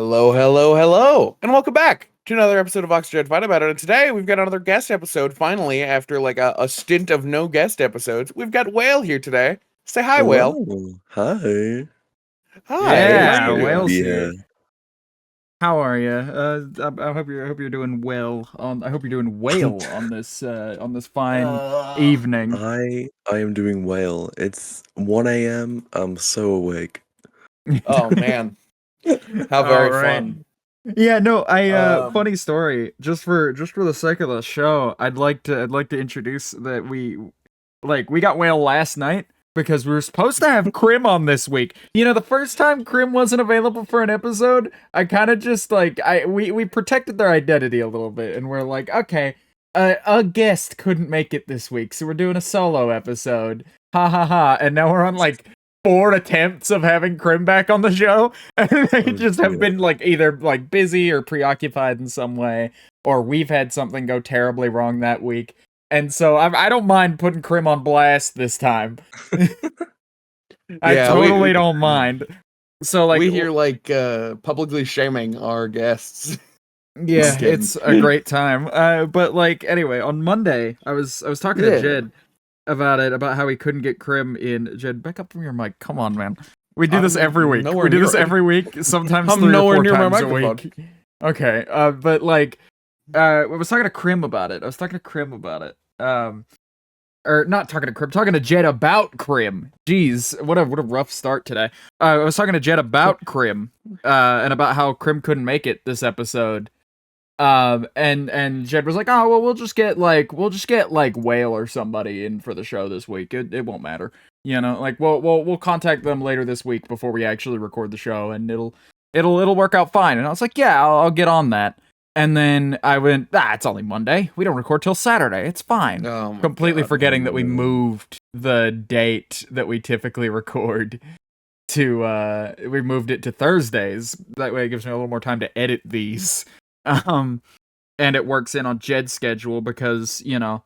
Hello, hello, hello, and welcome back to another episode of Vox Jed Fight About It. And today we've got another guest episode. Finally, after like a stint of no guest episodes, we've got Whale here today. Say hi, Whale. Hello. Hi. Hi. How are Yeah, you doing? Whale's Yeah. here. How are you? I hope you're doing well. I hope you're doing whale on this fine evening. I am doing well. It's 1 a.m. I'm so awake. Oh man, how very fun. Yeah, no, Um, funny story. Just for the sake of the show, I'd like to introduce that we got Whale last night because we were supposed to have Krim on this week. You know, the first time Krim wasn't available for an episode, I kind of just we protected their identity a little bit, and we're like, okay, a guest couldn't make it this week, so we're doing a solo episode. Ha ha ha! And now we're on like 4 attempts of having Krim back on the show, and they just have been like either like busy or preoccupied in some way, or we've had something go terribly wrong that week. And so I don't mind putting Krim on blast this time. I Yeah, totally don't mind. So like we hear like publicly shaming our guests. yeah, Just kidding. it's a great time. But like anyway, on Monday I was talking to Jed about how he couldn't get Krim in. Jed, back up from your mic. Come on, man. We do this every week. nowhere We do near this it. every week. Sometimes I'm 3 or nowhere 4 near my times a microphone. week. Okay. But like, I was talking to Krim about it. Or not talking to Krim, talking to Jed about Krim. Jeez, what a rough start today. I was talking to Jed about Krim, and about how Krim couldn't make it this episode. And Jed was like, oh well, we'll just get like Whale or somebody in for the show this week. It won't matter, you know. Like we'll contact them later this week before we actually record the show, and it'll work out fine. And I was like, yeah, I'll get on that. And then I went, it's only Monday. We don't record till Saturday. It's fine. Oh my Completely God. forgetting that we moved the date that we typically record to, we moved it to Thursdays. That way it gives me a little more time to edit these. And it works in on Jed's schedule because, you know,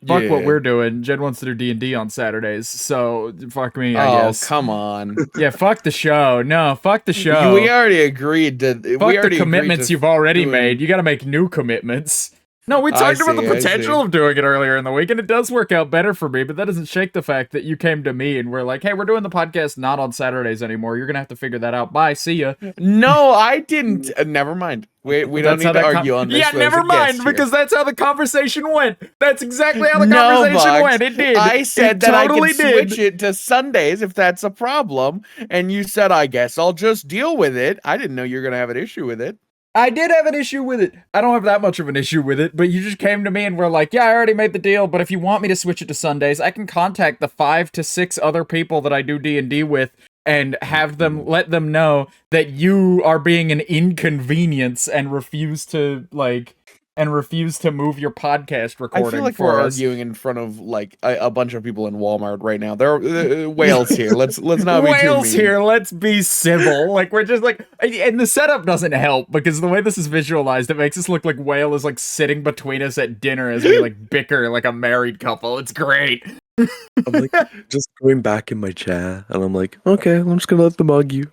fuck what we're doing. Jed wants to do D&D on Saturdays, so fuck me, I guess. Oh, come on. Yeah, fuck the show. No, fuck the show. We already agreed to. Fuck the commitments you've already made. You gotta make new commitments. No, we talked about the potential of doing it earlier in the week, and it does work out better for me, but that doesn't shake the fact that you came to me and we're like, hey, we're doing the podcast not on Saturdays anymore. You're gonna have to figure that out. Bye, see ya. No, I didn't. Never mind. We don't need to argue on this. Yeah, never mind, because that's how the conversation went. That's exactly how the conversation Bugs, went. It did. I said that totally I can switch it to Sundays if that's a problem, and you said, I guess I'll just deal with it. I didn't know you were going to have an issue with it. I did have an issue with it. I don't have that much of an issue with it, but you just came to me and were like, yeah, I already made the deal, but if you want me to switch it to Sundays, I can contact the 5 to 6 other people that I do D&D with and have them let them know that you are being an inconvenience and refuse to move your podcast recording. I feel like for we're us. arguing in front of like a bunch of people in Walmart right now. There are Whales here. Let's not be too Whales mean. here. Let's be civil. Like we're just like, and the setup doesn't help because the way this is visualized, it makes us look like Whale is like sitting between us at dinner as we like bicker like a married couple. It's great. I'm like just going back in my chair, and I'm like, okay, I'm just gonna let them argue.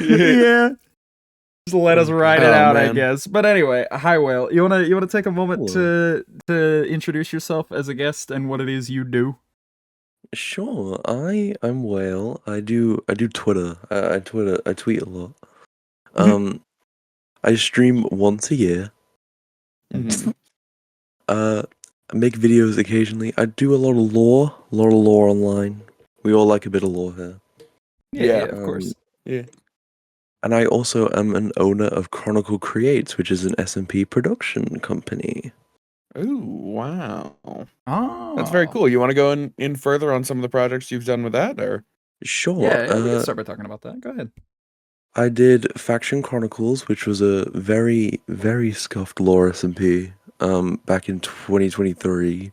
Yeah. Just let us ride it out, man. I guess. But anyway, hi Whale. You wanna take a moment to introduce yourself as a guest and what it is you do? Sure, I'm Whale. I do Twitter. I tweet a lot. I stream once a year. Mhm. I make videos occasionally. I do a lot of lore online. We all like a bit of lore here. Yeah, of course. Yeah. And I also am an owner of Chronicle Creates, which is an SMP production company. Ooh, wow. Oh, That's very cool. You want to go in further on some of the projects you've done with that, or? Sure. Yeah, we can start by talking about that. Go ahead. I did Faction Chronicles, which was a very, very scuffed lore SMP, back in 2023.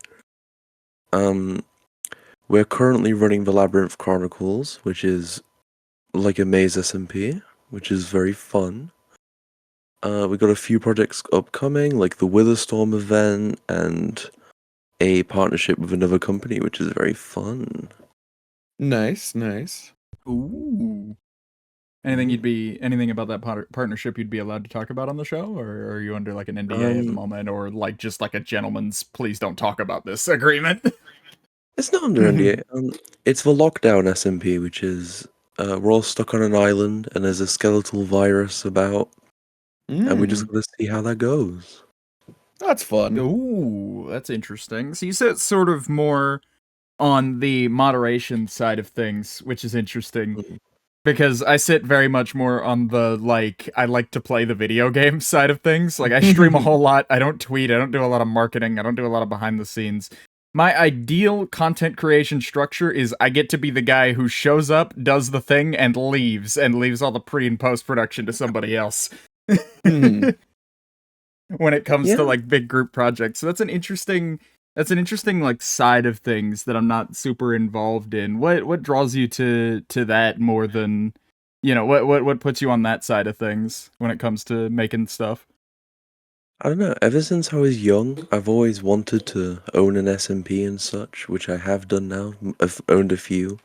We're currently running the Labyrinth Chronicles, which is like a maze SMP, which is very fun. We got a few projects upcoming, like the Witherstorm event and a partnership with another company, which is very fun. Nice. Ooh. Anything about that partnership you'd be allowed to talk about on the show, or are you under like an NDA at the moment, or like just like a gentleman's please don't talk about this agreement? It's not under NDA. It's the lockdown SMP, which is we're all stuck on an island and there's a skeletal virus about, and we just gotta see how that goes. That's fun. Ooh, that's interesting. So you said it's sort of more on the moderation side of things, which is interesting. Because I sit very much more on the, like, I like to play the video game side of things. Like, I stream a whole lot. I don't tweet. I don't do a lot of marketing. I don't do a lot of behind the scenes. My ideal content creation structure is I get to be the guy who shows up, does the thing, and leaves all the pre and post production to somebody else. When it comes to like big group projects. So that's an interesting like side of things that I'm not super involved in. What draws you to that more than, you know, what puts you on that side of things when it comes to making stuff? I don't know. Ever since I was young, I've always wanted to own an SMP and such, which I have done now. I've owned a few.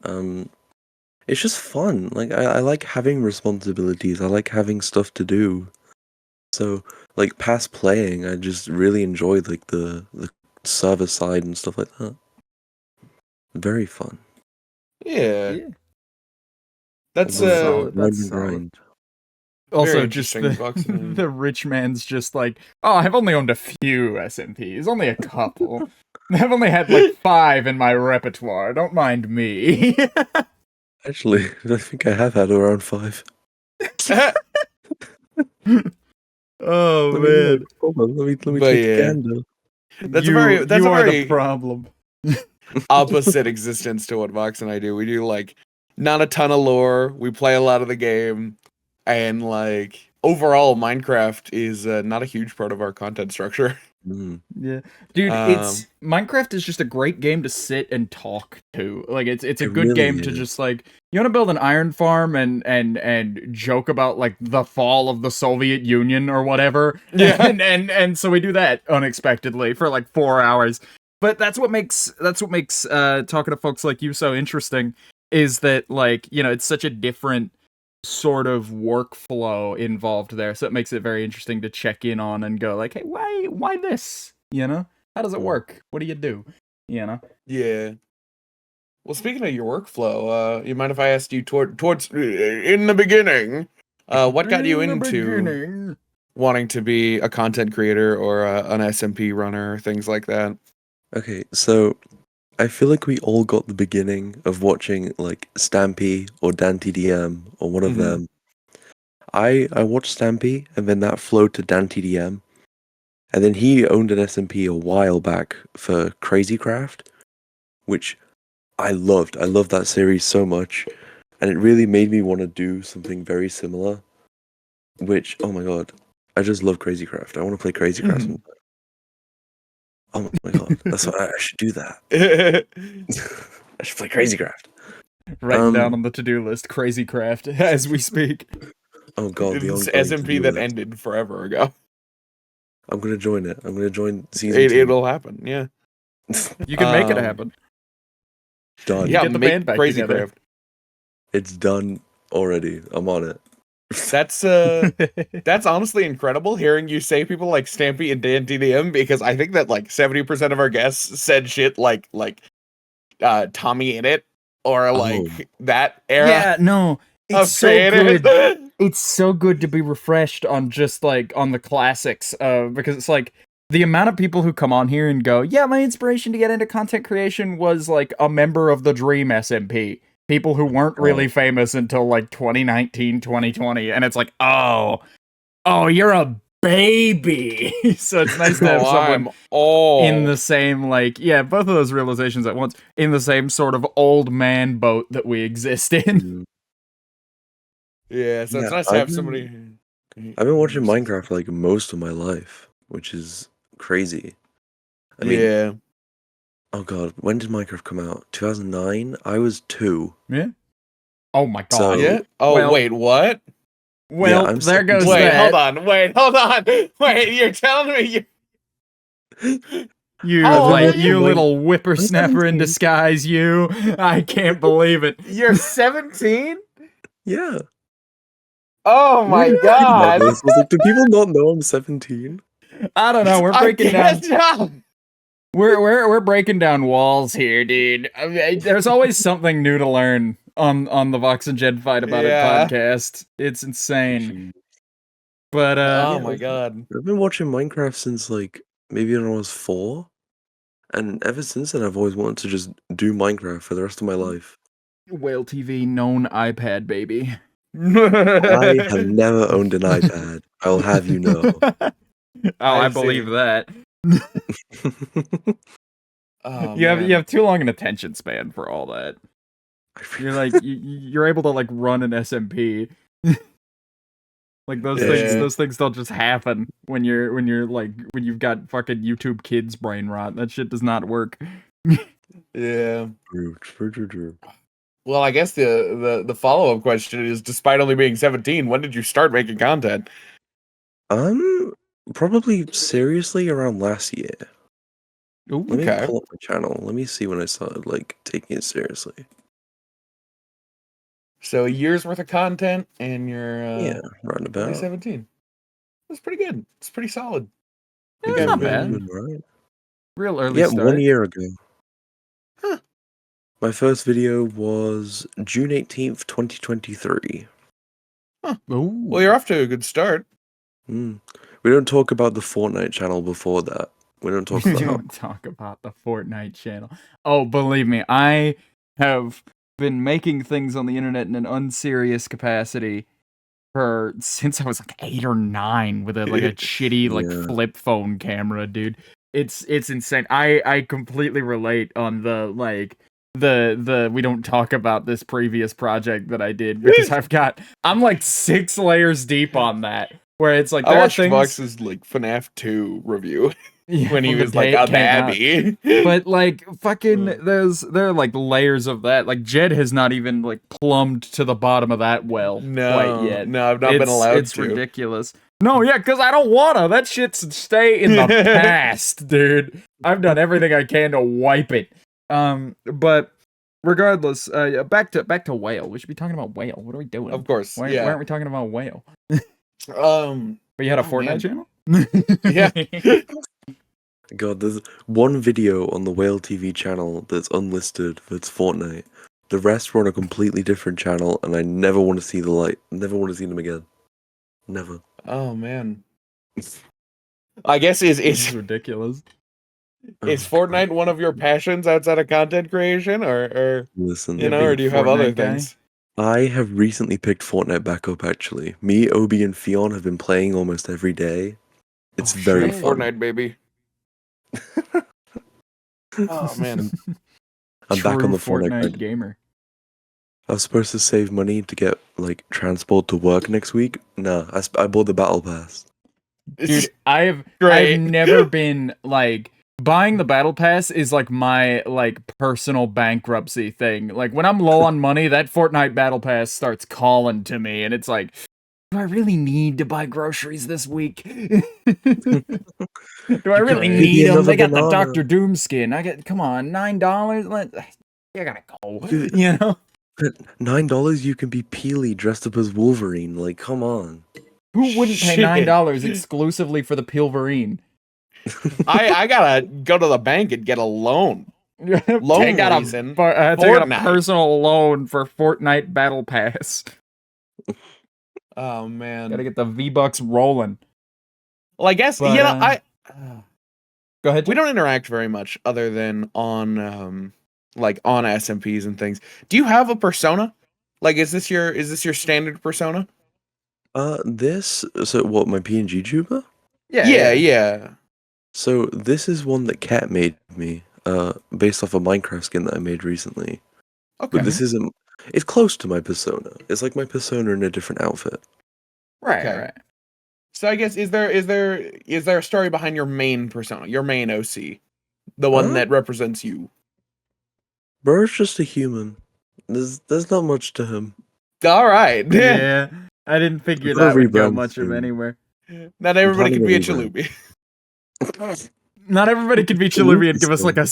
It's just fun. Like I like having responsibilities. I like having stuff to do. So, like past playing, I just really enjoyed like the server side and stuff like that. Very fun. Yeah. That's solid. That's and solid. grind. Also, just interesting, the rich man's just like, oh, I've only owned a few SMPs, only a couple. I've only had like 5 in my repertoire. Don't mind me. Actually, I think I have had around 5. Oh Let me man. look. Hold on, let me But take yeah. a gander. That's you a very the problem. opposite existence to what Vox and I do. We do like not a ton of lore. We play a lot of the game, and like overall, Minecraft is not a huge part of our content structure. Yeah, dude, it's Minecraft is just a great game to sit and talk to. Like it's a good really game to is. just like, you want to build an iron farm and joke about like the fall of the Soviet Union or whatever. Yeah. and so we do that unexpectedly for like 4 hours. But that's what makes talking to folks like you so interesting, is that like, you know, it's such a different sort of workflow involved there, so it makes it very interesting to check in on and go like, hey, why this, you know, how does it work, what do you do, you know? Yeah. Well, speaking of your workflow, you mind if I asked you towards in the beginning, what got you into wanting to be a content creator or an SMP runner, things like that? Okay, so I feel like we all got the beginning of watching like Stampy or DanTDM or one of them. I watched Stampy, and then that flowed to DanTDM, and then he owned an SMP a while back for Crazycraft, which I loved. I loved that series so much, and it really made me want to do something very similar. Which, oh my god, I just love Crazycraft. I want to play Crazycraft sometime. Oh my god, that's what I should do that. I should play Crazycraft. Writing down on the to-do list, Crazycraft, as we speak. Oh god, the It's ongoing SMP that ended forever ago. I'm gonna join it. I'm gonna join season 2. It'll happen, yeah. You can make it happen. Done. Yeah, get the band back together. Crazycraft. It's done already. I'm on it. That's honestly incredible hearing you say people like Stampy and DanTDM, because I think that like 70% of our guests said shit like Tommy Innit or like that era. Yeah, no, it's so good. It's so good to be refreshed on just like on the classics, because it's like the amount of people who come on here and go, yeah, my inspiration to get into content creation was like a member of the Dream SMP. People who weren't really famous until like 2019, 2020. And it's like, oh, you're a baby. So it's nice to have someone in the same, like, yeah, both of those realizations at once, in the same sort of old man boat that we exist in. Yeah, so it's nice to have somebody. I've been watching Minecraft like most of my life, which is crazy. I mean, yeah. Oh god, when did Minecraft come out? 2009? I was 2. Yeah. Oh my god. So, Yeah. Oh, well, wait, what? Well, yeah, there goes wait, that. Hold on. Wait, you're telling me you little whippersnapper in disguise, you. I can't believe it. You're 17? Yeah. Oh my About god! this. I was like, do people not know I'm 17? I don't know. We're I breaking down. can't tell. We're breaking down walls here, dude. I mean, there's always something new to learn on the Vox and Jed Fight About It Yeah. podcast. It's insane. But Oh Yeah, my god. I've been watching Minecraft since like maybe when I was 4, and ever since then I've always wanted to just do Minecraft for the rest of my life. WhaleTV known iPad baby. I have never owned an iPad. I'll have you know. I I believe see. that. Oh You man. have too long an attention span for all that. You're like you're able to like run an SMP. Like Yeah. those things don't just happen when you're like when you've got fucking YouTube Kids brain rot. That shit does not work. Yeah. True. Well, I guess the follow-up question is, despite only being 17, when did you start making content? Probably seriously around last year. Ooh, Let me Okay. pull up my channel. Let me see when I started like taking it seriously. So a year's worth of content, and you're Yeah, right only about. 17. That's pretty good. It's pretty solid. I think Yeah, I've not been. bad. Right. Real early Yeah, start. 1 year ago. Huh. My first video was June 18th, 2023. Ooh. Well, you're off to a good start. We don't talk about the Fortnite channel before that. We don't talk about Don't talk about the Fortnite channel. Oh, believe me, I have been making things on the internet in an unserious capacity for since I was like 8 or 9 with a shitty like Yeah. flip phone camera, dude. It's insane. I completely relate on the like the we don't talk about this previous project that I did because I'm like 6 layers deep on that where it's like I there are watched things Vox's like FNAF 2 review when he from the was like day it on the came out. Abbey. But like fucking Mm. there are like layers of that. Like Jed has not even like plumbed to the bottom of that well quite yet. No, I've not been allowed It's to. ridiculous. No, yeah, cuz I don't wanna. That shit's stay in the past, dude. I've done everything I can to wipe it. But regardless, back to Whale. We should be talking about Whale. What are we doing? Of course, Why yeah. aren't we talking about Whale? But you had a Oh, Fortnite man. channel? Yeah. God, there's one video on the WhaleTV channel that's unlisted that's Fortnite. The rest were on a completely different channel, and I never want to see the light. Never want to see them again. Never. Oh man. I guess This is is ridiculous. is Oh, Fortnite one of your passions outside of content creation, or Listen, you know, big or do you have other Fortnite guy? things? I have recently picked Fortnite back up, actually. Me, Obi, and Fion have been playing almost every day. It's very shit, fun. Fortnite, baby. Oh man. I'm back on True the Fortnite Fortnite grind. gamer. I was supposed to save money to get, like, transport to work next week. Nah, I bought the Battle Pass. Dude, I've Great. never been like buying the battle pass is like my like personal bankruptcy thing. Like when I'm low on money, that Fortnite battle pass starts calling to me and it's like, do I really need to buy groceries this week? Do I really Right. Give me need them? another They got the banana. Doctor Doom skin. I get come on, $9. You gotta go. Dude. You know? For $9, you can be Peely dressed up as Wolverine. Like, come on. Who wouldn't pay Shit. $9 exclusively for the Pilverine? I gotta go to the bank and get a loan. Loan Take out reason. take out a Fortnite. personal loan for Fortnite Battle Pass. Oh man. Gotta get the V-Bucks rolling. Well, I guess But, you know Go ahead. we don't interact very much other than on like on SMPs and things. Do you have a persona? Like, is this your standard persona? So what, my PNG tuber? Yeah. So this is one that Cat made me, based off a Minecraft skin that I made recently. Okay. But this isn't, it's close to my persona. It's like my persona in a different outfit. Right. So I guess is there a story behind your main persona, your main OC, the one Huh? that represents you? Bro's just a human. There's not much to him. All right. Yeah. I didn't figure Gotta that would go rebrand much of soon. anywhere. Not everybody planning can a be a rebrand. chalupi. Not everybody can be Chalubi and give us like a.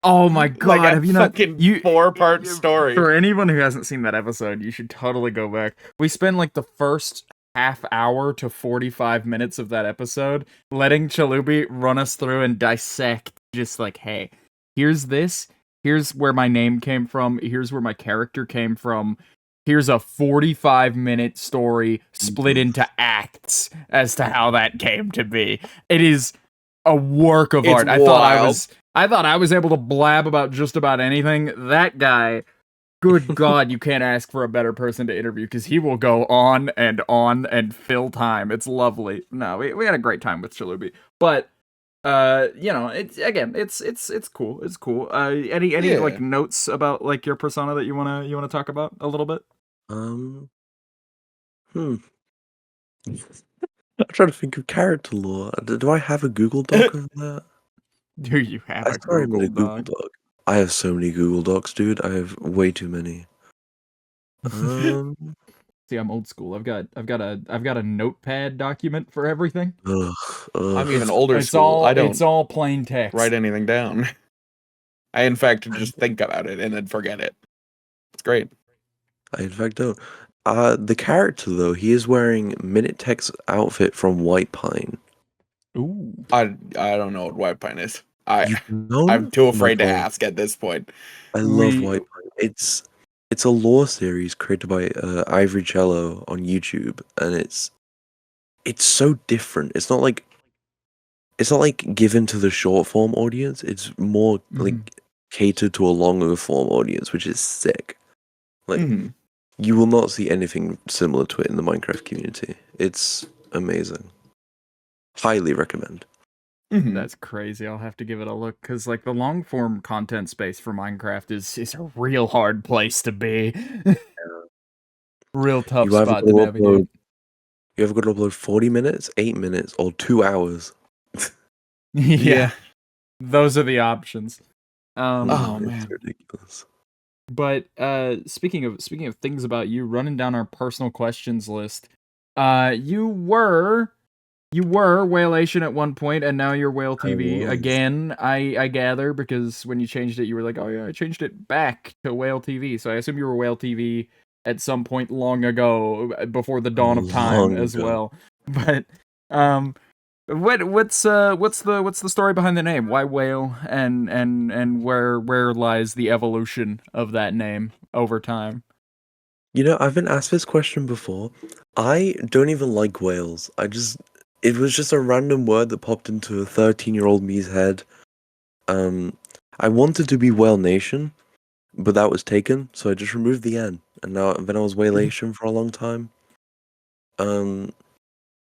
Oh my god! Like a have you not? fucking 4-part story. For anyone who hasn't seen that episode, you should totally go back. We spend like the first half hour to 45 minutes of that episode letting Chalubi run us through and dissect. Just like, hey, here's this. Here's where my name came from. Here's where my character came from. Here's a 45-minute story split into acts as to how that came to be. It is a work of art. I thought I was able to blab about just about anything. That guy, good God, you can't ask for a better person to interview because he will go on and fill time. It's lovely. No, we had a great time with Chalubi, but it's cool. It's cool. Any like notes about like your persona that you wanna talk about a little bit? I'm trying to think of character lore. Do I have a Google Doc of that? Do you have a swear I'm in Google Doc? I have so many Google Docs, dude. I have way too many. See, I'm old school. I've got a notepad document for everything. I'm even older school. It's all plain text. Write anything down. I in fact just think about it and then forget it. It's great. I in fact don't. The character though, he is wearing Minute Tech's outfit from White Pine. Ooh. I don't know what White Pine is. I'm I'm too afraid to ask at this point. I love White Pine. It's a lore series created by Ivory Cello on YouTube, and it's so different. It's not like given to the short form audience. It's more like catered to a longer form audience, which is sick. Like you will not see anything similar to it in the Minecraft community. It's amazing. Highly recommend. That's crazy. I'll have to give it a look because, like, the long form content space for Minecraft is a real hard place to be. Real tough spot to navigate. You ever got to upload 40 minutes, 8 minutes, or 2 hours? Yeah, those are the options. Oh man, it's ridiculous. But speaking of things about you, running down our personal questions list, you were WhaleAtion at one point, and now you're WhaleTV again. I gather, because when you changed it, you were like, "Oh yeah, I changed it back to WhaleTV." So I assume you were WhaleTV at some point long ago, before the dawn of time as well. But what's the story behind the name? Why whale? And where lies the evolution of that name over time? You know, I've been asked this question before. I don't even like whales. It was just a random word that popped into a 13-year-old me's head. I wanted to be Whale Nation, but that was taken, so I just removed the N. And then I was WhaleAtion for a long time. And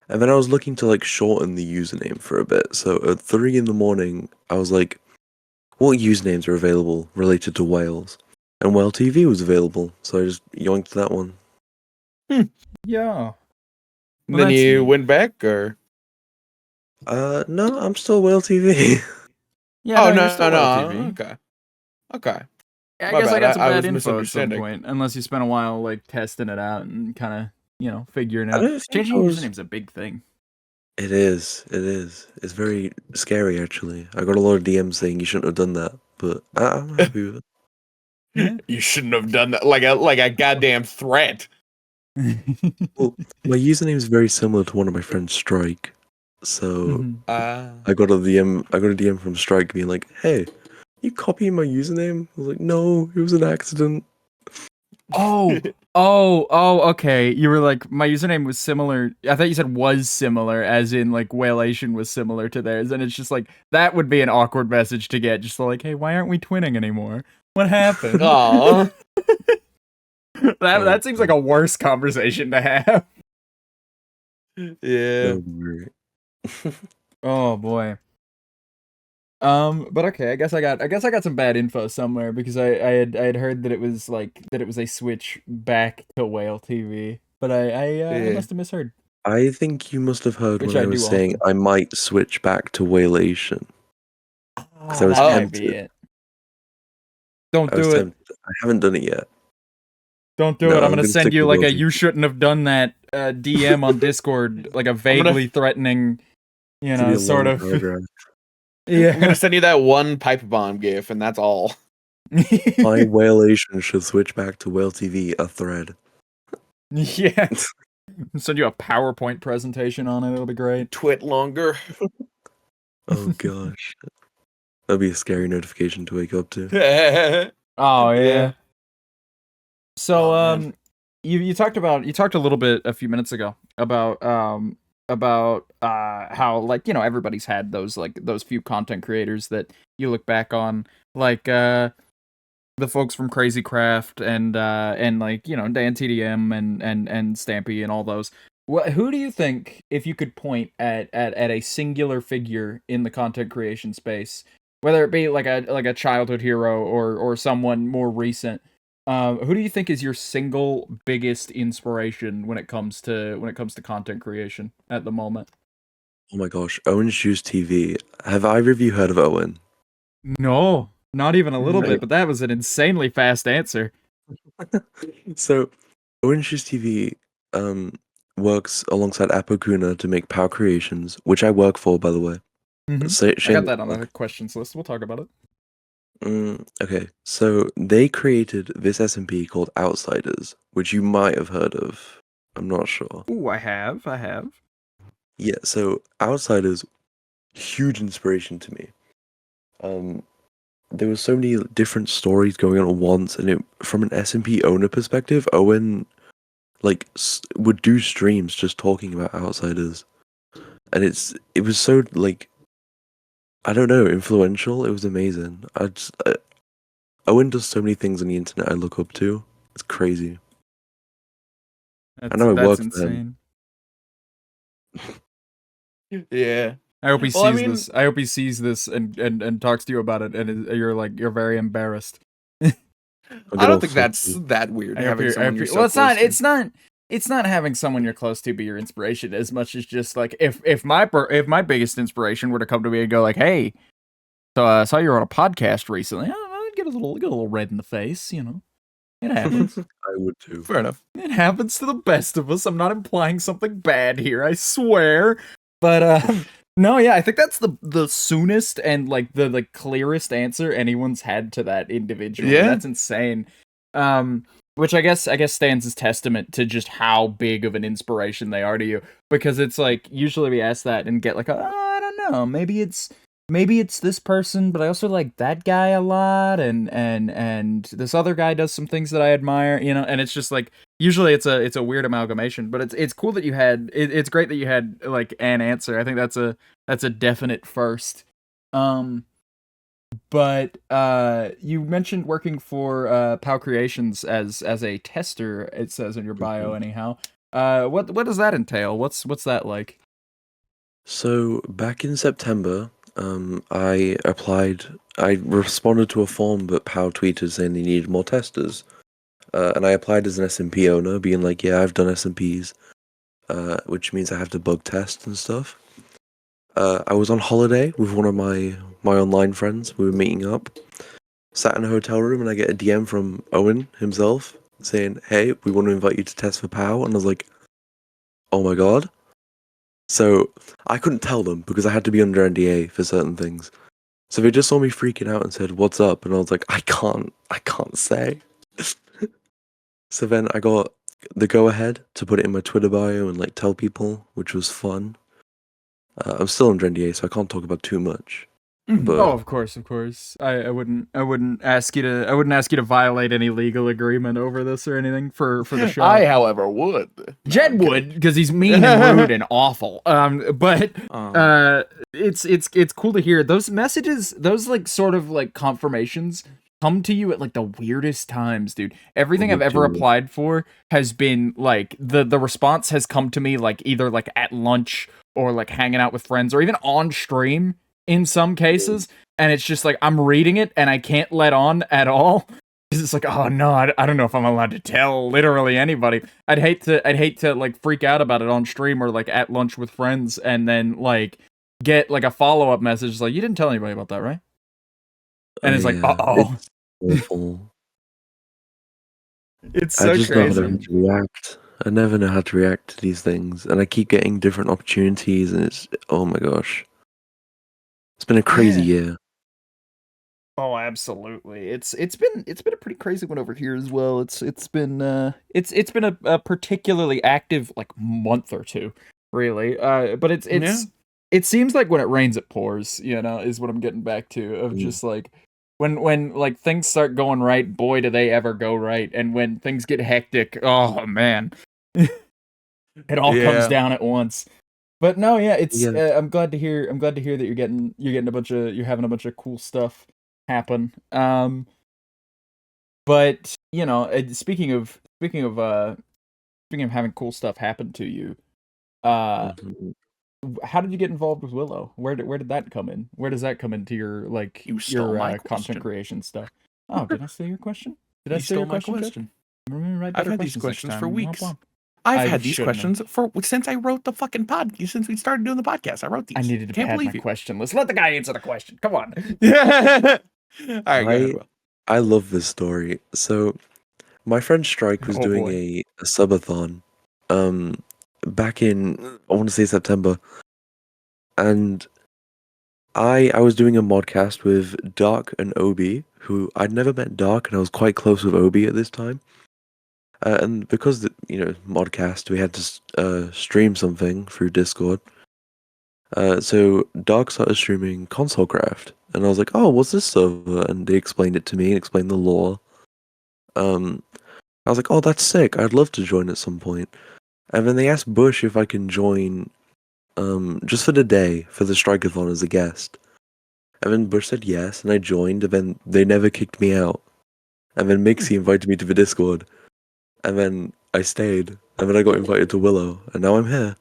then I was looking to like shorten the username for a bit. So at 3 a.m, I was like, what usernames are available related to whales? And WhaleTV was available, so I just yoinked that one. Yeah. Well, then you went back, or? No, I'm still WhaleTV. Yeah, no, you're still WhaleTV. Okay. I My guess bad. I got some I bad was info at some misunderstanding. point, unless you spent a while like testing it out and kind of figuring it I out. don't think Changing I your was- username's a big thing. It is. It's very scary, actually. I got a lot of DMs saying you shouldn't have done that, but I'm happy with it. Yeah. You shouldn't have done that. Like a goddamn threat. Well, my username is very similar to one of my friends, Strike. So I got a DM from Strike being like, "Hey, you copying my username?" I was like, "No, it was an accident." Okay. You were like, my username was similar. I thought you said was similar, as in like WhaleAtion was similar to theirs, and it's just like that would be an awkward message to get. Just like, hey, why aren't we twinning anymore? What happened? Aw. that seems like a worse conversation to have. Yeah. Oh boy. But okay, I guess I got some bad info somewhere, because I had heard that it was a switch back to WhaleTV, but I must have misheard. I think you must have heard Which when I I was do saying often. I might switch back to WhaleAtion. Because I was That might tempted. be it. Don't I was do it. tempted. I haven't done it yet. Don't do No, it. I'm I'm gonna gonna send stick you with like a WhaleTV. "you shouldn't have done that" DM on Discord, like a vaguely threatening, It's gonna be a sort long of. paragraph. I'm gonna send you that one pipe bomb gif, and that's all. My Whaleation should switch back to WhaleTV, a thread. Yeah. Send you a PowerPoint presentation on it. It'll be great. Twit longer. Oh gosh. That'd be a scary notification to wake up to. Oh yeah. Yeah. So Oh, man. you talked a little bit a few minutes ago about how, like, you know, everybody's had those, like, those few content creators that you look back on, like the folks from Crazy Craft and like, you know, Dan TDM and Stampy and all those. Who do you think, if you could point at a singular figure in the content creation space, whether it be like a childhood hero or someone more recent, who do you think is your single biggest inspiration when it comes to content creation at the moment? Oh my gosh, Owen's Juice TV. Have either of you heard of Owen? No, not even a little No. bit, but that was an insanely fast answer. So, Owen's Juice TV works alongside Apokuna to make Power Creations, which I work for, by the way. So, I got that on the questions list. We'll talk about it. Okay, so they created this SMP called Outsiders, which you might have heard of. I'm not sure. Ooh, I have. Yeah, so Outsiders, huge inspiration to me. There were so many different stories going on at once, and from an SMP owner perspective, Owen like would do streams just talking about Outsiders, and it was so like, I don't know, influential. It was amazing. Owen does so many things on the internet I look up to. It's crazy. I know I That's work insane. Yeah. I hope he Well, I sees mean- this. I hope he sees this and talks to you about it, and you're very embarrassed. I don't think that's that weird. Having someone you're so well, it's close not. to. It's not having someone you're close to be your inspiration as much as just like if my biggest inspiration were to come to me and go like, hey, so I saw you were on a podcast recently. I'd get a little red in the face, you know. It happens. I would too. Fair enough. It happens to the best of us. I'm not implying something bad here, I swear. But no, yeah, I think that's the soonest and like the clearest answer anyone's had to that individual. Yeah. That's insane. Which I guess stands as testament to just how big of an inspiration they are to you. Because it's like usually we ask that and get like, I don't know, maybe it's this person, but I also like that guy a lot, and this other guy does some things that I admire, you know, and it's just like usually it's a weird amalgamation, but it's cool that you had it's great that you had like an answer. I think that's a definite first. But you mentioned working for POW Creations as a tester, it says in your bio anyhow. What does that entail? What's that like? So back in September, I responded to a form that POW tweeted saying they needed more testers. And I applied as an SMP owner, being like, yeah, I've done SMPs, which means I have to bug test and stuff. I was on holiday with one of my online friends. We were meeting up, sat in a hotel room, and I get a DM from Owen himself saying, hey, we want to invite you to test for POW. And I was like, oh my god. So I couldn't tell them because I had to be under NDA for certain things. So they just saw me freaking out and said, what's up? And I was like, I can't say. So then I got the go-ahead to put it in my Twitter bio and like tell people, which was fun. I'm still under NDA, so I can't talk about too much. But Oh, of course. I wouldn't ask you to violate any legal agreement over this or anything for the show. I, however, would. Jed would, because he's mean and rude and awful. But it's cool to hear those messages, those like sort of like confirmations come to you at like the weirdest times, dude. Everything I've ever applied for has been like the response has come to me like either like at lunch or like hanging out with friends or even on stream in some cases, and it's just like I'm reading it and I can't let on at all. It's like, oh no, I don't know if I'm allowed to tell literally anybody. I'd hate to like freak out about it on stream or like at lunch with friends and then like get like a follow-up message like, you didn't tell anybody about that, right? And it's like, uh-oh. It's awful. It's so I just crazy. don't know how to react. I never know how to react to these things, and I keep getting different opportunities, and it's, oh my gosh. It's been a crazy Yeah. year. Oh, absolutely. It's been a pretty crazy one over here as well. It's been a particularly active like month or two, really. But Yeah. it seems like when it rains it pours, is what I'm getting back to of just like when like things start going right, boy do they ever go right. And when things get hectic, oh man. It all comes Yeah. down at once. But no, yeah, it's Yeah. I'm glad to hear that you're having a bunch of cool stuff happen. But speaking of having cool stuff happen to you, uh, Mhm. how did you get involved with Willow? Where did that come in? Where does that come into your You stole my content question. creation stuff? Oh, did I steal your question? Did I You steal stole your my question, Jed? question. I'm gonna write I've better had these questions next questions for time. Womp weeks. womp. I've I had these shouldn't have. questions since I wrote the fucking since we started doing the podcast. I wrote these. I needed to Can't pad my believe you. question list. Let the guy answer the question. Come on. Yeah. All right, go ahead, Will. I love this story. So my friend Strike was Oh doing boy. a subathon back in I want to say September. And I was doing a modcast with Dark and Obi, who I'd never met Dark, and I was quite close with Obi at this time. And because modcast, we had to stream something through Discord. So Dark started streaming ConsoleCraft, and I was like, "Oh, what's this server?" And they explained it to me and explained the lore. I was like, "Oh, that's sick! I'd love to join at some point." And then they asked Bush if I can join, just for the day for the Strikeathon as a guest. And then Bush said yes, and I joined, and then they never kicked me out. And then Mixie invited me to the Discord, and then I stayed, and then I got invited to Willow, and now I'm here.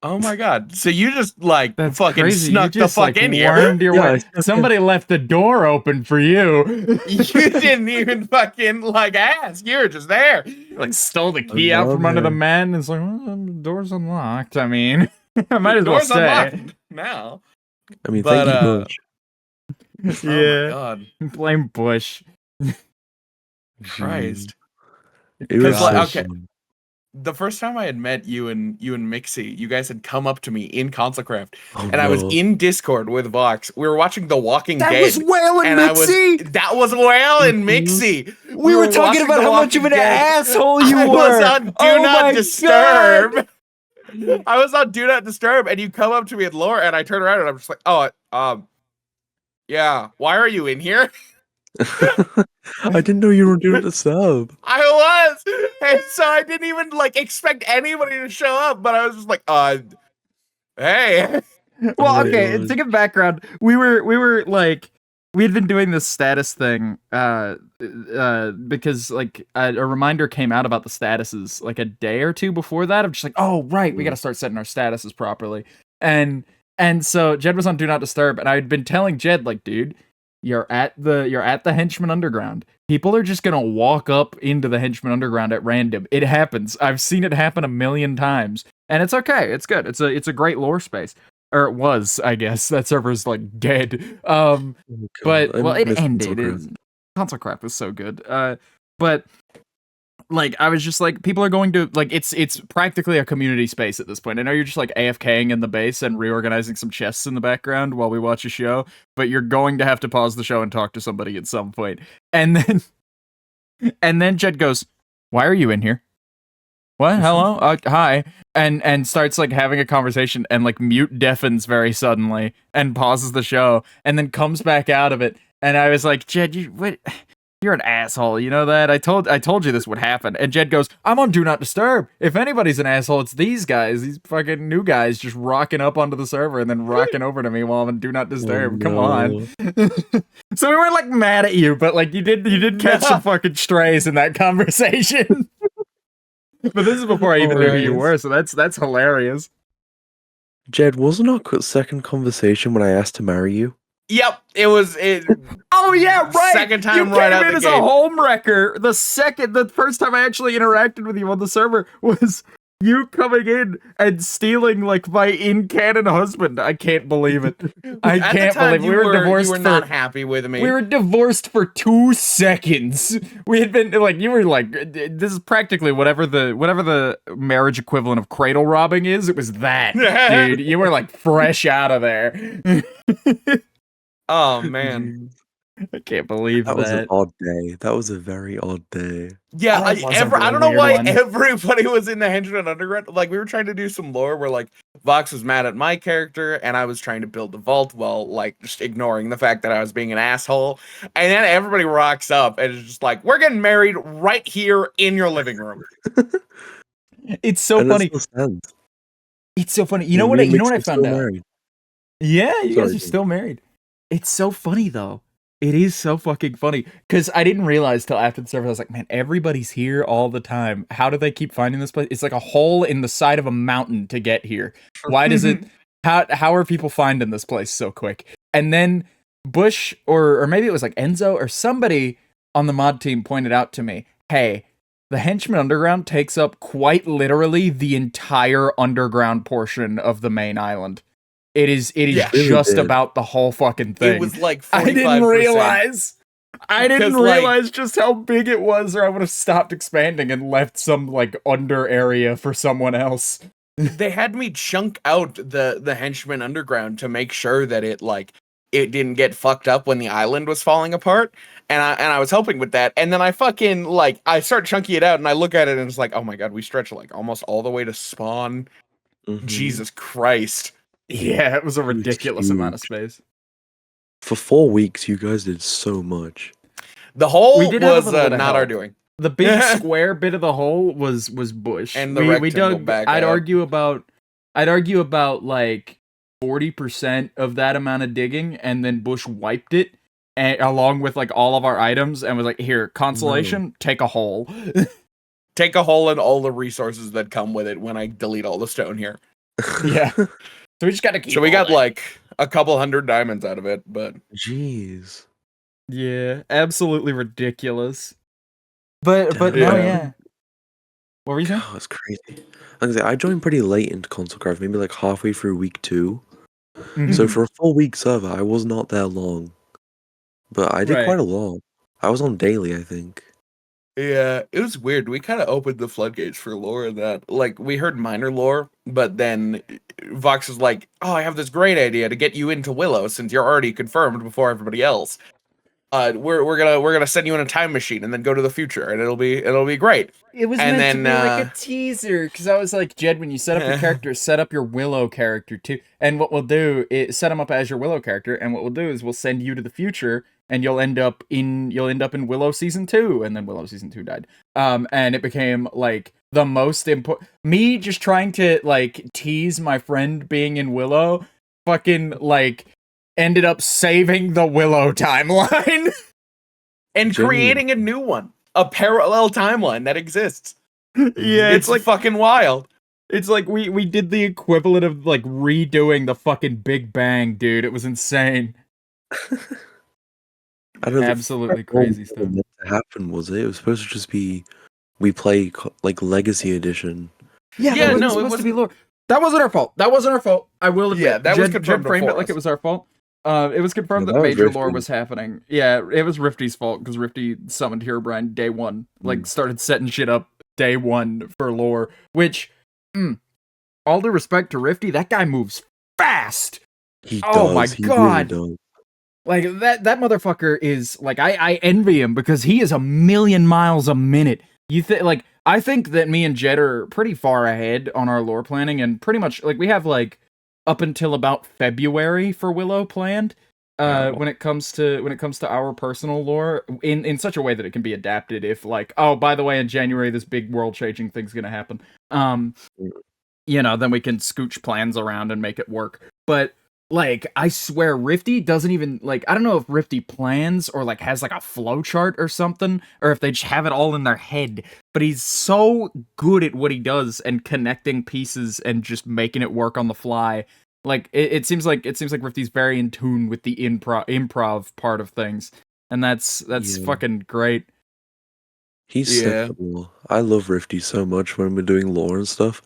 Oh my god. So you just like That's fucking crazy. snuck You just the fuck like in here. wormed your Yeah, way. I snuck in. Somebody left the door open for you. You didn't even fucking like ask. You were just there. Like stole the Oh, key out now from I'm under the here. man. And it's like, well, the door's unlocked. I mean, I might as well Door's stay. unlocked now. I mean, But thank you, Bush. oh my god. Blame Bush. Christ. It was so Gosh. Okay. fun. The first time I had met you and Mixie, you guys had come up to me in ConsoleCraft, Oh, and I was no. in Discord with Vox. We were watching The Walking That Dead. was Whale and Mixie. That was Whale and Mixie. We were talking watching about The how much of Walking an Dead. asshole you I were. was on Do Oh Not my Disturb. God. I was on Do Not Disturb, and you come up to me at lore, and I turn around and I'm just like, oh, yeah. Why are you in here? I didn't know you were doing a sub. I was, and so I didn't even like expect anybody to show up, but I was just like, hey. Well, Oh my okay, God. to give background, we were like we'd been doing this status thing because like a reminder came out about the statuses like a day or two before that of just like, oh right, we got to start setting our statuses properly. And so Jed was on Do Not Disturb, and I'd been telling Jed like, dude, you're at the Henchman Underground. People are just gonna walk up into the Henchman Underground at random. It happens. I've seen it happen a million times, and it's okay. It's good. It's a great lore space. Or it was, I guess. That server's like dead. Oh God, But I well, it miss ended. ConsoleCraft. ConsoleCraft was so good. But like I was just like, people are going to like it's practically a community space at this point. I know you're just like AFKing in the base and reorganizing some chests in the background while we watch a show, but you're going to have to pause the show and talk to somebody at some point. And then Jed goes, "Why are you in here? What? Hello? Hi." And starts like having a conversation and like mute deafens very suddenly and pauses the show and then comes back out of it. And I was like, Jed, you're an asshole. You know that? I told you this would happen. And Jed goes, "I'm on Do Not Disturb. If anybody's an asshole, it's these guys. These fucking new guys just rocking up onto the server and then rocking over to me while I'm on Do Not Disturb. Come on." So we weren't like mad at you, but like you did catch some fucking strays in that conversation. But this is before I even knew who you were, so that's hilarious. Jed, wasn't our second conversation when I asked to marry you? Yep, it was it. Oh yeah, right. Second time you right came out in the as gate. a home wrecker. The first time I actually interacted with you on the server was You coming in and stealing like my in-canon husband. I can't believe it. I At can't the time, believe we were divorced you were for not happy with me. we were divorced for 2 seconds. We had been like, you were like, this is practically whatever the marriage equivalent of cradle robbing is. It was that, dude. You were like fresh out of there. Oh man. Jeez. I can't believe That was an that. odd day. That was a very odd day. Yeah, That was a I don't real know weird why one. everybody was in the Henchman Underground. Like, we were trying to do some lore where, like, Vox was mad at my character, and I was trying to build the vault while, like, just ignoring the fact that I was being an asshole. And then everybody rocks up, and it's just like, we're getting married right here in your living room. It's so And funny. it still stands. It's so funny. Me and You know what I Mixon found still out? married. Yeah, you guys Sorry, are still married. It's so funny though. It is so fucking funny because I didn't realize till after the service. I was like, man, everybody's here all the time. How do they keep finding this place? It's like a hole in the side of a mountain to get here. Why does it? How are people finding this place so quick? And then Bush or maybe it was like Enzo or somebody on the mod team pointed out to me, hey, the Henchman Underground takes up quite literally the entire underground portion of the main island. It is Yeah. just Really did. about the whole fucking thing. It was like 45%. I didn't realize. I didn't 'Cause, like- realize just how big it was, or I would have stopped expanding and left some like under area for someone else. They had me chunk out the Henchman Underground to make sure that it didn't get fucked up when the island was falling apart, and I was helping with that, and then I fucking I start chunking it out, and I look at it and it's like, oh my god, we stretch like almost all the way to spawn. Mhm. Jesus Christ. Yeah, it was a was ridiculous amount of huge. space. For 4 weeks, you guys did so much. The hole We did have a was little bit of not our help. doing. The big square bit of the hole was Bush. And the we rectangle dug. back I'd up. argue about like 40% of that amount of digging, and then Bush wiped it, along with like all of our items, and was like, "Here, consolation, take a hole." Take a hole in all the resources that come with it when I delete all the stone here. Yeah. So we just got to keep. So we all got that. like a couple hundred diamonds out of it, but Jeez. Yeah, absolutely ridiculous. But no, Yeah. yeah. What were you saying? Oh, it's crazy. Like I say, I joined pretty late into console craft, maybe like halfway through week 2. Mhm. So for a full week server, I was not there long. But I did Right. quite a lot. I was on daily, I think. yeah, it was weird. We kind of opened the floodgates for lore in that. Like, we heard minor lore, but then Vox was like, "Oh, I have this great idea to get you into Willow since you're already confirmed before everybody else. We're gonna send you in a time machine and then go to the future, and it'll be great." It was And meant to then, be like a teaser, because I was like, Jed, when you set up your character, set up your Willow character too. And what we'll do is set him up as your Willow character, and what we'll do is we'll send you to the future, and you'll end up in Willow season 2, and then Willow season 2 died. And it became like the most important. Me just trying to like tease my friend being in Willow, fucking like ended up saving the Willow timeline. and Genuine. creating a new one, a parallel timeline that exists. Yeah, It's like fucking wild. It's like we did the equivalent of like redoing the fucking Big Bang, dude. It was insane. I don't know. Absolutely crazy stuff. What happened was it? It was supposed to just be we play like Legacy Edition. Yeah, Yeah, that wasn't no, it supposed to be wasn't- lore. That wasn't our fault. That wasn't our fault. I will admit. Yeah, that was Jed confirmed framed it before like us. it was our fault. It was confirmed Yeah, that that was major lore Rifty. was happening. Yeah, it was Rifty's fault because Rifty summoned Herobrine day 1. Like, started setting shit up day 1 for lore. Which, all due respect to Rifty, that guy moves fast. He Oh my does. He God. really does. Like that motherfucker is like I envy him because he is a million miles a minute. I think that me and Jed are pretty far ahead on our lore planning, and pretty much like we have like up until about February for Willow planned. When it comes to our personal lore in such a way that it can be adapted if like, oh, by the way, in January this big world changing thing's gonna happen. Then we can scooch plans around and make it work. But like, I swear, Rifty doesn't even, like, I don't know if Rifty plans or, like, has, like, a flowchart or something, or if they just have it all in their head, but he's so good at what he does and connecting pieces and just making it work on the fly. Like, it seems like Rifty's very in tune with the improv part of things, and that's Yeah. fucking great. He's Yeah. so cool. I love Rifty so much when we're doing lore and stuff.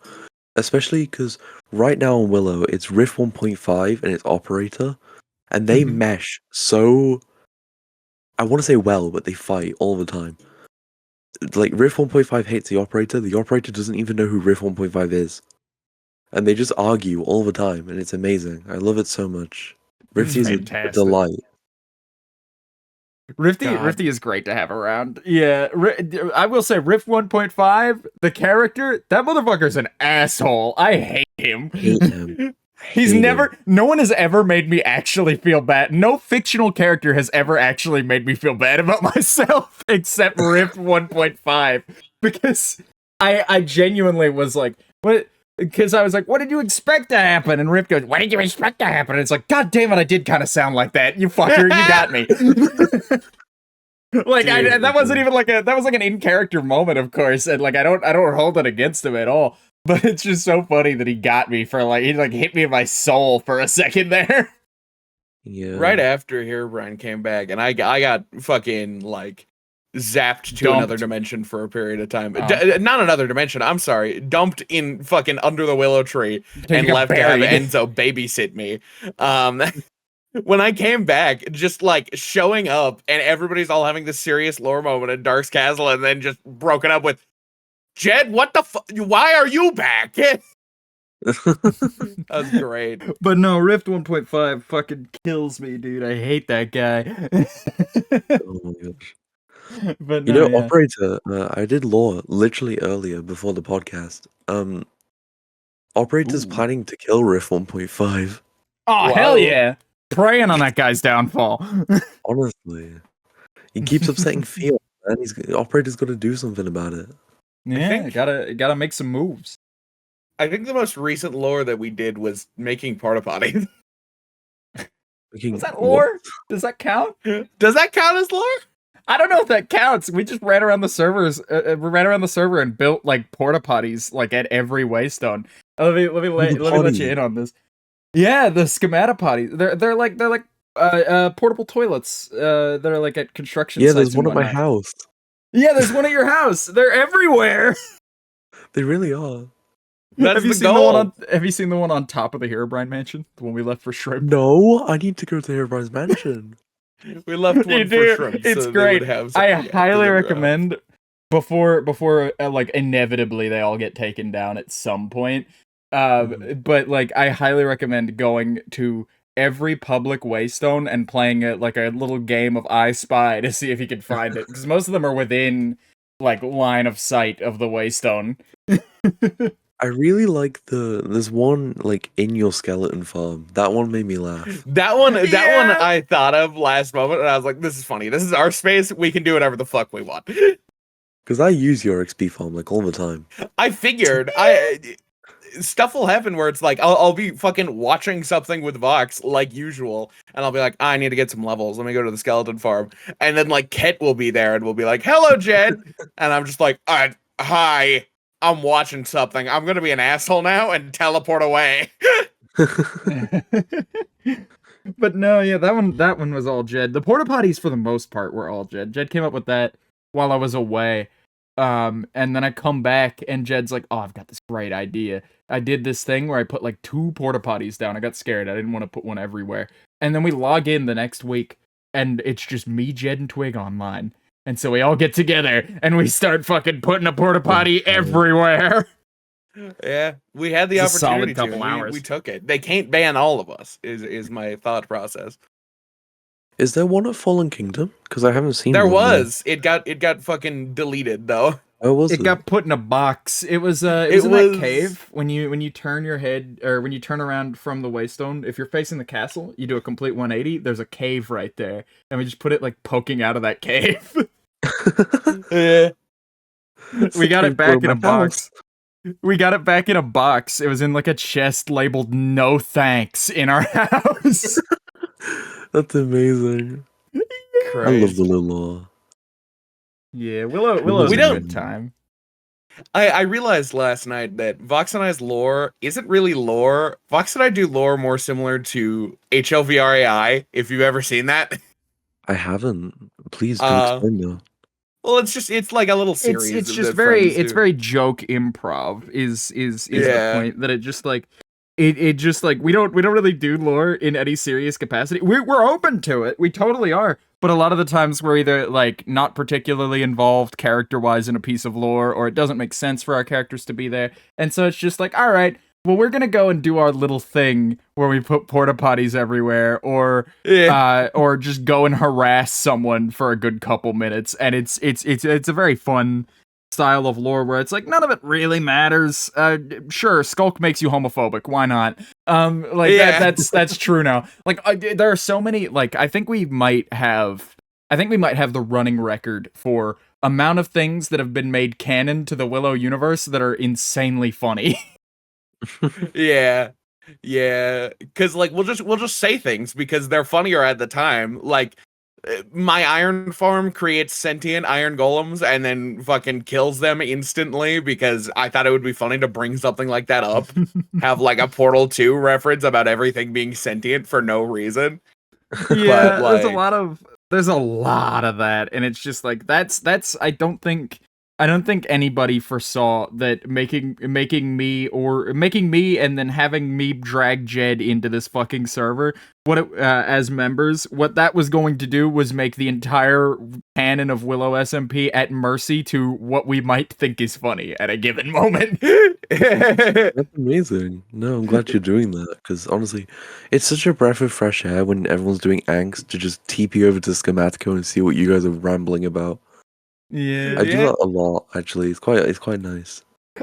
Especially because right now on Willow, it's Rift 1.5 and it's Operator. And they Mhm. mesh so... I want to say well, but they fight all the time. Like, Rift 1.5 hates the Operator doesn't even know who Rift 1.5 is. And they just argue all the time, and it's amazing. I love it so much. It's Rifty is a fantastic. delight. Rifty God. is great to have around. Yeah, I will say Rift 1.5, the character, that motherfucker's an asshole. I hate him. Hate him. He's Hate never, him. no one has ever made me actually feel bad. No fictional character has ever actually made me feel bad about myself except Rift 1.5. Because I genuinely was like, what? Because I was like, what did you expect to happen? And Rift goes, what did you expect to happen? And it's like, God damn it, I did kind of sound like that. You fucker, you got me. Like Dude. that wasn't even like that was like an in character moment, of course, and like I don't hold it against him at all. But it's just so funny that he got me for like he like hit me in my soul for a second there. Yeah. Right after Herobrine came back, and I got fucking like zapped to Dumped. another dimension for a period of time. Oh. Not another dimension. I'm sorry. Dumped in fucking under the willow tree You and got left to have buried. Enzo babysit me. When I came back, just like showing up and everybody's all having this serious lore moment in Dark's Castle, and then just broken up with Jed. What the fuck? Why are you back? That was great. But no, Rift 1.5 fucking kills me, dude. I hate that guy. Oh my gosh. But You no, know, yeah. Operator, I did lore literally earlier before the podcast. Operator's Ooh. planning to kill Rift 1.5. Oh, Wow. hell yeah. Praying on that guy's downfall. Honestly. He keeps upsetting Field, man. Operator's got to do something about it. Yeah, think- gotta make some moves. I think the most recent lore that we did was making porta potties. Was that What? lore? Does that count? Does that count as lore? I don't know if that counts. We just ran around the servers, we ran around the server and built like porta potties like at every waystone. Let me let me let you in on this. Yeah, the schemata potties. They're like portable toilets. They're like at construction Yeah, sites. there's and one at my whatnot. house. Yeah, there's one at your house. They're everywhere. They really are. That's have you the seen goal. the one on? Have you seen the one on top of the Herobrine mansion? The one we left for shrimp. No, I need to go to Herobrine's mansion. We left one You for do. shrimp. It's so great. They would have I something highly underground. recommend before like inevitably they all get taken down at some point. But like I highly recommend going to every public waystone and playing like a little game of I Spy to see if you can find it, because most of them are within like line of sight of the waystone. I really like there's one like in your skeleton farm. That one made me laugh. That one Yeah. I thought of last moment, and I was like, "This is funny. This is our space. We can do whatever the fuck we want." Because I use your XP farm like all the time. I figured stuff will happen where it's like I'll be fucking watching something with Vox like usual, and I'll be like, I need to get some levels. Let me go to the skeleton farm, and then like Ket will be there and will be like, "Hello, Jed," and I'm just like, "Hi, I'm watching something. I'm gonna be an asshole now and teleport away." But no, yeah, that one was all Jed. The porta potties for the most part were all Jed. Jed came up with that while I was away. And then I come back and Jed's like, "Oh, I've got this great idea. I did this thing where I put like 2 porta potties down. I got scared. I didn't want to put one everywhere." And then we log in the next week and it's just me, Jed, and Twig online. And so we all get together and we start fucking putting a porta potty everywhere. Yeah, we had the It's a solid opportunity to. couple We hours. took it. They can't ban all of us. Is my thought process. Is there one at Fallen Kingdom? Because I haven't seen There one there. was. It got fucking deleted though. Oh, was It it? got put in a box. It was in was- that cave when you turn your head, or when you turn around from the waystone. If you're facing the castle, you do a complete 180. There's a cave right there, and we just put it like poking out of that cave. Yeah. We got it back in a My house. box. We got it back in a box. It was in like a chest labeled "No thanks" in our house. That's amazing. I love the little lore. Yeah, Willow's We a don't- good time. I realized last night that Vox and I's lore isn't really lore. Vox and I do lore more similar to HLVRAI, if you've ever seen that. I haven't. Please do Uh, explain though. Well, it's like a little series. It's just that very friends do. very joke improv is the Yeah. point that it just like it just like we don't really do lore in any serious capacity. We're open to it. We totally are. But a lot of the times we're either like not particularly involved character wise in a piece of lore, or it doesn't make sense for our characters to be there. And so it's just like, all right, well, we're gonna go and do our little thing where we put porta potties everywhere, or just go and harass someone for a good couple minutes. And it's a very fun style of lore where it's like none of it really matters. Sure, Skulk makes you homophobic. Why not? That's true now. Like there are so many. Like I think we might have the running record for amount of things that have been made canon to the Willow universe that are insanely funny. Yeah, because like we'll just say things because they're funnier at the time. Like my iron farm creates sentient iron golems and then fucking kills them instantly because I thought it would be funny to bring something like that up. Have like a Portal 2 reference about everything being sentient for no reason. Yeah, But, like, there's a lot of that, and it's just like that's I don't think anybody foresaw that making me and then having me drag Jed into this fucking server, as members, what that was going to do was make the entire canon of Willow SMP at mercy to what we might think is funny at a given moment. That's amazing. No, I'm glad you're doing that because honestly, it's such a breath of fresh air when everyone's doing angst to just TP over to Schematico and see what you guys are rambling about. Yeah. I do that a lot actually. It's quite nice.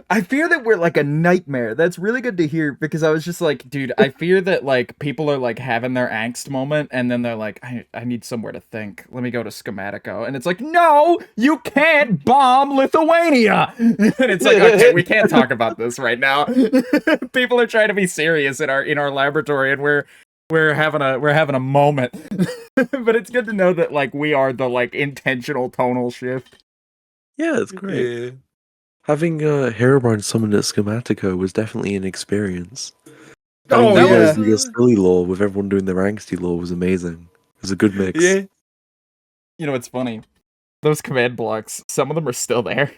I fear that we're like a nightmare. That's really good to hear because I was just like, dude, I fear that like people are like having their angst moment and then they're like, I need somewhere to think. Let me go to Schematico. And it's like, no, you can't bomb Lithuania. And it's like, okay, we can't talk about this right now. People are trying to be serious in our laboratory and we're having a moment. But it's good to know that like we are the like intentional tonal shift. Yeah, it's great. Yeah. Having Herobrine summoned at Schematico was definitely an experience. Oh, Having you yeah. guys do your silly lore with everyone doing their angsty lore was amazing. It was a good mix. Yeah. You know, it's funny. Those command blocks, some of them are still there.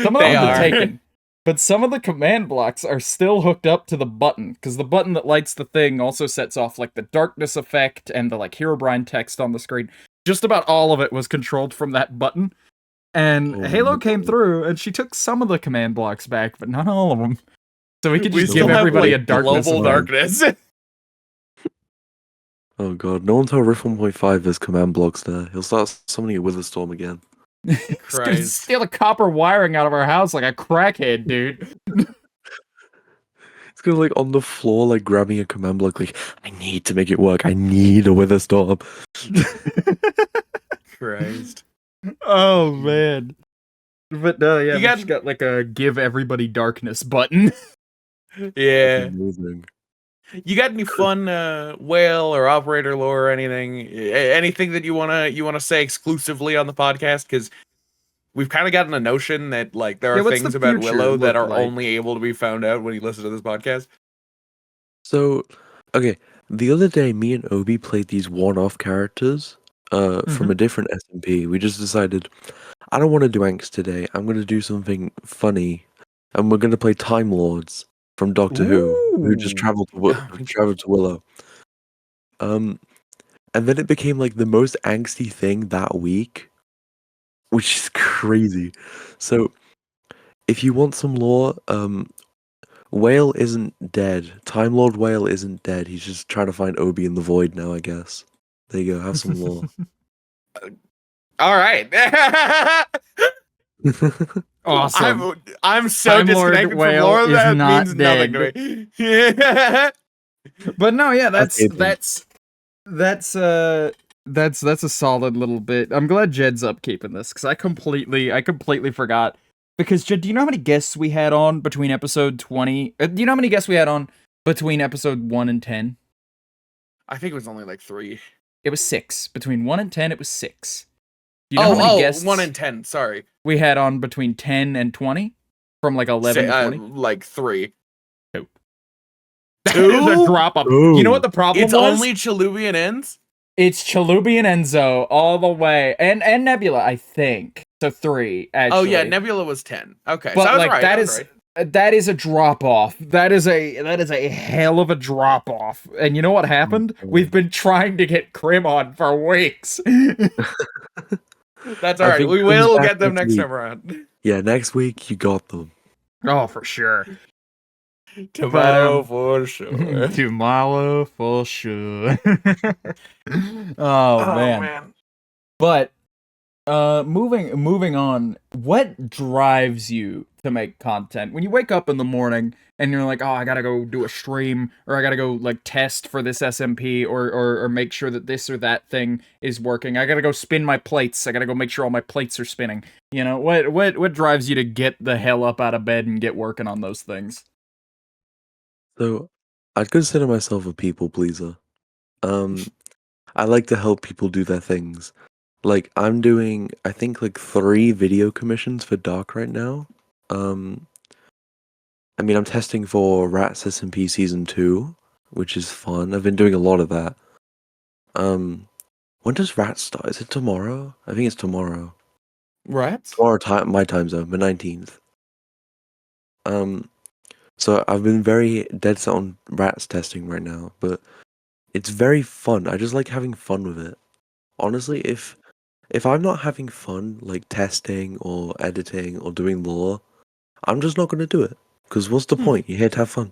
Some of They them have are. been taken. But some of the command blocks are still hooked up to the button, because the button that lights the thing also sets off like the darkness effect and the like Herobrine text on the screen. Just about all of it was controlled from that button. And Oh, Halo no. came through, and she took some of the command blocks back, but not all of them. So we could We just still give have, everybody like, a darkness global effect. darkness. Oh god, no one tell Riff 1.5 there's command blocks there. He'll start summoning a Witherstorm again. He's gonna Christ. steal the copper wiring out of our house like a crackhead, dude. He's gonna like on the floor, like grabbing a command block, like, I need to make it work. I need a Witherstorm. Christ. Oh man. But no, yeah, You we got- just got like a give everybody darkness button. Yeah. Amazing. You got any fun whale or operator lore or anything? Anything that you wanna say exclusively on the podcast? Because we've kind of gotten a notion that like there Yeah, are what's things the about future Willow that look are like? only able to be found out when you listen to this podcast. So, okay, the other day, me and Obi played these one-off characters from a different SMP. We just decided, I don't want to do Angst today. I'm going to do something funny, and we're going to play Time Lords from Doctor Who, who just Ooh. traveled to Willow. And then it became like the most angsty thing that week, which is crazy. So, if you want some lore, Whale isn't dead. Time Lord Whale isn't dead. He's just trying to find Obi in the void now, I guess. There you go. Have some lore. All right. Awesome. I'm so Time Lord disconnected from Whale lore is that not means nothing to me. Yeah. But no, yeah, Okay, then. that's a solid little bit. I'm glad Jed's upkeeping this because I completely forgot. Because Jed, do you know how many guests we had on between episode 20? Do you know how many guests we had on between episode 1 and 10? I think it was only like 3. It was 6. Between 1 and 10, it was 6. Do you know how many guests 1 and 10. Sorry. we had on between 10 and 20? From like 11 to 20? Like 3. There's a drop off. You know what the problem It's was? only Chalubian ends. It's Chalubi and Enzo all the way, and Nebula, I think. So 3, actually. Oh yeah, Nebula was 10. Okay, But so I was like right. that I was is right. that is a drop off. That is a hell of a drop off. And you know what happened? We've been trying to get Crim on for weeks. That's I all right. think We Crim's will back get them next next week. time around. Yeah, next week you got them. Oh, for sure. Tomorrow for sure. Tomorrow for sure. Oh Oh man. man. But moving on, what drives you to make content? When you wake up in the morning and you're like, oh, I gotta go do a stream, or I gotta go like test for this SMP, or make sure that this or that thing is working. I gotta go spin my plates. I gotta go make sure all my plates are spinning. You know, what drives you to get the hell up out of bed and get working on those things? So, I'd consider myself a people pleaser. I like to help people do their things. Like, I'm doing, I think, like 3 video commissions for Dark right now. I mean, I'm testing for Rats SMP Season 2, which is fun. I've been doing a lot of that. When does Rats start? Is it tomorrow? I think it's tomorrow. Rats? Tomorrow time, my time zone, the 19th. So I've been very dead set on Rats testing right now, but it's very fun. I just like having fun with it. Honestly, if I'm not having fun, like testing or editing or doing lore, I'm just not gonna do it. Because what's the point? You're here to have fun.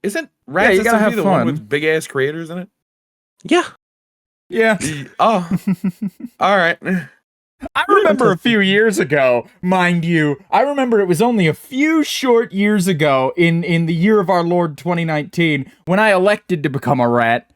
Isn't Rats you gotta SMP have the fun. one with big ass creators in it? Yeah. Yeah. Oh, all right. I remember a few years ago, mind you, I remember it was only a few short years ago in the year of our Lord 2019 when I elected to become a rat.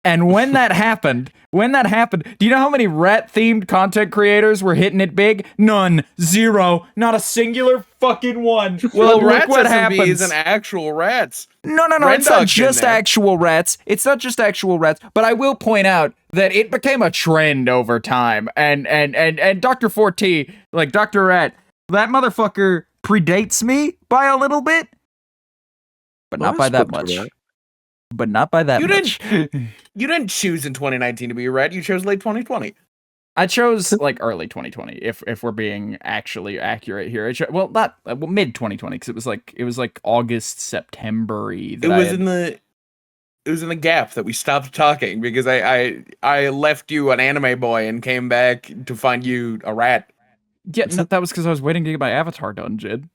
And when that happened, do you know how many rat-themed content creators were hitting it big? None. 0. Not a singular fucking one. Well, Look Rats what SMP happens. isn't actual rats. No, Red it's not Dog's in just there. actual rats. It's not just actual rats, but I will point out that it became a trend over time. And Dr. 4T, like Dr. Rat, that motherfucker predates me by a little bit, but Well, not by that respect to much. Rat. But not by that You much. You didn't choose in 2019 to be a rat. You chose late 2020. I chose like early 2020, if we're being actually accurate here. Not mid 2020, because it was like August, September-y. It was in the gap that we stopped talking because I left you an anime boy and came back to find you a rat. Yeah, no, that was because I was waiting to get my avatar done, Jed.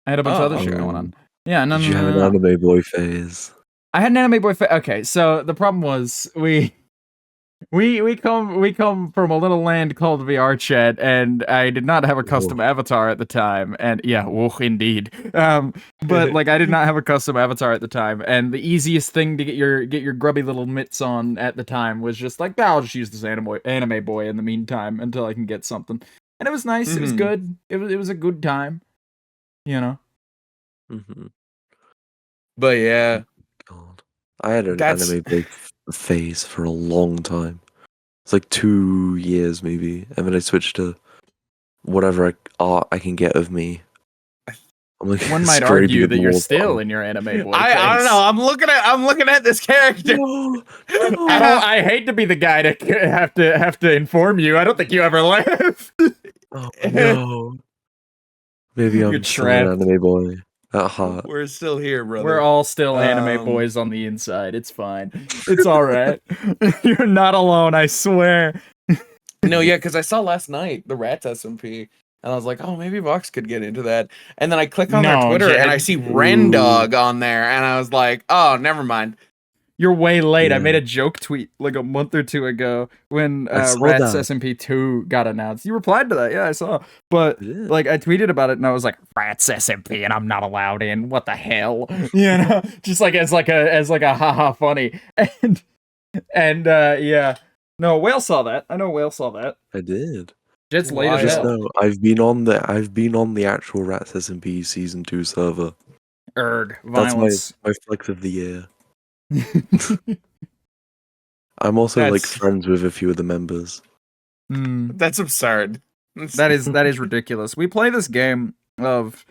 I had a bunch of other shit going on. Yeah, no, Did you have an no. anime boy phase? I had an anime boy. Okay, so the problem was we come from a little land called VRChat, and I did not have a custom avatar at the time. And yeah, indeed. But like I did not have a custom avatar at the time, and the easiest thing to get your grubby little mitts on at the time was just like, I'll just use this anime boy in the meantime until I can get something. And it was nice. It was good. It was a good time. You know. Mm-hmm. But yeah, God, I had an That's- anime boy phase for a long time. It's like 2 years maybe, and then I switched to whatever art I can get of me. I'm like, One might scraping argue at that the you're wall still bottom. in your anime boy. I don't know. I'm looking at this character. No, I hate to be the guy to have to inform you. I don't think you ever left. oh no. Maybe You're I'm still an trapped. anime boy at heart. We're still here, brother. We're all still anime boys on the inside. It's fine. It's all right. You're not alone. I swear. No, yeah, because I saw last night the Rats SMP, and I was like, oh, maybe Vox could get into that. And then I click on their No, Twitter, and I Jed. see Rendog on there, and I was like, oh, never mind. You're way late. I Yeah. made a joke tweet like a month or two ago when I saw Rats that. SMP2 got announced. You replied to that, yeah, I saw. But Yeah. like I tweeted about it and I was like, Rats SMP and I'm not allowed in. What the hell? You know, just like as like a haha funny. And yeah. No, Whale saw that. I know Whale saw that. I did. Jed's late as Just hell. know I've been on the actual Rats SMP Season 2 server. Erg. That's Violence. my flex of the year. I'm also like That's- friends with a few of the members. That's absurd. That is ridiculous. We play this game of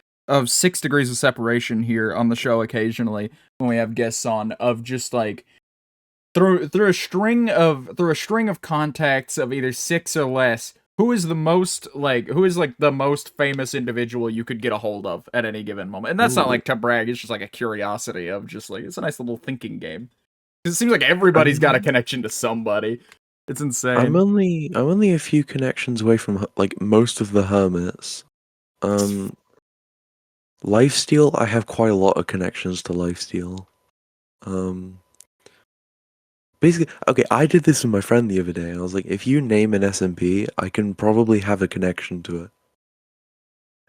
6 degrees of separation here on the show occasionally when we have guests on, of just like through a string of contacts of either 6 or less, who is the most the most famous individual you could get a hold of at any given moment? And that's not like to brag, it's just like a curiosity of just like, it's a nice little thinking game. It seems like everybody's got a connection to somebody. It's insane. I'm only a few connections away from like most of the hermits. Lifesteal, I have quite a lot of connections to Lifesteal. Basically, okay, I did this with my friend the other day. I was like, if you name an SMP, I can probably have a connection to it.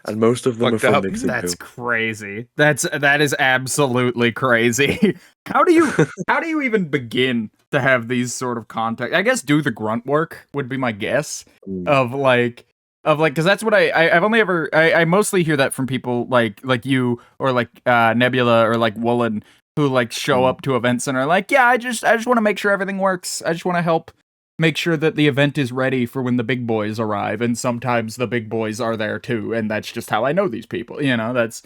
And most of them are Fucked from up. Mexico. That's crazy. That is absolutely crazy. How do you even begin to have these sort of contact? I guess do the grunt work would be my guess of like because that's what I've only ever I mostly hear that from people like you or like Nebula or like Woolen, who like show up to events and are like, yeah, I just want to make sure everything works. I just want to help make sure that the event is ready for when the big boys arrive, and sometimes the big boys are there too, and that's just how I know these people. You know, that's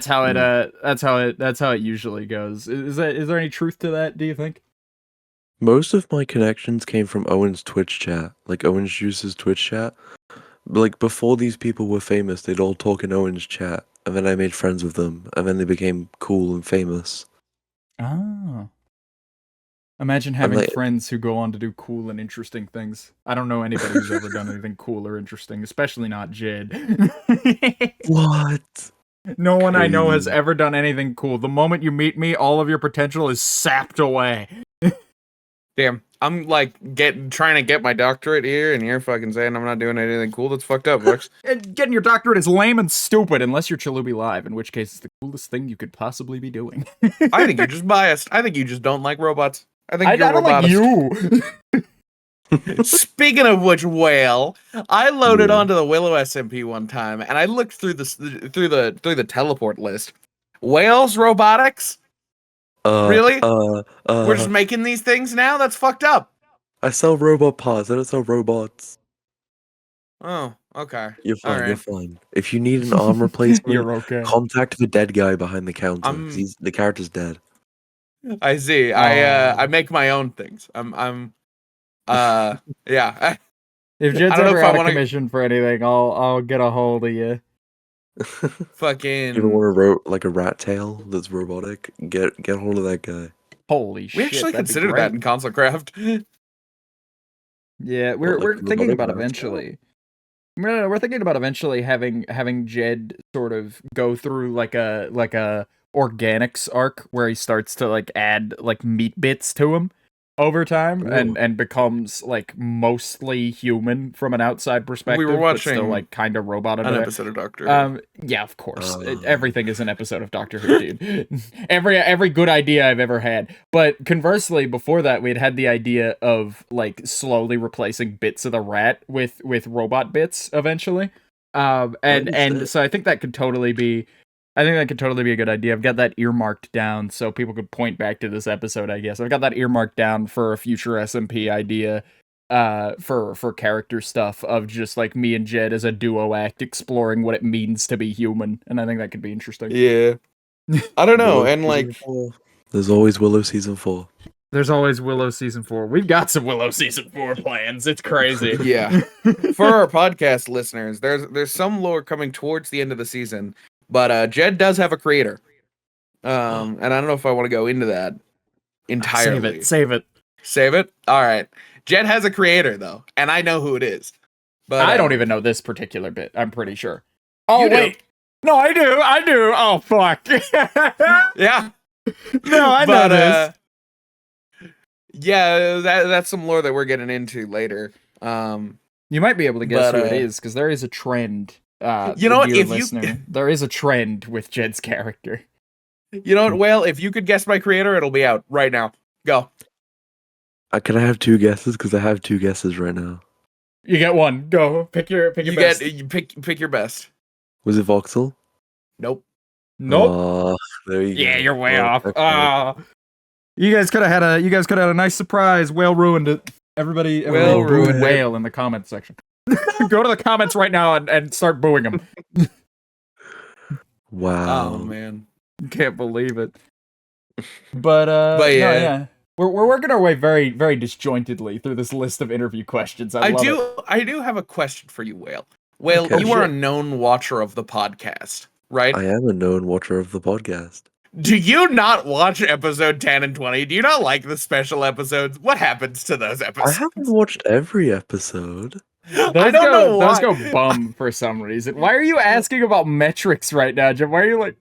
how it usually goes. Is there any truth to that, do you think? Most of my connections came from Owen's Twitch chat, like Owen's Juice's Twitch chat. Like before these people were famous, they'd all talk in Owen's chat, and then I made friends with them, and then they became cool and famous. Oh. Imagine having friends who go on to do cool and interesting things. I don't know anybody who's ever done anything cool or interesting, especially not Jed. What? No one I know has ever done anything cool. The moment you meet me, all of your potential is sapped away. Damn, I'm like trying to get my doctorate here, and you're fucking saying I'm not doing anything cool. That's fucked up, Vox. And getting your doctorate is lame and stupid, unless you're Chalubi Live, in which case it's the coolest thing you could possibly be doing. I think you're just biased. I think you just don't like robots. I think you're I don't like you. Speaking of which, Whale, I loaded onto the Willow SMP one time, and I looked through the teleport list. Whale's robotics? Really? We're just making these things now? That's fucked up. I sell robot parts. I don't sell robots. Oh, okay. You're fine. All right. You're fine. If you need an arm replacement, You're okay. contact the dead guy behind the counter. The character's dead. I see. I make my own things. Yeah. If Jed's ever out of commission for anything, I'll get a hold of you. Fucking. You want like a rat tail that's robotic? Get hold of that guy. Holy shit! We actually considered that in console craft. Yeah, we're thinking about eventually. We're thinking about eventually having Jed sort of go through like a organics arc where he starts to like add like meat bits to him over time. Ooh. and becomes like mostly human from an outside perspective. We were watching but still like kind of robot an episode of Doctor Who. Yeah, of course. Everything is an episode of Doctor Who, dude. every good idea I've ever had. But conversely, before that, we'd had the idea of like slowly replacing bits of the rat with robot bits eventually. And so I think that could totally be a good idea. I've got that earmarked down so people could point back to this episode, I guess. I've got that earmarked down for a future SMP idea for character stuff of just like me and Jed as a duo act exploring what it means to be human, and I think that could be interesting. Yeah. I don't know, and like there's always Willow season 4. There's always Willow season 4. We've got some Willow season 4 plans. It's crazy. Yeah. For our podcast listeners, there's some lore coming towards the end of the season. But Jed does have a creator. And I don't know if I want to go into that entirely. Save it. All right. Jed has a creator, though, and I know who it is. But I don't even know this particular bit, I'm pretty sure. Oh, wait. No, I do. Oh, fuck. Yeah. No, I know this. Yeah, that's some lore that we're getting into later. You might be able to guess who it is, because there is a trend. You know what? There is a trend with Jed's character. You know what, Whale? If you could guess my creator, it'll be out right now. Go. Can I have 2 guesses? Because I have 2 guesses right now. You get one. Go. Pick your best. Pick your best. Was it Voxel? Nope. There you go. Yeah, you're way off. You guys could have had a nice surprise. Whale ruined it. Everybody ruined Whale in the comments section. Go to the comments right now and start booing him. Wow. Oh man. Can't believe it. But yeah. We're working our way very, very disjointedly through this list of interview questions. I do have a question for you, Whale. Whale, Okay. you are a Shit. known watcher of the podcast, right? I am a known watcher of the podcast. Do you not watch episode 10 and 20? Do you not like the special episodes? What happens to those I episodes? haven't watched every episode. I don't know why. Those go bum for some reason. Why are you asking about metrics right now, Jim? Why are you like,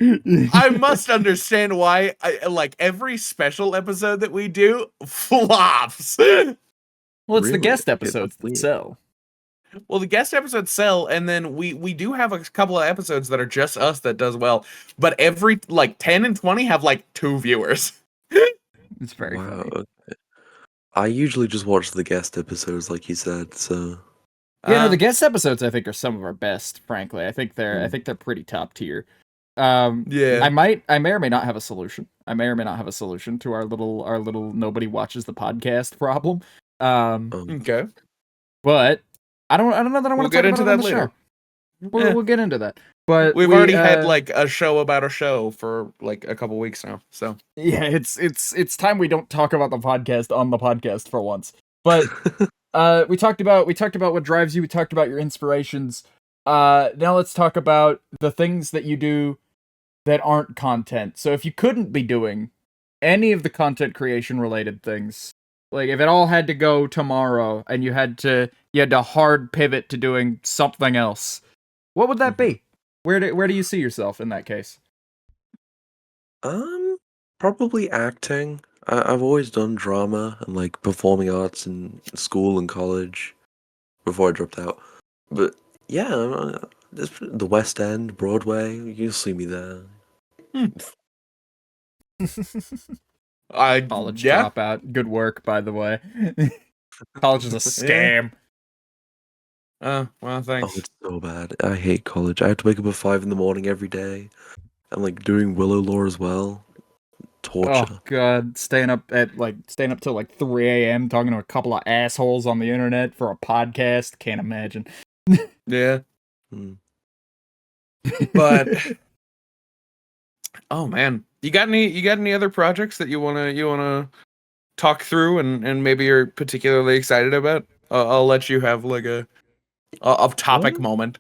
I must understand why like every special episode that we do flops. Well, it's the Really? guest Okay, episodes that's that weird. sell. Well, the guest episodes sell, and then we do have a couple of episodes that are just us that does well. But every like 10 and 20 have like 2 viewers. It's very Wow. funny. Okay. I usually just watch the guest episodes, like you said. So Yeah, no, the guest episodes I think are some of our best. Frankly, I think Hmm. they're pretty top tier. Yeah. I may or may not have a solution. I may or may not have a solution to our little nobody watches the podcast problem. Okay. But I don't know that I We'll want to get talk into about it on that the later. show. We'll get into that. But We've already had like a show about a show for like a couple weeks now. So yeah, it's time we don't talk about the podcast on the podcast for once. But we talked about what drives you. We talked about your inspirations. Now let's talk about the things that you do that aren't content. So if you couldn't be doing any of the content creation related things, like if it all had to go tomorrow and you had to hard pivot to doing something else, what would that be? Where do you see yourself in that case? Probably acting. I've always done drama and like performing arts in school and college before I dropped out. But yeah, the West End, Broadway, you'll see me there. College dropout. Good work, by the way. College is a scam. well, Oh, thanks. it's so bad. I hate college. I have to wake up at 5 in the morning every day. And like doing Willow Lore as well. Torture. Oh god, staying up till like 3 a.m. talking to a couple of assholes on the internet for a podcast. Can't imagine. Yeah. Hmm. But oh man, you got any other projects that you wanna talk through and maybe you're particularly excited about? I'll let you have like a topic What? moment.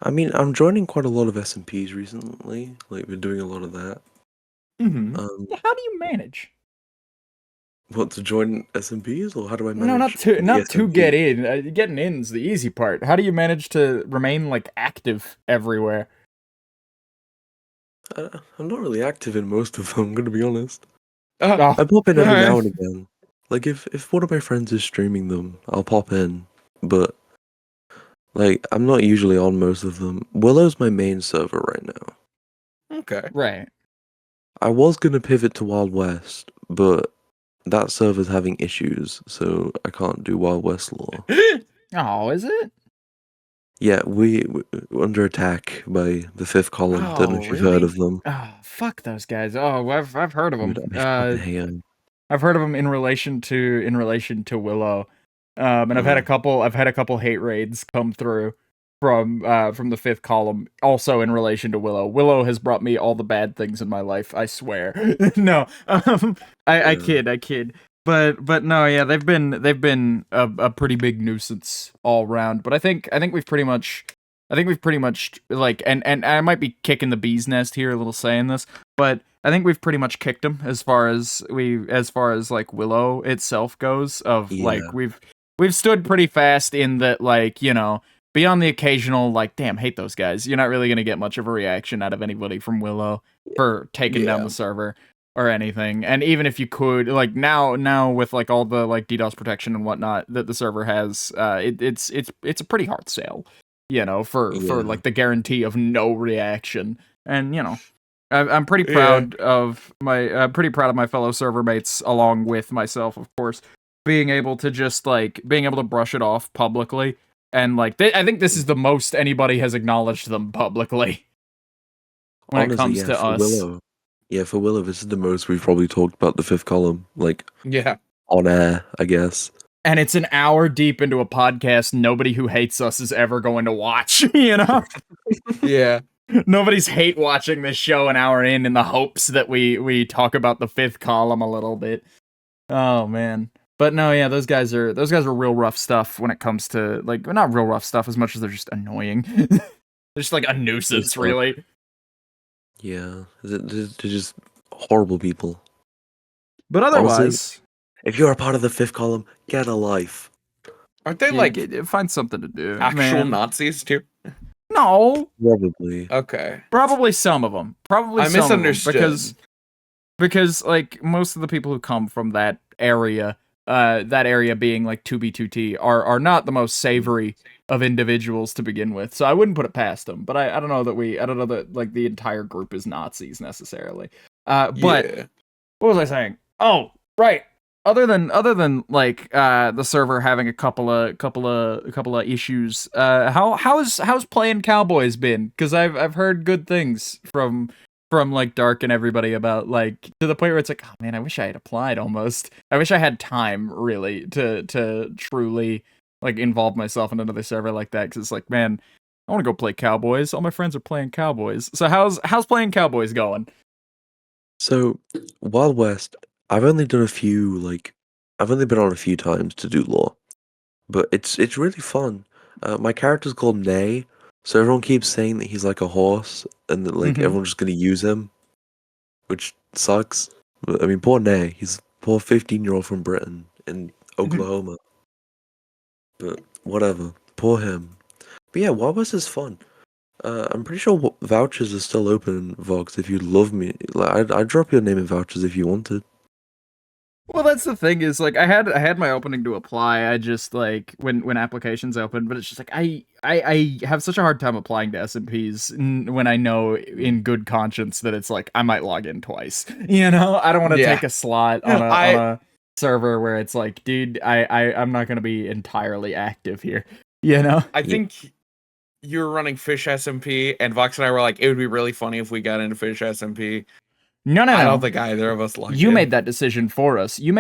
I mean, I'm joining quite a lot of S&Ps recently. Like, we're doing a lot of that. Mm-hmm. How do you manage? What, to join S&Ps, or how do I manage? No, not to the get SMP? in. Getting in's the easy part. How do you manage to remain like active everywhere? I'm not really active in most of them, I'm gonna be honest. Oh, I pop in every Alright. now and again. Like, if one of my friends is streaming them, I'll pop in. But, like, I'm not usually on most of them. Willow's my main server right now. Okay. right. I was gonna pivot to Wild West, but that server's having issues, so I can't do Wild West lore. Oh, is it? Yeah, we're under attack by the Fifth Column. Don't know if you've heard really? of them. Oh, fuck those guys. Oh, I've heard of them. Dude, I fucking hate 'em. I've heard of them in relation to Willow, and I've had a couple hate raids come through from the Fifth Column, also in relation to Willow. Willow has brought me all the bad things in my life. I swear. No, I kid. But no, yeah, they've been a pretty big nuisance all around. But I think we've pretty much. Like, and I might be kicking the bee's nest here a little saying this, but I think we've pretty much kicked them as far as like Willow itself goes. Like Yeah. we've stood pretty fast in that, like, beyond the occasional like, damn, hate those guys. You're not really gonna get much of a reaction out of anybody from Willow for taking down Yeah. the server or anything. And even if you could, like, now with like all the like DDoS protection and whatnot that the server has, it's a pretty hard sale. For Yeah. like the guarantee of no reaction. And I'm pretty proud of my fellow server mates, along with myself, of course, being able to brush it off publicly. And like, I think this is the most anybody has acknowledged them publicly when Honestly, it comes yeah, to for us. Willow. Yeah, for Willow, this is the most we've probably talked about the Fifth Column, like, Yeah. on air, I guess. And it's an hour deep into a podcast nobody who hates us is ever going to watch, Yeah. Nobody's hate watching this show an hour in the hopes that we talk about the fifth column a little bit. Oh man. But no, yeah, those guys are real rough stuff when it comes to like not real rough stuff as much as they're just annoying. They're just like a nuisance, really. Yeah, they're just horrible people. But otherwise, Honestly, if you're a part of the fifth column, get a life. Aren't they find something to do? actual man. Nazis too? No, Probably. Okay. probably some of them. Probably I some misunderstood. of them because like most of the people who come from that area being like 2B2T are not the most savory of individuals to begin with. So I wouldn't put it past them, but I don't know that like the entire group is Nazis necessarily. But Yeah. what was I saying? Oh, right. Other than like the server having a couple of issues, how's playing Cowboys been? Because I've heard good things from like Dark and everybody about like to the point where it's like, oh man, I wish I had applied almost. I wish I had time really to truly like involve myself in another server like that, because it's like, man, I want to go play Cowboys. All my friends are playing Cowboys. So how's playing Cowboys going? So, Wild West, I've only been on a few times to do lore, but it's really fun. My character's called Nay, so everyone keeps saying that he's like a horse, and that like everyone's just gonna use him, which sucks. But I mean, poor Nay, he's a poor 15-year-old from Britain in Oklahoma. But whatever, poor him. But yeah, Wild West is fun. I'm pretty sure vouchers are still open in Vox. If you'd love me, like I'd drop your name in vouchers if you wanted. Well, that's the thing is like I had my opening to apply. I just like when applications open, but it's just like I have such a hard time applying to SMPs when I know in good conscience that it's like I might log in twice. You know, I don't want to take a slot on a server where it's like, dude, I'm not gonna be entirely active here. You know, I think you were running Fish SMP, and Vox and I were like, it would be really funny if we got into Fish SMP. No. I don't think either of us logged You in. made that decision for us. You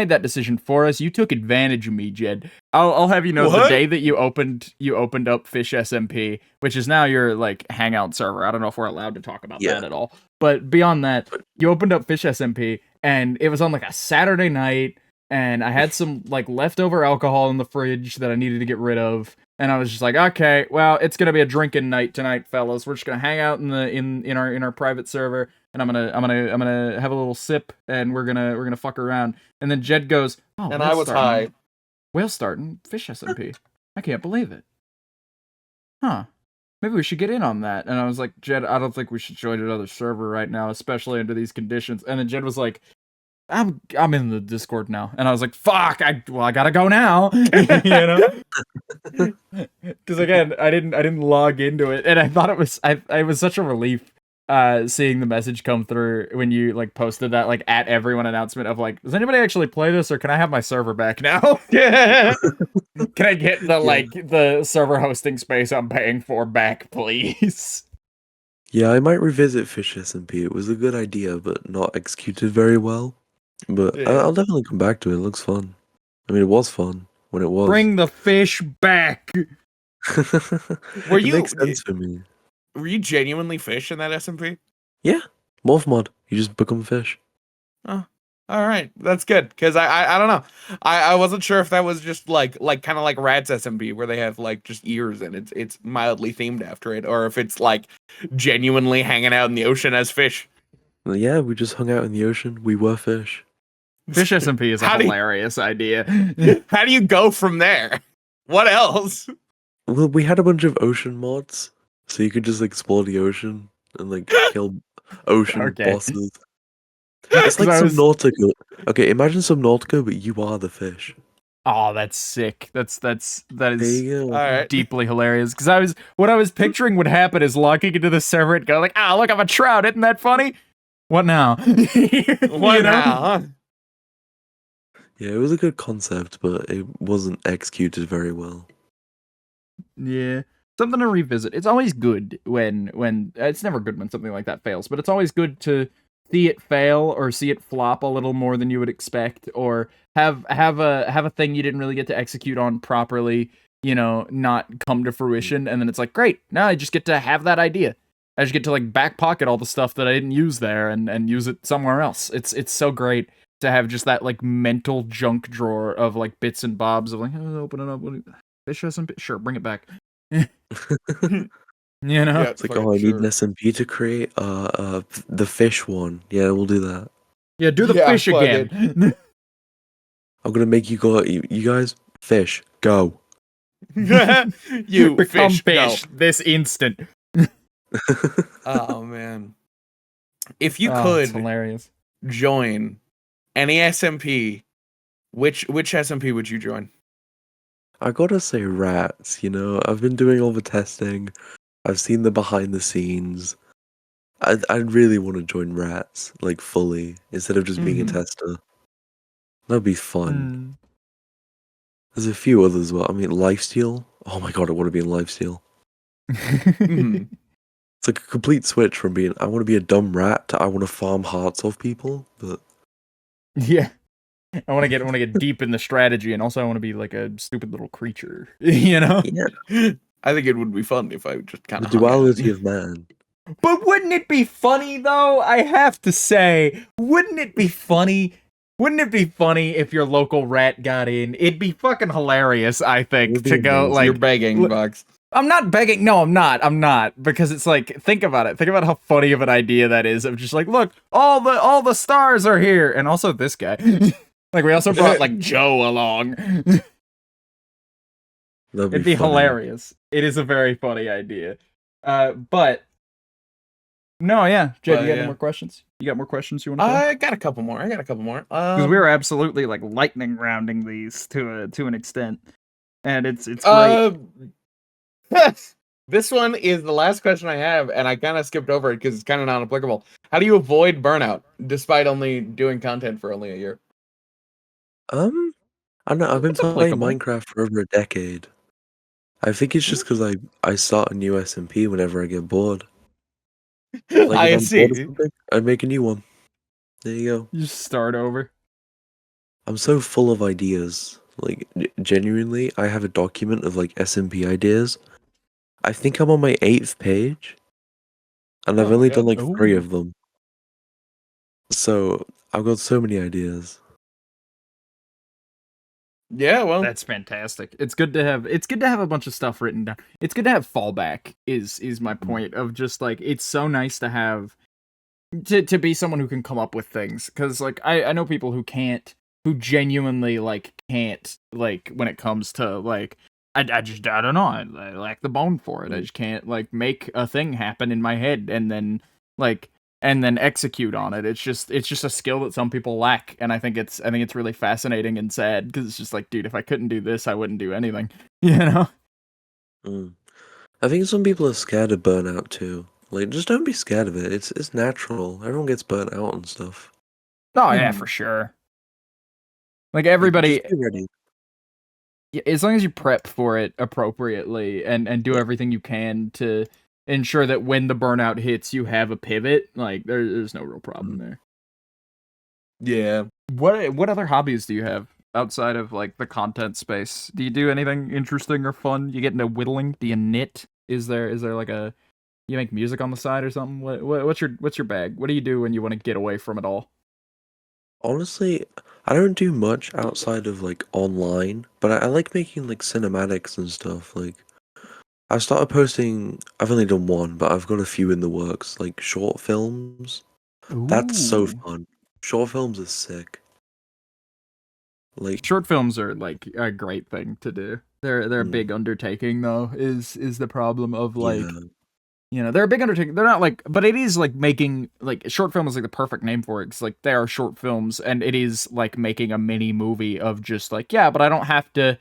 took advantage of me, Jed. I'll have you know the day that you opened up Fish SMP, which is now your like hangout server. I don't know if we're allowed to talk about that at all. But beyond that, you opened up Fish SMP, and it was on like a Saturday night, and I had some like leftover alcohol in the fridge that I needed to get rid of. And I was just like, okay, well, it's gonna be a drinking night tonight, fellas. We're just gonna hang out in our private server, and I'm gonna have a little sip, and we're gonna fuck around. And then Jed goes, oh, and I was high. Whale starting Fish SMP. I can't believe it. Huh? Maybe we should get in on that. And I was like, Jed, I don't think we should join another server right now, especially under these conditions. And then Jed was like, I'm in the Discord now, and I was like, "Fuck! I gotta go now," you know. Because again, I didn't log into it, and I thought it was such a relief seeing the message come through when you like posted that like at everyone announcement of like, does anybody actually play this, or can I have my server back now? Can I get the server hosting space I'm paying for back, please? Yeah, I might revisit Fish SMP. It was a good idea, but not executed very well. But I'll definitely come back to it. It looks fun. I mean, it was fun when it was. Bring the fish back. Were you? It makes sense for me. Were you genuinely Fish in that SMP? Yeah, morph mod. You just become fish. Oh, all right, that's good. Because I don't know. I wasn't sure if that was just like kind of like Rats SMP where they have like just ears and it's mildly themed after it, or if it's like genuinely hanging out in the ocean as fish. Well, yeah, we just hung out in the ocean. We were fish. Fish SMP is a hilarious idea. How do you go from there? What else? Well, we had a bunch of ocean mods, so you could just explore the ocean and like kill ocean bosses. It's like Subnautica. Okay, imagine Subnautica, but you are the fish. Oh, that's sick. That is deeply hilarious. Because what I was picturing would happen is logging into the server and go like, look, I'm a trout. Isn't that funny? What now? What now? Huh? Yeah, it was a good concept, but it wasn't executed very well. Yeah, something to revisit. It's always good when it's never good when something like that fails, but it's always good to see it fail or see it flop a little more than you would expect, or have a thing you didn't really get to execute on properly, you know, not come to fruition, and then it's like, great, now I just get to have that idea. I just get to like back pocket all the stuff that I didn't use there and use it somewhere else. It's so great to have just that like mental junk drawer of like bits and bobs of like, oh, open it up. Fish SMP, sure, bring it back. You know, Yeah, It's like, fucking oh, I need sure. an SMP to create the fish one. Yeah, we'll do that. yeah, do the Yeah, fish fuck again. I'm gonna make you go. You guys, fish, go. You Become go. fish this instant. Oh man. If you Oh, it's could hilarious. join any SMP, which SMP would you join? I gotta say, rats. I've been doing all the testing. I've seen the behind the scenes. I'd really want to join rats, like fully, instead of just being a Mhm. tester. That'd be fun. Mm. There's a few others as well. I mean, Lifesteal. Oh my god, I want to be in Lifesteal. Mhm. It's like a complete switch from being I want to be a dumb rat to I want to farm hearts off people. But Yeah. I want to get deep in the strategy, and also I want to be like a stupid little creature, you know. yeah, I think it would be fun if I just kind the of hung out. duality of man. But wouldn't it be funny though? I have to say, wouldn't it be funny? Wouldn't it be funny if your local rat got in? It'd be fucking hilarious, I It think, would be to go amazing. You're like begging, Vox. I'm not begging. No, I'm not. I'm not, because it's like, think about it. Think about how funny of an idea that is, of just like, look, all the stars are here, and also this guy. Like, we also brought like Joe along. That'd It'd be funny. hilarious. It is a very funny idea. But no, yeah, Jed, you got any more questions? You got more questions you want to throw? I got a couple more. Because we were absolutely like lightning rounding these to an extent, and it's great. This one is the last question I have, and I kind of skipped over it because it's kind of not applicable. How do you avoid burnout despite only doing content for only a year? I don't know. I've been It's playing applicable. Minecraft for over a decade. I think it's just because I start a new SMP whenever I get bored. Like if I I'm bored of see. something, I make a new one. There you go. You just start over. I'm so full of ideas. Like genuinely, I have a document of like SMP ideas. I think I'm on my 8th page, and I've Oh my only done god. like 3 Ooh. of them. So I've got so many ideas. Yeah, well, That's fantastic. It's good to have a bunch of stuff written down. It's good to have fallback is my point of just like, it's so nice to have to be someone who can come up with things, cuz like I know people who genuinely like can't, like when it comes to like I don't know, I lack the bone for it. I just can't like make a thing happen in my head and then like execute on it. It's just a skill that some people lack, and I think it's really fascinating and sad, because it's just like, dude, if I couldn't do this, I wouldn't do anything. You know? Mm. I think some people are scared of burnout too. Like, just don't be scared of it. It's natural. Everyone gets burnt out and stuff. Oh yeah, Mhm. for sure. Like Like, everybody, just be ready. as long as you prep for it appropriately and do everything you can to ensure that when the burnout hits, you have a pivot, like there's no real problem there. yeah. What other hobbies do you have outside of like the content space? Do you do anything interesting or fun? You get into whittling? Do you knit? Is there like a, you make music on the side or something? What's your bag? What do you do when you want to get away from it all? Honestly, I don't do much outside of like online, but I like making like cinematics and stuff. Like, I started posting. I've only done one, but I've got a few in the works, like short films. That's so Ooh. fun. Short films are sick. Like, Short films are like a great thing to do. They're a big undertaking though, is the problem of like, yeah, you know, they're a big undertaking. They're not like, but it is like making, like, short film is like the perfect name for it. It's like they are short films, and it is like making a mini movie of just like, yeah, but I don't have to.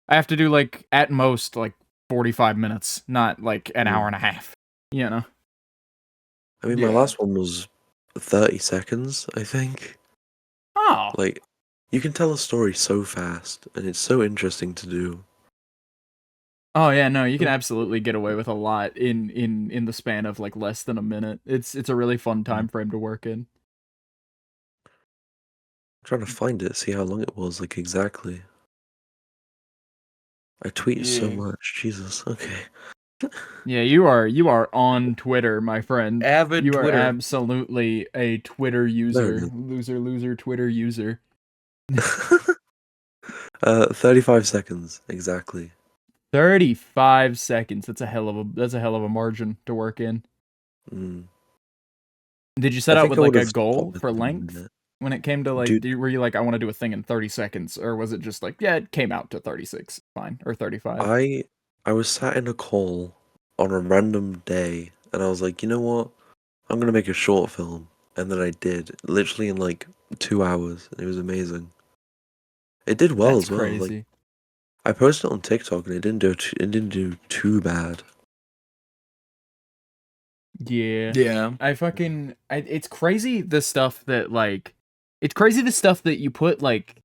I have to do like at most like 45 minutes, not like an hour and a half. You know. I mean, my Yeah. last one was 30 seconds, I think. Oh. Like, you can tell a story so fast, and it's so interesting to do. Oh yeah, no, you can absolutely get away with a lot in the span of like less than a minute. It's a really fun time frame to work in. I'm trying to find it, see how long it was, like exactly. I tweet so Yeah. much, Jesus. Okay. Yeah, you are on Twitter, my friend. Avid You are Twitter. absolutely a Twitter user. No. Loser Twitter user. 35 seconds exactly. 35 seconds. That's a hell of a margin to work in. Mm. Did you I set out think with I like would a have goal stopped for within a length minute. when it came to like Dude, were you like I want to do a thing in 30 seconds, or was it just like, yeah, it came out to 36, fine, or 35? I was sat in a call on a random day, and I was like, you know what? I'm gonna make a short film, and then I did, literally in like 2 hours. It was amazing. It did well That's as well. Like crazy. I posted it on TikTok, and it didn't do too bad. Yeah. Yeah. It's crazy the stuff that like it's crazy the stuff that you put like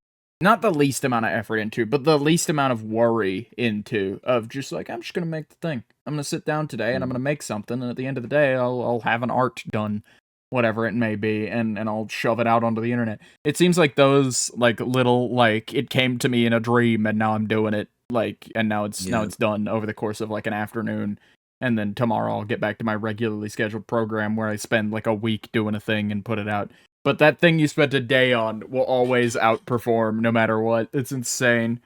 not the least amount of effort into, but the least amount of worry into of just like I'm just gonna make the thing. I'm gonna sit down today and I'm Mm. gonna make something, and at the end of the day I'll have an art done, whatever it may be, and I'll shove it out onto the internet. It seems like those like little like it came to me in a dream and now I'm doing it, like, and now Yeah, it's done over the course of like an afternoon, and then tomorrow I'll get back to my regularly scheduled program where I spend like a week doing a thing and put it out. But that thing you spent a day on will always outperform no matter what. It's insane.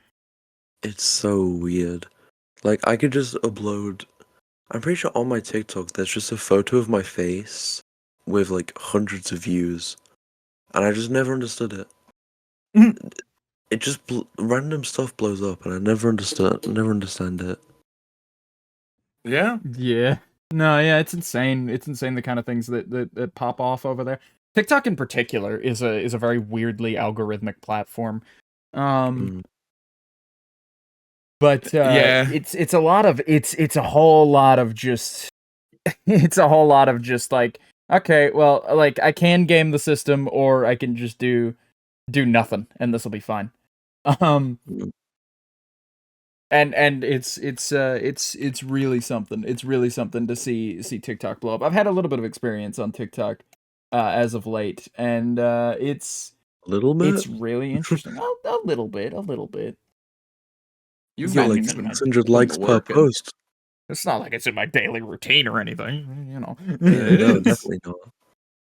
it's so weird. Like I could just upload. I'm pretty sure on my TikTok there's just a photo of my face with like hundreds of views, and I just never understood it. It just random stuff blows up, and I never understand it. Yeah. Yeah. No, yeah, it's insane. It's insane the kind of things that pop off over there. TikTok in particular is a very weirdly algorithmic platform. Um Mm. but Yeah. it's a lot of it's a whole lot of just it's a whole lot of just like, okay, well, like I can game the system or I can just do nothing and this will be fine. Um Mm. and it's really something. It's really something to see TikTok blow up. I've had a little bit of experience on TikTok as of late, and A little bit. it's really interesting. A little bit, a little bit. You've Got I like been mean, I 600 putting the likes per work in. post. it's not like it's in my daily routine or anything, you know. It No, is. definitely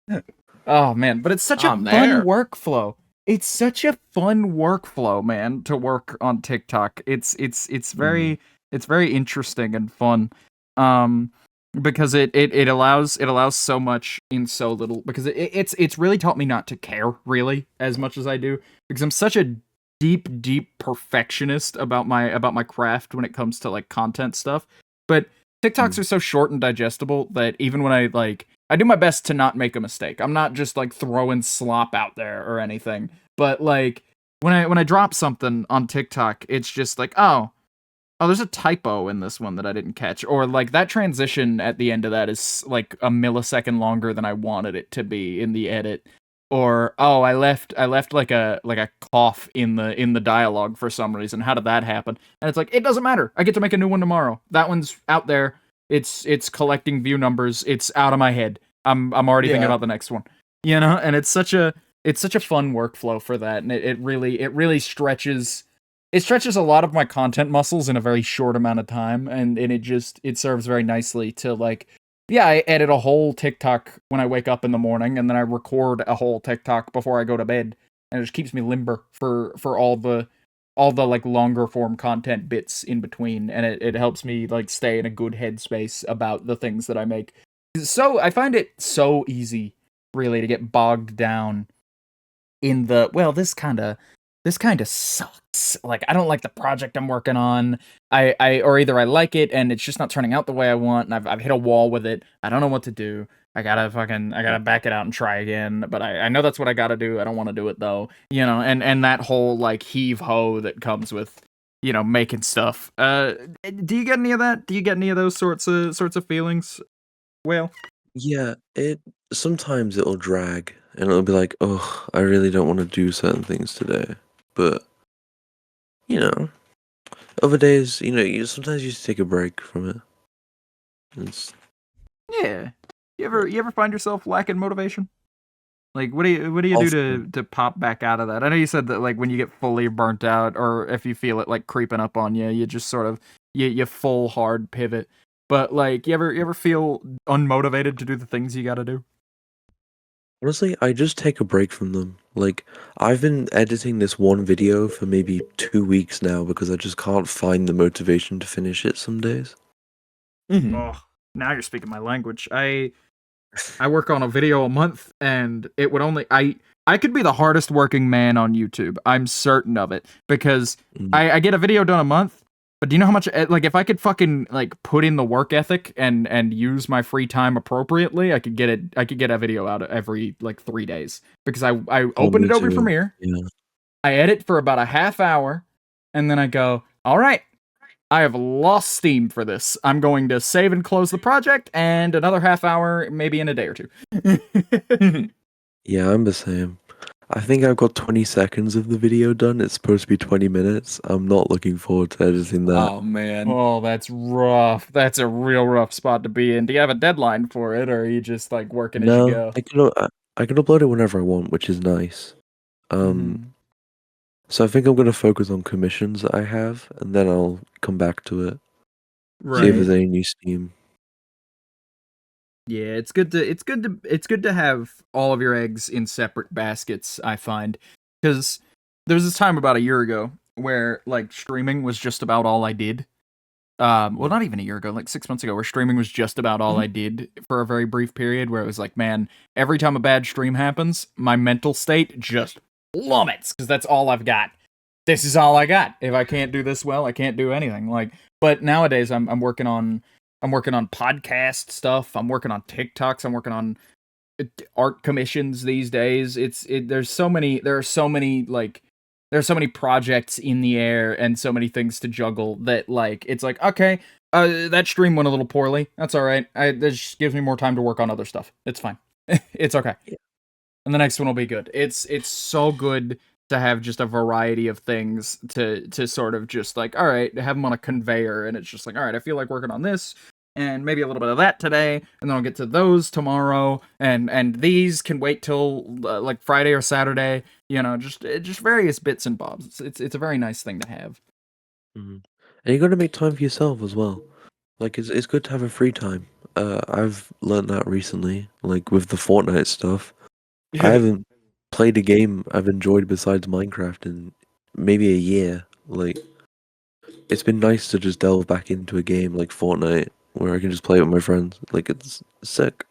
not. Oh man, but it's such a I'm fun there. workflow. It's such a fun workflow, man, to work on TikTok. Mm. It's very interesting and fun. Um because it allows so much in so little, because it's really taught me not to care really as much as I do, because I'm such a deep perfectionist about my craft when it comes to like content stuff. But TikToks Mm. are so short and digestible that even when I do my best to not make a mistake. I'm not just like throwing slop out there or anything. But like when I drop something on TikTok, it's just like, oh, there's a typo in this one that I didn't catch, or like that transition at the end of that is like a millisecond longer than I wanted it to be in the edit. Or oh, I left like a cough in the dialogue for some reason. How did that happen? And it's like, it doesn't matter. I get to make a new one tomorrow. That one's out there. It's collecting view numbers. It's out of my head. I'm already thinking Yeah. about the next one. You know, and it's such a fun workflow for that, and it really stretches a lot of my content muscles in a very short amount of time, and it serves very nicely to like, yeah, I edit a whole TikTok when I wake up in the morning, and then I record a whole TikTok before I go to bed, and it just keeps me limber for all the like longer form content bits in between, and it helps me like stay in a good headspace about the things that I make. So I find it so easy really to get bogged down in the, well, this kind of sucks. Like, I don't like the project I'm working on. I or either I like it and it's just not turning out the way I want, and I've hit a wall with it. I don't know what to do. I gotta back it out and try again. But I know that's what I gotta do. I don't want to do it though. You know, and that whole like heave ho that comes with, you know, making stuff. Do you get any of that? Do you get any of those sorts of feelings? Well, Yeah, it sometimes it'll drag, and it'll be like, oh, I really don't want to do certain things today. But you know, other days, sometimes you just take a break from it. It's yeah. You ever find yourself lacking motivation? Like, what do you do often. to pop back out of that? I know you said that like when you get fully burnt out, or if you feel it like creeping up on you, you just sort of you full hard pivot. But like, you ever feel unmotivated to do the things you gotta do? Honestly, I just take a break from them. Like, I've been editing this one video for maybe 2 weeks now because I just can't find the motivation to finish it some days. Mhm. Oh, now you're speaking my language. I work on a video a month, and it would only I could be the hardest working man on YouTube. I'm certain of it because Mm. I get a video done a month. But do you know how much like if I could fucking like put in the work ethic and use my free time appropriately, I could get a video out every like 3 days because I Oh, open me it over too. Premiere, Yeah. I edit for about a half hour, and then I go, all right, I have lost steam for this. I'm going to save and close the project, and another half hour, maybe in a day or two. Yeah, I'm the same. I think I've got 20 seconds of the video done. It's supposed to be 20 minutes. I'm not looking forward to editing that. Oh man. Oh, that's rough. That's a real rough spot to be in. Do you have a deadline for it, or are you just like working as you No, go? I can upload it whenever I want, which is nice. Mhm. So I think I'm gonna focus on commissions that I have, and then I'll come back to it. See if Right. there's any new steam. Yeah, it's good to have all of your eggs in separate baskets, I find. Cuz there's this time about a year ago where like streaming was just about all I did. Well, not even a year ago, like 6 months ago, where streaming was just about all I did for a very brief period where it was like, man, every time a bad stream happens, my mental state just plummets because that's all I've got. This is all I got. If I can't do this well, I can't do anything. Like, but nowadays I'm working on podcast stuff. I'm working on TikToks. I'm working on art commissions these days. There's so many projects in the air and so many things to juggle that like it's like okay, that stream went a little poorly. That's all right. That just gives me more time to work on other stuff. It's fine. It's okay. Yeah. And the next one will be good. It's so good to have just a variety of things to sort of just like all right, have them on a conveyor, and it's just like all right, I feel like working on this and maybe a little bit of that today, and then I'll get to those tomorrow, and these can wait till like Friday or Saturday. You know, just various bits and bobs. It's a very nice thing to have. Mhm. And you gotta make time for yourself as well. Like it's good to have a free time. I've learned that recently, like with the Fortnite stuff. I haven't played a game I've enjoyed besides Minecraft in maybe a year. Like it's been nice to just delve back into a game like Fortnite where I can just play it with my friends. Like it's sick.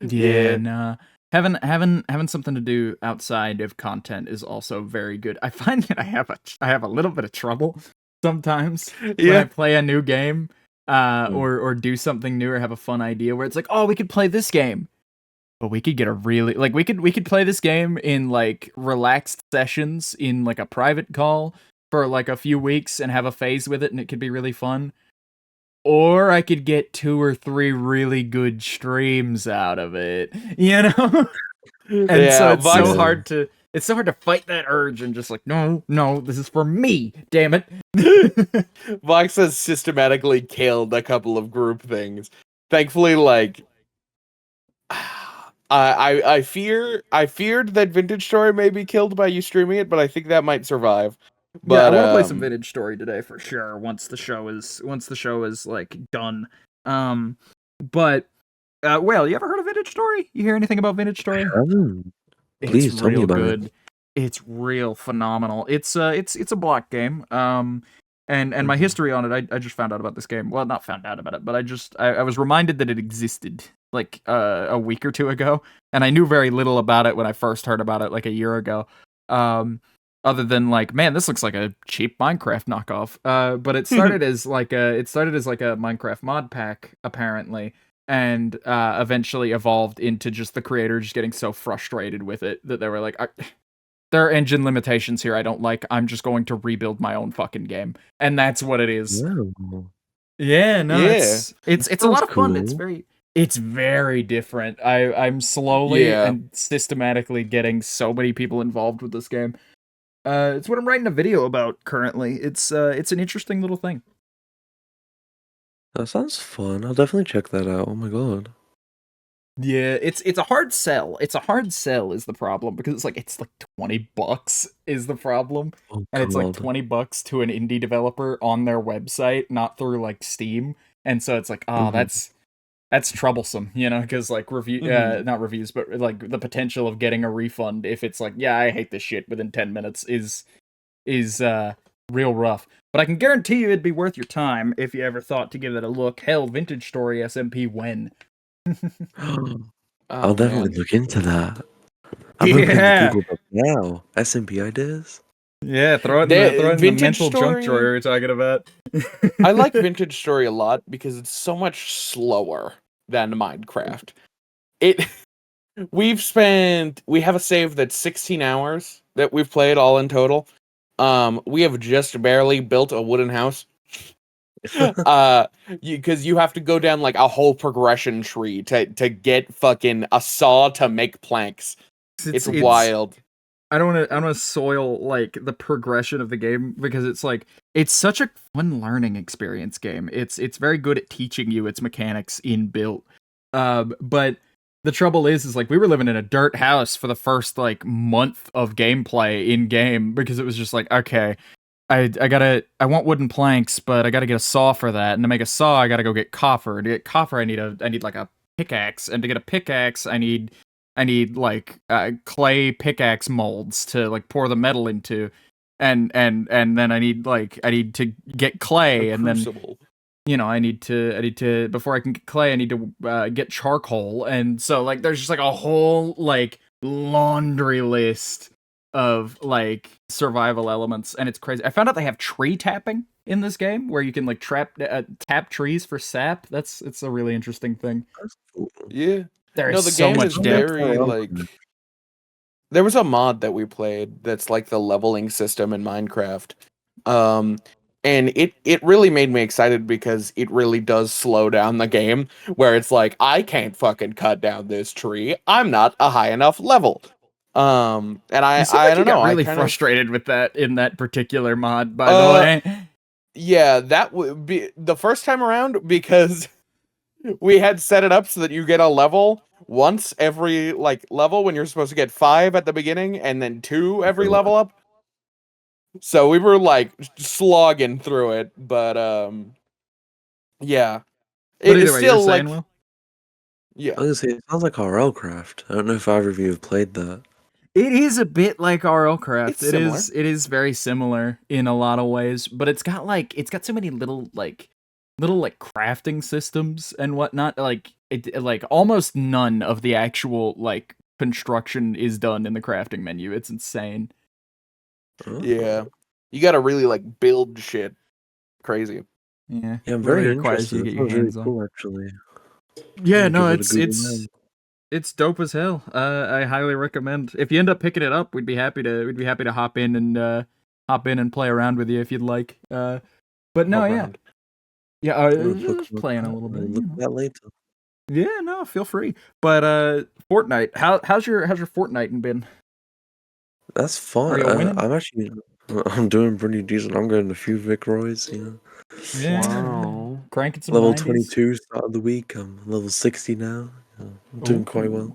Yeah, nah. Having something to do outside of content is also very good. I find that I have a little bit of trouble sometimes when I Yeah. play a new game, Mm. or do something new or have a fun idea where it's like, oh, we could play this game, but we could get a really like we could play this game in like relaxed sessions in like a private call for like a few weeks and have a phase with it, and it could be really fun. Or I could get 2 or 3 really good streams out of it, you know? And so Yeah, it's so Vox. hard to fight that urge and just like, no, this is for me, damn it. Vox has systematically killed a couple of group things. Thankfully, like I feared that Vintage Story may be killed by you streaming it, but I think that might survive. Yeah, I But want to play some Vintage Story today for sure. Once the show is like done. But Whale, you ever heard of Vintage Story? You hear anything about Vintage Story? It's Please tell me real about it. good. It's real phenomenal. It's a block game. And my Mhm. history on it, I just found out about this game. Well, not found out about it, but I was reminded that it existed like a week or two ago, and I knew very little about it when I first heard about it like a year ago. Other than like, man, this looks like a cheap Minecraft knockoff. But it started as like a Minecraft mod pack apparently, and eventually evolved into just the creator just getting so frustrated with it that they were like, there are engine limitations here I don't like. I'm just going to rebuild my own fucking game, and that's what it is. Wow. Yeah, no, Yeah. it's a Sounds lot of fun. cool. It's very different. I'm slowly Yeah. and systematically getting so many people involved with this game. It's what I'm writing a video about currently. It's an interesting little thing. That sounds fun. I'll definitely check that out. Oh my god. Yeah, it's a hard sell. It's a hard sell is the problem because it's like $20 is the problem. Oh And it's like god. $20 to an indie developer on their website, not through like Steam. and so it's like, oh, Mhm. that's troublesome, you know, because like Mhm. not reviews, but like the potential of getting a refund if it's like, yeah, I hate this shit within 10 minutes is real rough. But I can guarantee you it'd be worth your time if you ever thought to give it a look. Hell, Vintage Story SMP when. I'll Oh definitely man. look into that. I'm opening the Yeah. Google Doc now. SMP ideas. Yeah, throw The it in the Vintage mental junk drawer Story. you're talking about. I like Vintage Story a lot because it's so much slower than Minecraft. It we have a save that's 16 hours that we've played all in total. We have just barely built a wooden house. Because you have to go down like a whole progression tree to get fucking a saw to make planks. It's It's wild. I don't want to soil like the progression of the game because it's like it's such a fun learning experience game. It's very good at teaching you its mechanics in built. But the trouble is like we were living in a dirt house for the first like month of gameplay in game because it was just like, okay, I want wooden planks, but I gotta get a saw for that. And to make a saw, I gotta go get copper. And to get copper, I need like a pickaxe. And to get a pickaxe, I need like clay pickaxe molds to like pour the metal into. And then I need to get A clay, and then crucible. I need to before I can get clay, I need to get charcoal. And so like there's just like a whole like laundry list of like survival elements, and it's crazy. I found out they have tree tapping in this game where you can like tap trees for sap. It's a really interesting thing. That's cool. Yeah. There No, is the so game is much I'm gonna depth. play very around with it. like there was a mod that we played that's like the leveling system in Minecraft. Um and it really made me excited because it really does slow down the game where it's like I can't fucking cut down this tree. I'm not a high enough level. And You seem I like you don't got know. I really kind of frustrated with that in that particular mod, by the uh way. yeah, that would be the first time around because we had set it up so that you get a level once every like level when you're supposed to get 5 at the beginning and then 2 every level up. So we were like slogging through it, but yeah. But either It's way, you were still saying, like Will? yeah. I was gonna say it sounds like RLcraft. I don't know if either of you have played that. It is a bit like RL It's Craft. It similar. is it is very similar in a lot of ways, but it's got so many little like crafting systems and whatnot. Like like almost none of the actual like construction is done in the crafting menu. It's insane. Yeah. Oh. You got to really like build shit. Crazy. Yeah, Yeah, I'm really very requires you interested. to That get your sounds really hands on. cool, actually. I'm Yeah, gonna no, give it a Google now. it's dope as hell. I highly recommend. If you end up picking it up, we'd be happy to hop in and play around with you if you'd like. But no, Hop yeah, around. yeah, I'm gonna just look playing at a that. little bit, I'll you look at know. that later. Yeah, no, feel free. But Fortnite, how's your Fortnite been? That's Are fine. you winning? I'm actually I'm doing pretty decent. I'm getting a few Vic Roys, you know. Yeah, Wow. cranking some Level 90s. 22 start of the week. I'm level 60 now. I'm doing quite Ooh, well.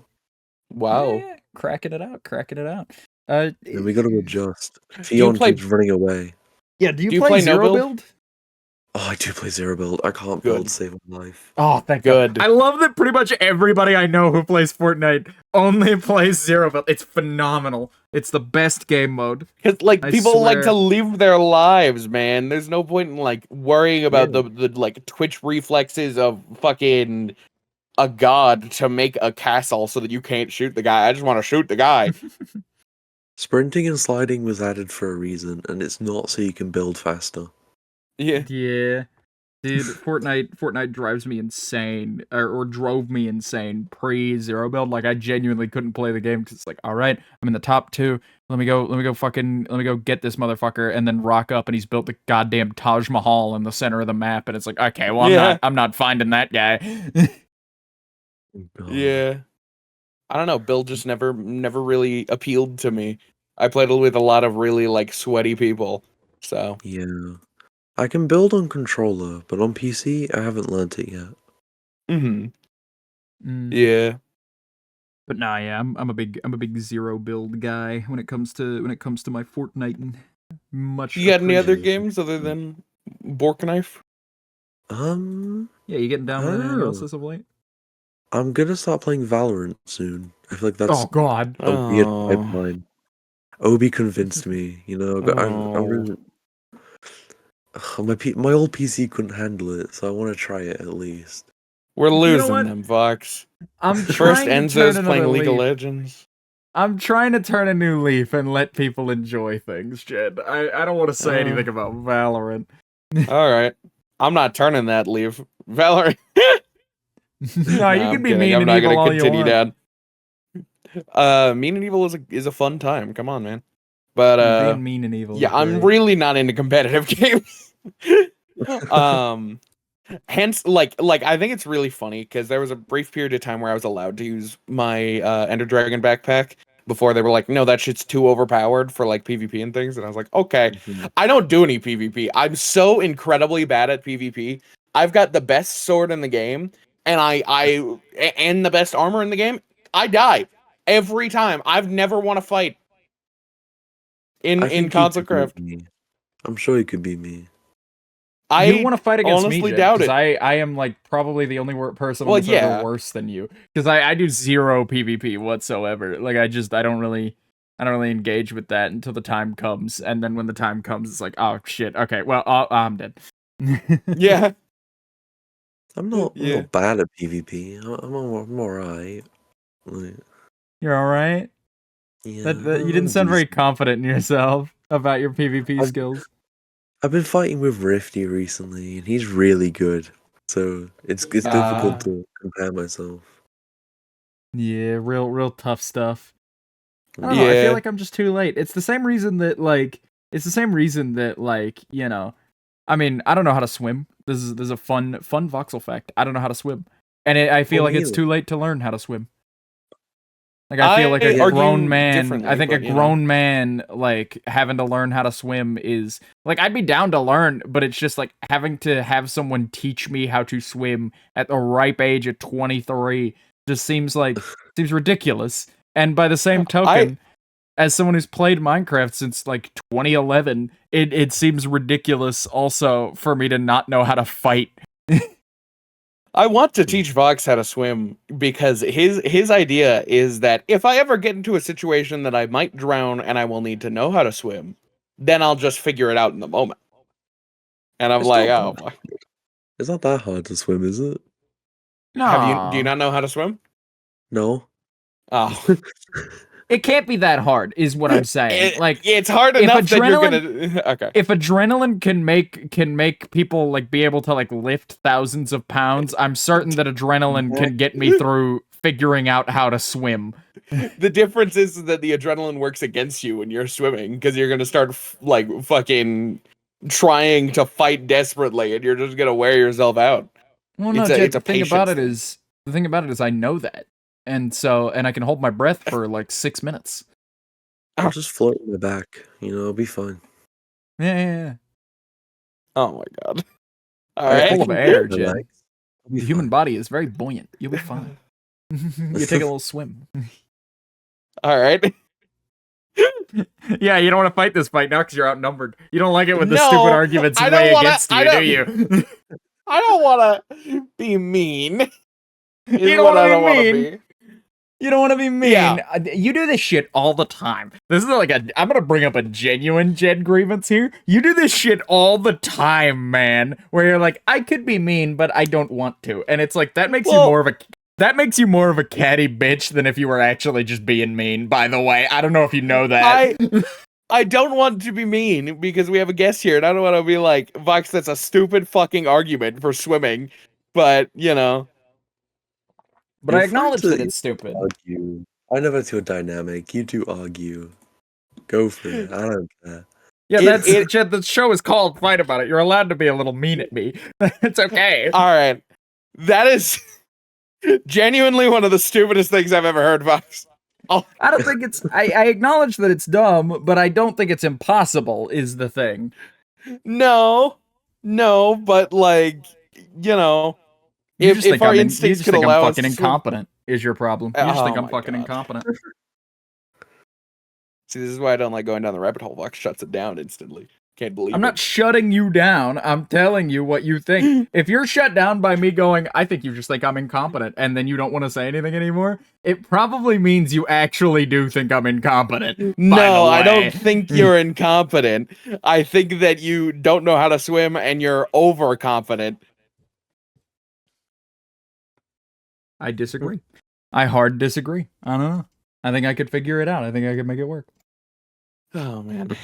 yeah, Wow. yeah, cracking it out, cracking it out. And we gotta adjust. Do you Fion play keeps running away. Yeah, do you do you play play no Zero build? Build? Oh, I do play Zero Build. I can't build Good. Save My Life. Oh, thank God. Good. I love that pretty much everybody I know who plays Fortnite only plays Zero Build. It's phenomenal. It's the best game mode. Cause like I people like to swear. live their lives, man. There's no point in like worrying Yeah. about the like twitch reflexes of fucking a god to make a castle so that you can't shoot the guy. I just want to shoot the guy. Sprinting and sliding was added for a reason, and it's not so you can build faster. Yeah. Yeah. Dude, Fortnite drives me insane, or drove me insane pre Zero Build. Like I genuinely couldn't play the game because it's like, all right, I'm in the top 2. Let me go get this motherfucker, and then rock up, and he's built the goddamn Taj Mahal in the center of the map, and it's like, okay, well, Yeah. I'm not finding that guy. Oh, God. Yeah. I don't know. Bill just never really appealed to me. I played with a lot of really like sweaty people. So Yeah. I can build on controller, but on PC, I haven't learnt it yet. mm-hmm. Mm. Yeah. But nah, yeah, I'm a big Zero Build guy when it comes to my Fortnite, and much You got any other appreciate. Yeah. games other than Bork Knife? Yeah, you getting I down with don't anything else know. as of late? I'm gonna start playing Valorant soon. I feel like that's Oh God. a weird Oh, pipeline. Obi convinced me, I'm oh. really, my old PC couldn't handle it, so I want to try it at least. We're You know losing what? them, Vox. I'm First trying to turn Enzo's another playing League of leaf. Legends. I'm trying to turn a new leaf and let people enjoy things, Jed. I don't want to say Uh, anything about Valorant. all right. I'm not turning that leaf. Valerie. No, No, you can I'm be kidding. mean I'm and not evil gonna all you continue want. down. Mean and Evil is a fun time. Come on, man. But Being mean and evil is yeah, I'm great. really not into competitive games. um, hence, like I think it's really funny because there was a brief period of time where I was allowed to use my Ender Dragon backpack before they were like, no, that shit's too overpowered for like PvP and things, and I was like, okay, Mhm. I don't do any PvP. I'm so incredibly bad at PvP. I've got the best sword in the game, and and the best armor in the game. I die every time. I've never won a fight I in think you console could beat craft. me. I'm sure you could beat me. You I want to fight against me, honestly Jed? doubt Because it. I am like probably the only person on Well, the server yeah. worse than you. Because I do zero PvP whatsoever. Like I don't really engage with that until the time comes, and then when the time comes, it's like, oh shit, okay, well, I'm dead. Yeah. I'm Yeah. not bad at PvP. I'm alright. Like, You're all right. yeah, That you didn't I'm sound very decent. confident in yourself about your PvP I've skills. I've been fighting with Rifty recently, and he's really good. So it's difficult Uh to compare myself. yeah, real tough stuff. I don't know. I feel Yeah. like I'm just too late. It's the same reason that you know, I mean, I don't know how to swim. This is a fun voxel fact. I don't know how to swim, and I Oh, feel like me it's either. too late to learn how to swim. Like I feel like a I Yeah, grown argue man. I differently, think a but you know. grown man like having to learn how to swim is like I'd be down to learn, but it's just like having to have someone teach me how to swim at the ripe age of 23 just seems ridiculous. And by the same I token, as someone who's played Minecraft since like 2011, it seems ridiculous also for me to not know how to fight. I want to teach Vox how to swim because his idea is that if I ever get into a situation that I might drown and I will need to know how to swim, then I'll just figure it out in the moment. And I'm it's like, not oh, that. It's not that hard to swim, is it? do you No. not know how to swim? No. Oh, It can't be that hard, is what I'm saying. Like it's hard if enough that you're adrenaline gonna. Okay. if adrenaline can make people like be able to like lift thousands of pounds, I'm certain that adrenaline can get me through figuring out how to swim. The difference is that the adrenaline works against you when you're swimming because you're gonna start like fucking trying to fight desperately, and you're just gonna wear yourself out. Well, no, It's Jed, a patience thing. the thing about it is I know that. And I can hold my breath for like 6 minutes. I'll just float on my back. It'll be fine. Yeah. Oh my god. All You're I right. full of can float air, on my Jed. legs. I'll be The human fine. body is very buoyant. You'll be fine. You take a little swim. All right. Yeah, you don't want to fight this fight now because you're outnumbered. You don't like it when the stupid No, arguments I weigh don't want to. against you, do you? I don't want to be mean. Is You don't what want to I be don't want to mean. be. You don't want to be Yeah. mean. You do this shit all the time. This is like I'm gonna bring up a genuine Jed grievance here. You do this shit all the time, man. Where you're like, I could be mean, but I don't want to, and it's like that makes you Well, more of a catty bitch than if you were actually just being mean. By the way, I don't know if you know that. I don't want to be mean because we have a guest here, and I don't want to be like, Vox, that's a stupid fucking argument for swimming. But you know, But You're I fine acknowledge that to it's stupid. argue. I know that's your dynamic. You do argue. Go for it. I don't care. Yeah, that's it. Jed. The show is called Fight About It. You're allowed to be a little mean at me. It's okay. All right, that is genuinely one of the stupidest things I've ever heard, Vox. I don't think it's. I acknowledge that it's dumb, but I don't think it's impossible. Is the thing. No, no, but like, you know, You just if think our you instincts just could think I'm allow us to fucking swim. incompetent. Is your problem? You just think Oh I'm my fucking god. incompetent. See, this is why I don't like going down the rabbit hole. Vox shuts it down instantly. Can't believe I'm not shutting you down. I'm telling you what you think. If you're shut down by me going, I think you just think I'm incompetent, and then you don't want to say anything anymore, it probably means you actually do think I'm incompetent. No, I don't think you're incompetent. I think that you don't know how to swim and you're overconfident. I disagree. I hard disagree. I don't know. I think I could figure it out. I think I could make it work. Oh, man.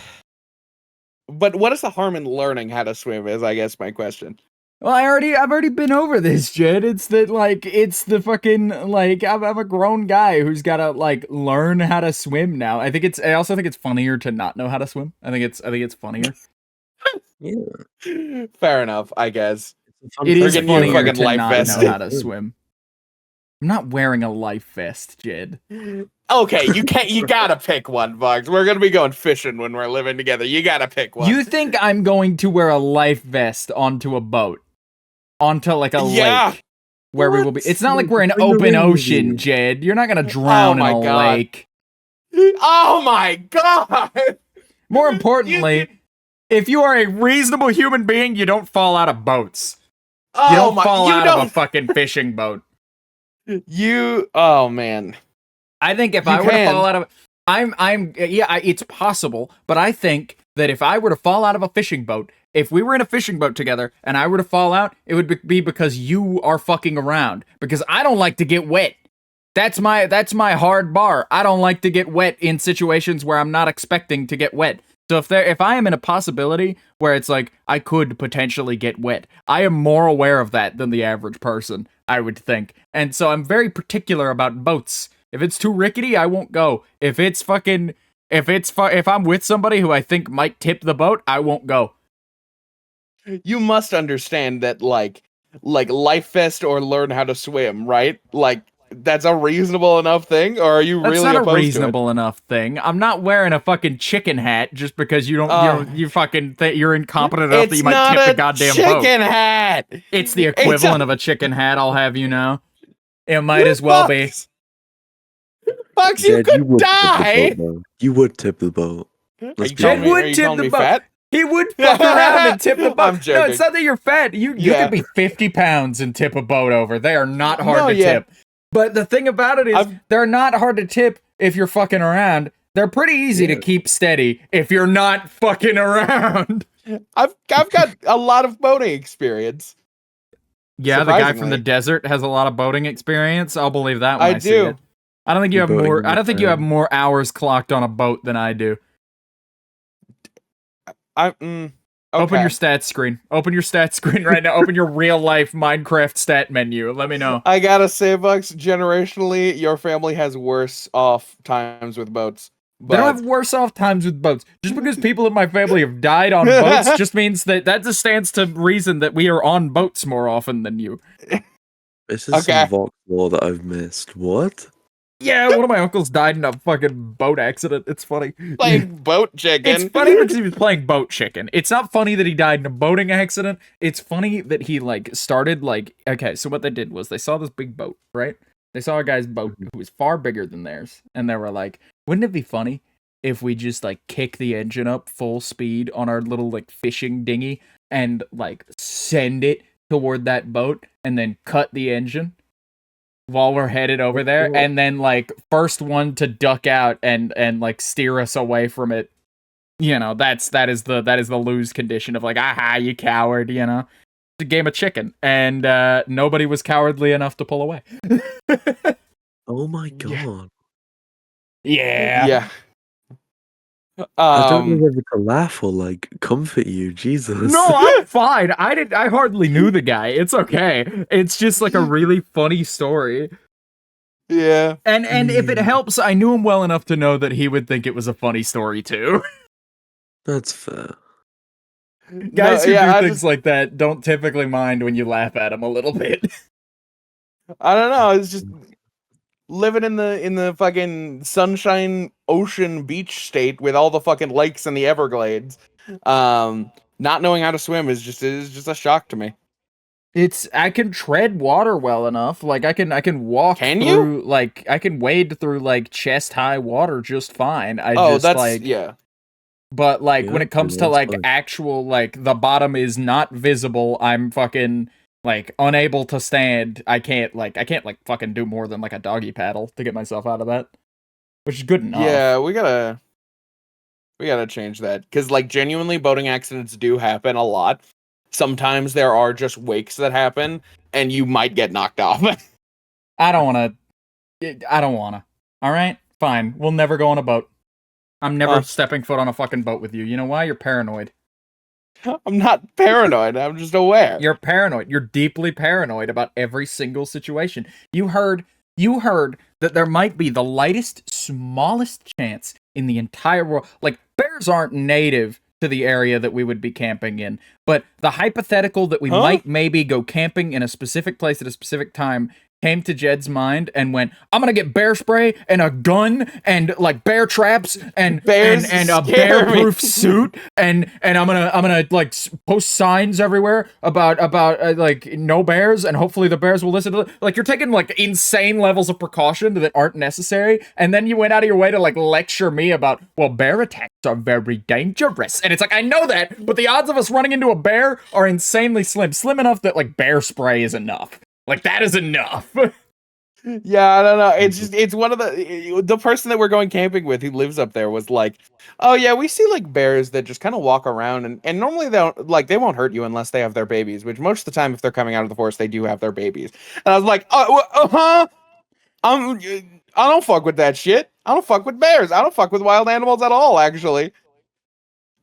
But what is the harm in learning how to swim is, I guess, my question. Well, I've already been over this, Jed. It's that, like, it's the fucking, like, I'm a grown guy who's gotta, like, learn how to swim now. I also think it's funnier to not know how to swim. I think it's funnier. Yeah. Fair enough, I guess. It is getting you a funnier fucking to life not vest. know how to swim. I'm not wearing a life vest, Jed. Okay, you gotta pick one, Vox. We're gonna be going fishing when we're living together. You gotta pick one. You think I'm going to wear a life vest onto a boat? Onto, like, a lake? Where we will be. It's not like we're in open ocean, Jed. You're not gonna drown in a lake. Oh my god! More importantly, if you are a reasonable human being, you don't fall out of boats. You don't fall out of a fucking fishing boat. Oh man. I think if I were to fall out of, it's possible, but I think that if I were to fall out of a fishing boat, if we were in a fishing boat together and I were to fall out, it would be because you are fucking around. Because I don't like to get wet. That's my hard bar. I don't like to get wet in situations where I'm not expecting to get wet. So if I am in a possibility where it's like I could potentially get wet, I am more aware of that than the average person, I would think. And so I'm very particular about boats. If it's too rickety, I won't go. If I'm with somebody who I think might tip the boat, I won't go. You must understand that like life vest or learn how to swim, right? Like that's a reasonable enough thing, or are you That's really not opposed a reasonable enough thing. I'm not wearing a fucking chicken hat just because you're incompetent enough that you might tip the goddamn boat. Chicken hat. It's the equivalent of a chicken hat, I'll have you know. It might as well be. Fox, you could die. You would tip the boat. Jed would tip the boat. He would fuck around and tip the boat. I'm joking. No, it's not that you're fat. You could be 50 pounds and tip a boat over. They are not hard to tip. But the thing about it is, they're not hard to tip if you're fucking around. They're pretty easy to keep steady if you're not fucking around. I've got a lot of boating experience. Yeah, the guy from the desert has a lot of boating experience. I'll believe that when I see it. I don't think you have more. I don't think you have more hours clocked on a boat than I do. Okay. Open your stats screen. Open your stats screen right now. Open your real life Minecraft stat menu. Let me know. I gotta say, Vox, generationally, your family has worse off times with boats. They don't have worse off times with boats. Just because people in my family have died on boats just means that just stands to reason that we are on boats more often than you. This is some Vox lore that I've missed. What? Yeah, one of my uncles died in a fucking boat accident. It's funny. Playing boat chicken. It's funny because he was playing boat chicken. It's not funny that he died in a boating accident. It's funny that he, like, started, like... Okay, so what they did was they saw this big boat, right? They saw a guy's boat who was far bigger than theirs. And they were like, wouldn't it be funny if we just, like, kick the engine up full speed on our little, like, fishing dinghy and, like, send it toward that boat and then cut the engine while we're headed over there, and then, like, first one to duck out and like steer us away from it, you know, that is the lose condition of like, aha, you coward, you know. It's a game of chicken, and nobody was cowardly enough to pull away. Oh my god. Yeah. I don't know whether to laugh or like comfort you, Jesus. No, I'm fine. I hardly knew the guy. It's okay. It's just like a really funny story. Yeah. And if it helps, I knew him well enough to know that he would think it was a funny story too. That's fair. Guys who do things like that don't typically mind when you laugh at them a little bit. I don't know. It's just living in the fucking sunshine ocean beach state with all the fucking lakes and the Everglades. Not knowing how to swim is just a shock to me. I can tread water well enough. Like I can walk through like I can wade through like chest high water just fine. But like Yeah, when it comes to that's like fine. actual like the bottom is not visible, I'm fucking like unable to stand. I can't like fucking do more than like a doggy paddle to get myself out of that, which is good enough. Yeah, we gotta change that because like genuinely boating accidents do happen a lot. Sometimes there are just wakes that happen and you might get knocked off. I don't want to. I don't want to. All right, fine. We'll never go on a boat. I'm never stepping foot on a fucking boat with you. You know why? You're paranoid. I'm not paranoid. I'm just aware. You're paranoid. You're deeply paranoid about every single situation. You heard that there might be the lightest, smallest chance in the entire world. Like, bears aren't native to the area that we would be camping in, but the hypothetical that we might maybe go camping in a specific place at a specific time came to Jed's mind and went, I'm gonna get bear spray and a gun and like bear traps and a bear-proof suit and I'm gonna like post signs everywhere about like no bears and hopefully the bears will listen to like you're taking like insane levels of precaution that aren't necessary and then you went out of your way to like lecture me about well bear attacks are very dangerous and it's like I know that but the odds of us running into a bear are insanely slim enough that like bear spray is enough. Like, that is enough. Yeah, I don't know. It's one of the person that we're going camping with who lives up there was like, oh yeah, we see like bears that just kind of walk around and normally they won't hurt you unless they have their babies, which most of the time if they're coming out of the forest, they do have their babies. And I was like, I don't fuck with that shit. I don't fuck with bears. I don't fuck with wild animals at all, actually.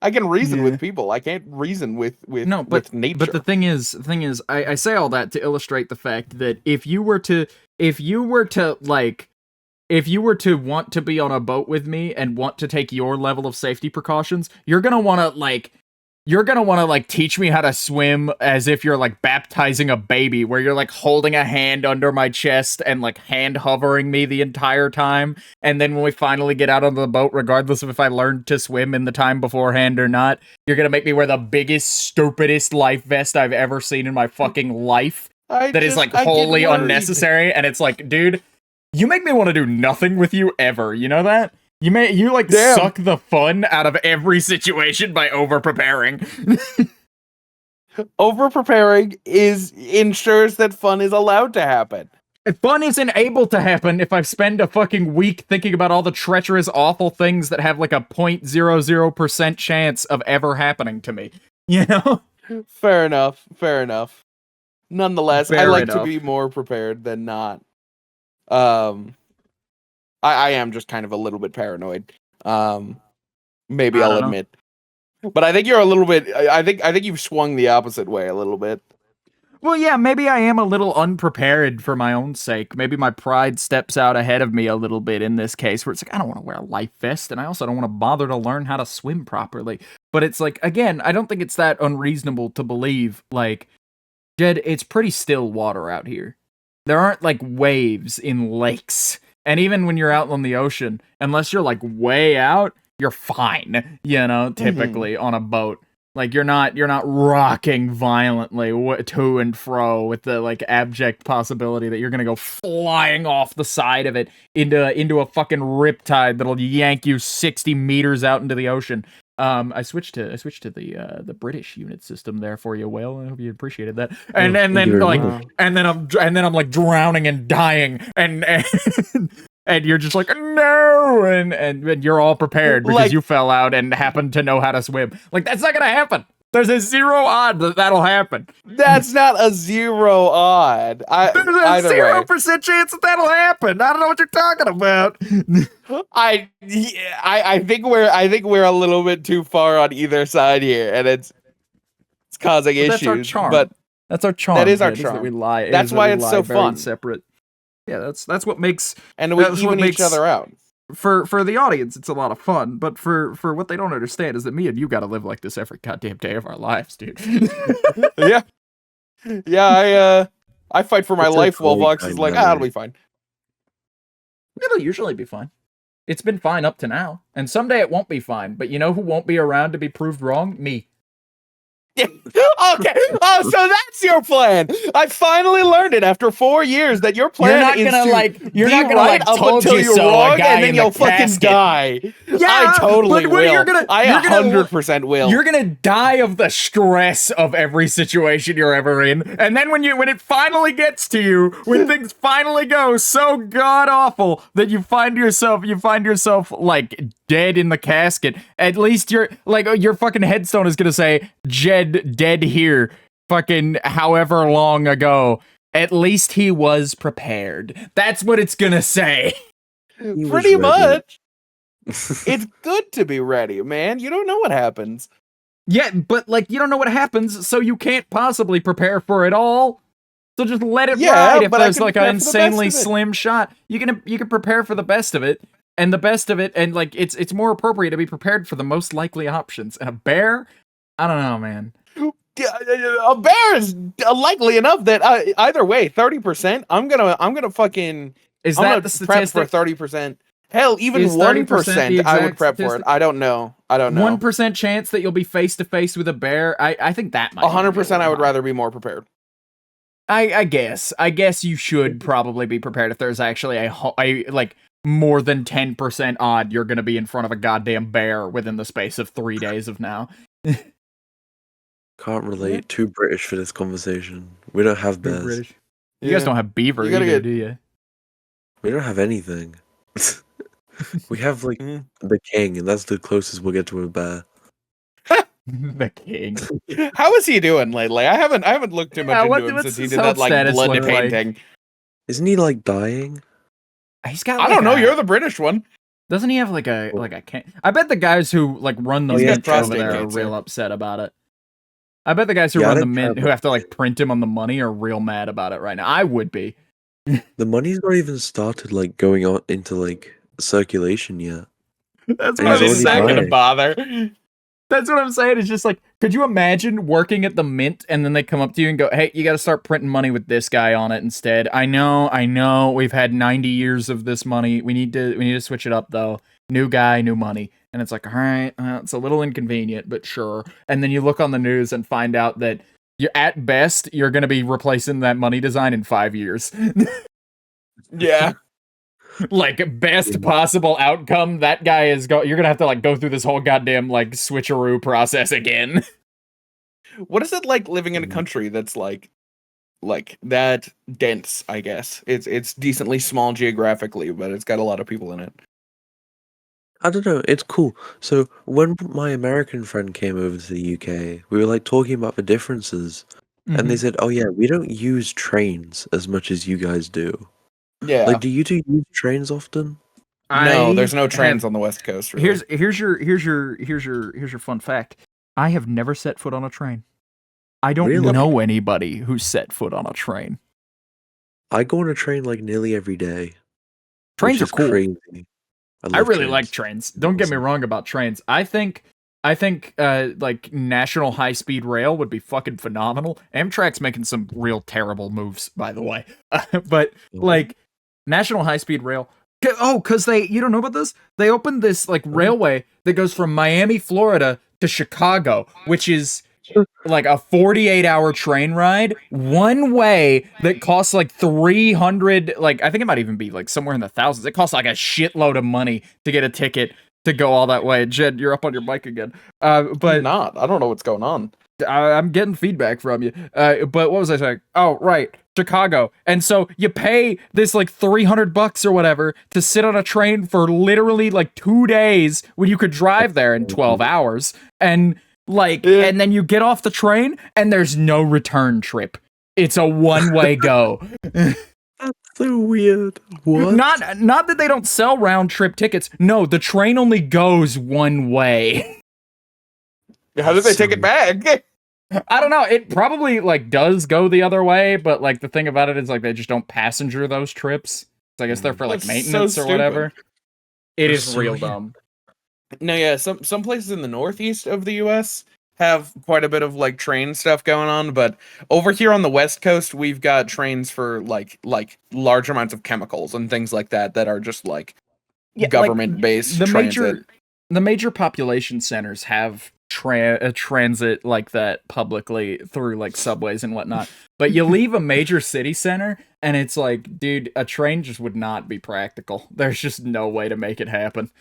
I can reason with people. I can't reason with nature. But the thing is, I say all that to illustrate the fact that if you were to want to be on a boat with me and want to take your level of safety precautions, you're gonna want to teach me how to swim as if you're like baptizing a baby, where you're like holding a hand under my chest and like hand hovering me the entire time. And then when we finally get out on the boat, regardless of if I learned to swim in the time beforehand or not, you're gonna make me wear the biggest, stupidest life vest I've ever seen in my fucking life. That is like wholly unnecessary. And it's like, dude, you make me want to do nothing with you ever. You know that? You suck the fun out of every situation by over preparing. Over preparing ensures that fun is allowed to happen. Fun isn't able to happen if I spend a fucking week thinking about all the treacherous, awful things that have like a 0.00% chance of ever happening to me. You know? Fair enough. Nonetheless, I like to be more prepared than not. I am just kind of a little bit paranoid. Maybe I'll admit. But I think you're a little bit I think you've swung the opposite way a little bit. Well, yeah, maybe I am a little unprepared for my own sake. Maybe my pride steps out ahead of me a little bit in this case, where it's like, I don't want to wear a life vest, and I also don't want to bother to learn how to swim properly. But it's like, again, I don't think it's that unreasonable to believe, like, Jed, it's pretty still water out here. There aren't, like, waves in lakes. And even when you're out on the ocean, unless you're, like, way out, you're fine, you know, typically on a boat. Like, you're not rocking violently to and fro with the, like, abject possibility that you're gonna go flying off the side of it into a fucking riptide that'll yank you 60 meters out into the ocean. I switched to the British unit system there for you, Whale. I hope you appreciated that. And then I'm like drowning and dying and and you're just like, no, and you're all prepared because like, you fell out and happened to know how to swim. Like, that's not gonna happen. There's a 0 odd that that'll happen. That's not a 0 odd. There's a 0% chance that that'll happen. I don't know what you're talking about. I think we're a little bit too far on either side here, and it's causing issues. That's our charm. But that's our charm. That is our charm. That we lie. That's why it's so fun. Separate. Yeah, that's what makes. And we even each other out. For the audience, it's a lot of fun, but for what they don't understand is that me and you gotta live like this every goddamn day of our lives, dude. Yeah, I fight for my life while Vox is like, it'll be fine. It'll usually be fine. It's been fine up to now, and someday it won't be fine, but you know who won't be around to be proved wrong? Me. Okay. Oh, so that's your plan. I finally learned it after 4 years that your plan You're not gonna be like up told until you you're so, a wrong, guy and then in you'll the fucking casket. die. Yeah, I totally but what will. you're gonna, I 100% will. You're gonna die of the stress of every situation you're ever in, and then when it finally gets to you, when things finally go so god awful that you find yourself like dead in the casket. At least your fucking headstone is gonna say Jed dead here, fucking however long ago. At least he was prepared. That's what it's gonna say. He was Pretty ready. much. It's good to be ready, man. You don't know what happens. Yeah, but like you don't know what happens, so you can't possibly prepare for it all. So just let it ride. If but I there's can like an prepare for the best insanely of it. slim shot, you can prepare for the best of it, and the best of it, and like it's more appropriate to be prepared for the most likely options. And a bear, I don't know, man. A bear is likely enough that either way, 30%. I'm gonna fucking. Is I'm that gonna the prep for statistic? 30%. Hell, even Is 30% 1%, the I would exact prep for it. statistic? I don't know. 1% chance that you'll be face to face with a bear. I think that might. 100%. I would rather be more prepared. I guess you should probably be prepared if there's actually a like more than 10% odd you're gonna be in front of a goddamn bear within the space of 3 days of now. Can't relate. Too British for this conversation. We don't have bears. British. You guys don't have beaver You gotta either, get- do you? We don't have anything. We have like Mm. the king, and that's the closest we'll get to a bear. The king. How is he doing lately? I haven't looked too much into him what's since he his did that health like status blood look like? painting. Isn't he like dying? He's got. I don't know. You're the British one. Doesn't he have like a can? I bet the guys who like run the He's got mint over prostate there are cancer. real upset about it. I bet the guys who Yeah, I run the didn't mint care who about have to like print him on the money are real mad about it right now. I would be. The money's not even started like going on into like circulation yet. That's And what he's I'm already saying. gonna dying. bother. That's what I'm saying. It's just like, could you imagine working at the mint and then they come up to you and go, "Hey, you got to start printing money with this guy on it instead." I know. We've had 90 years of this money. We need to switch it up though. New guy, new money. And it's like, all right, it's a little inconvenient, but sure. And then you look on the news and find out that at best you're going to be replacing that money design in 5 years. Yeah. Like best possible outcome, that guy is you're gonna have to like go through this whole goddamn like switcheroo process again. What is it like living in a country that's like that dense? I guess it's decently small geographically, but it's got a lot of people in it. I don't know, it's cool. So when my American friend came over to the UK, we were like talking about the differences, and they said, "Oh yeah, we don't use trains as much as you guys do." Yeah. Like, do you two use trains often? No, there's no trains on the West Coast. Really. Here's your fun fact. I have never set foot on a train. I don't Really? know anybody who's set foot on a train. I go on a train like nearly every day. Trains which are cool. is crazy. I love really like trains. Don't get me Awesome. wrong about trains. I think like national high speed rail would be fucking phenomenal. Amtrak's making some real terrible moves, by the way. But like national high speed rail. Oh, because you don't know about this? They opened this like railway that goes from Miami, Florida to Chicago, which is like a 48-hour train ride one way that costs like 300, like I think it might even be like somewhere in the thousands. It costs like a shitload of money to get a ticket to go all that way. Jed, you're up on your mic again. But not. I don't know what's going on. I'm getting feedback from you. But what was I saying? Oh, right. Chicago. And so you pay this like $300 or whatever to sit on a train for literally like 2 days when you could drive there in 12 hours. And like, and then you get off the train and there's no return trip. It's a one-way go. That's so weird. What? Not that they don't sell round trip tickets. No, the train only goes one way. How did they take it back? I don't know. It probably like does go the other way, but like the thing about it is like they just don't passenger those trips. So I guess they're for like That's maintenance so or whatever. It That's is so real weird. dumb. No, yeah, some places in the northeast of the US have quite a bit of like train stuff going on, but over here on the West Coast, we've got trains for like large amounts of chemicals and things like that are just like Yeah, government based transit. The major population centers have transit like that publicly through like subways and whatnot. But you leave a major city center, and it's like, dude, a train just would not be practical. There's just no way to make it happen.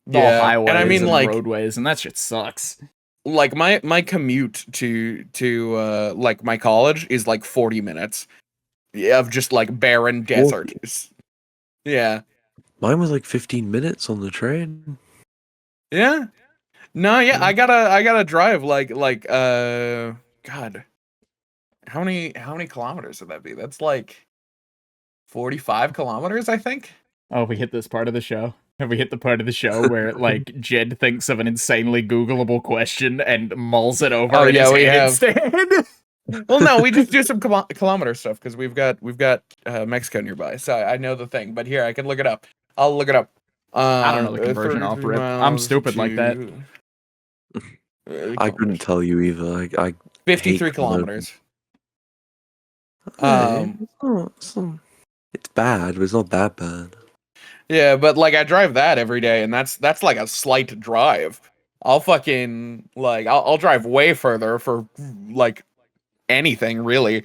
It's all highways and I mean, like, roadways, and that shit sucks. Like my commute to like my college is like 40 minutes of just like barren desert. Yeah. Mine was like 15 minutes on the train. Yeah. No, yeah, I gotta drive God. How many kilometers would that be? That's like 45 kilometers, I think. Oh, we hit this part of the show. Have we hit the part of the show where like Jed thinks of an insanely Googleable question and mulls it over in his head instead? Well, no, we just do some kilometer stuff because we've got Mexico nearby, so I know the thing. But here, I can look it up. I'll look it up. I don't know the conversion off rip. I'm stupid like that. I couldn't tell you either. I 53 kilometers. It's bad, but it's not that bad. Yeah, but like I drive that every day, and that's like a slight drive. I'll fucking like I'll drive way further for like anything really.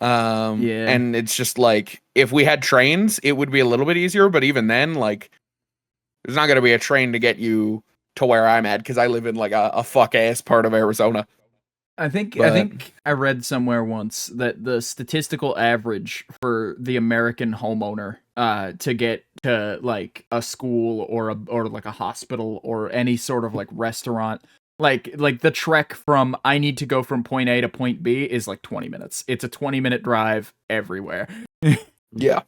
Yeah. And it's just like if we had trains, it would be a little bit easier, but even then, like there's not gonna be a train to get you to where I'm at because I live in like a fuck ass part of Arizona. I think I read somewhere once that the statistical average for the American homeowner to get to like a school or like a hospital or any sort of like restaurant, like the trek from I need to go from point A to point B is like 20 minutes. It's a 20-minute drive everywhere. Yeah.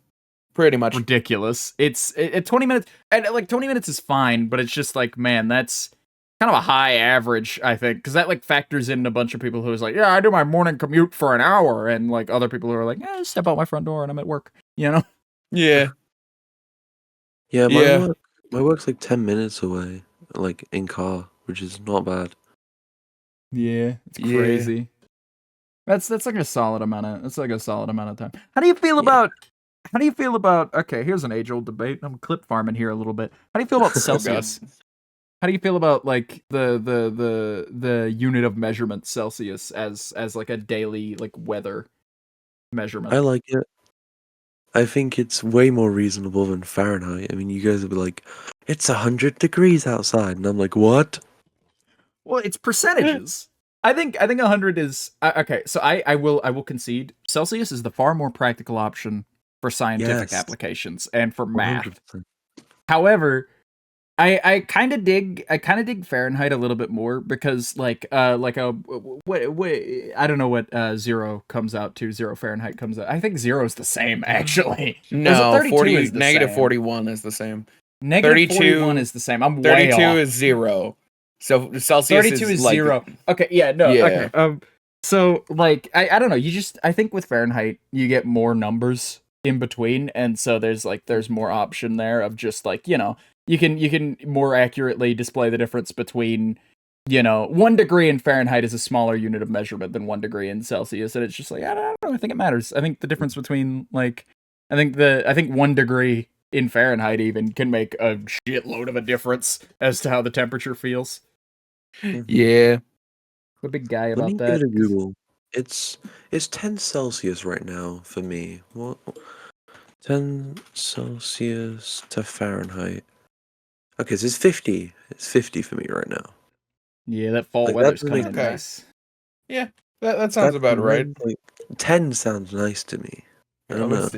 Pretty much. Ridiculous. It's 20 minutes, and like 20 minutes is fine, but it's just like, man, that's kind of a high average, I think, because that like factors in a bunch of people who's like, yeah, I do my morning commute for an hour, and like other people who are like, yeah, step out my front door and I'm at work, you know? Yeah. Yeah, my work's like 10 minutes away, like in car, which is not bad. Yeah, it's crazy. That's like a solid amount of time. How do you feel about okay, here's an age-old debate. I'm clip farming here a little bit. How do you feel about Celsius? How do you feel about like the unit of measurement Celsius as like a daily like weather measurement? I like it. I think it's way more reasonable than Fahrenheit. I mean, you guys would be like, it's 100 degrees outside, and I'm like, what? Well, it's percentages. I think 100 is okay. So I will concede Celsius is the far more practical option for scientific applications and for math. 100%. However, I kind of dig Fahrenheit a little bit more because like I don't know what zero comes out to. Zero Fahrenheit comes out. I think zero is the same actually. No, 40 negative 41 is the same. Negative 41 is the same. I'm 32 way off. is 0. So Celsius 32 is like, 0. Okay, yeah, no. Yeah. Okay. So like I don't know, I think with Fahrenheit you get more numbers in between, and so there's more option there of just like, you know, you can more accurately display the difference between, you know, 1 degree in Fahrenheit is a smaller unit of measurement than 1 degree in Celsius, and it's just like I don't know, I think it matters. I think the difference between like I think 1 degree in Fahrenheit even can make a shitload of a difference as to how the temperature feels. Yeah. I'm a big guy about Let me that. give it a Google. It's 10 Celsius right now for me. What? 10 Celsius to Fahrenheit. Okay, so it's 50. It's 50 for me right now. Yeah, that fall Like, weather's that's kind of okay. nice. Yeah, that sounds about right. Like, 10 sounds nice to me. I don't know.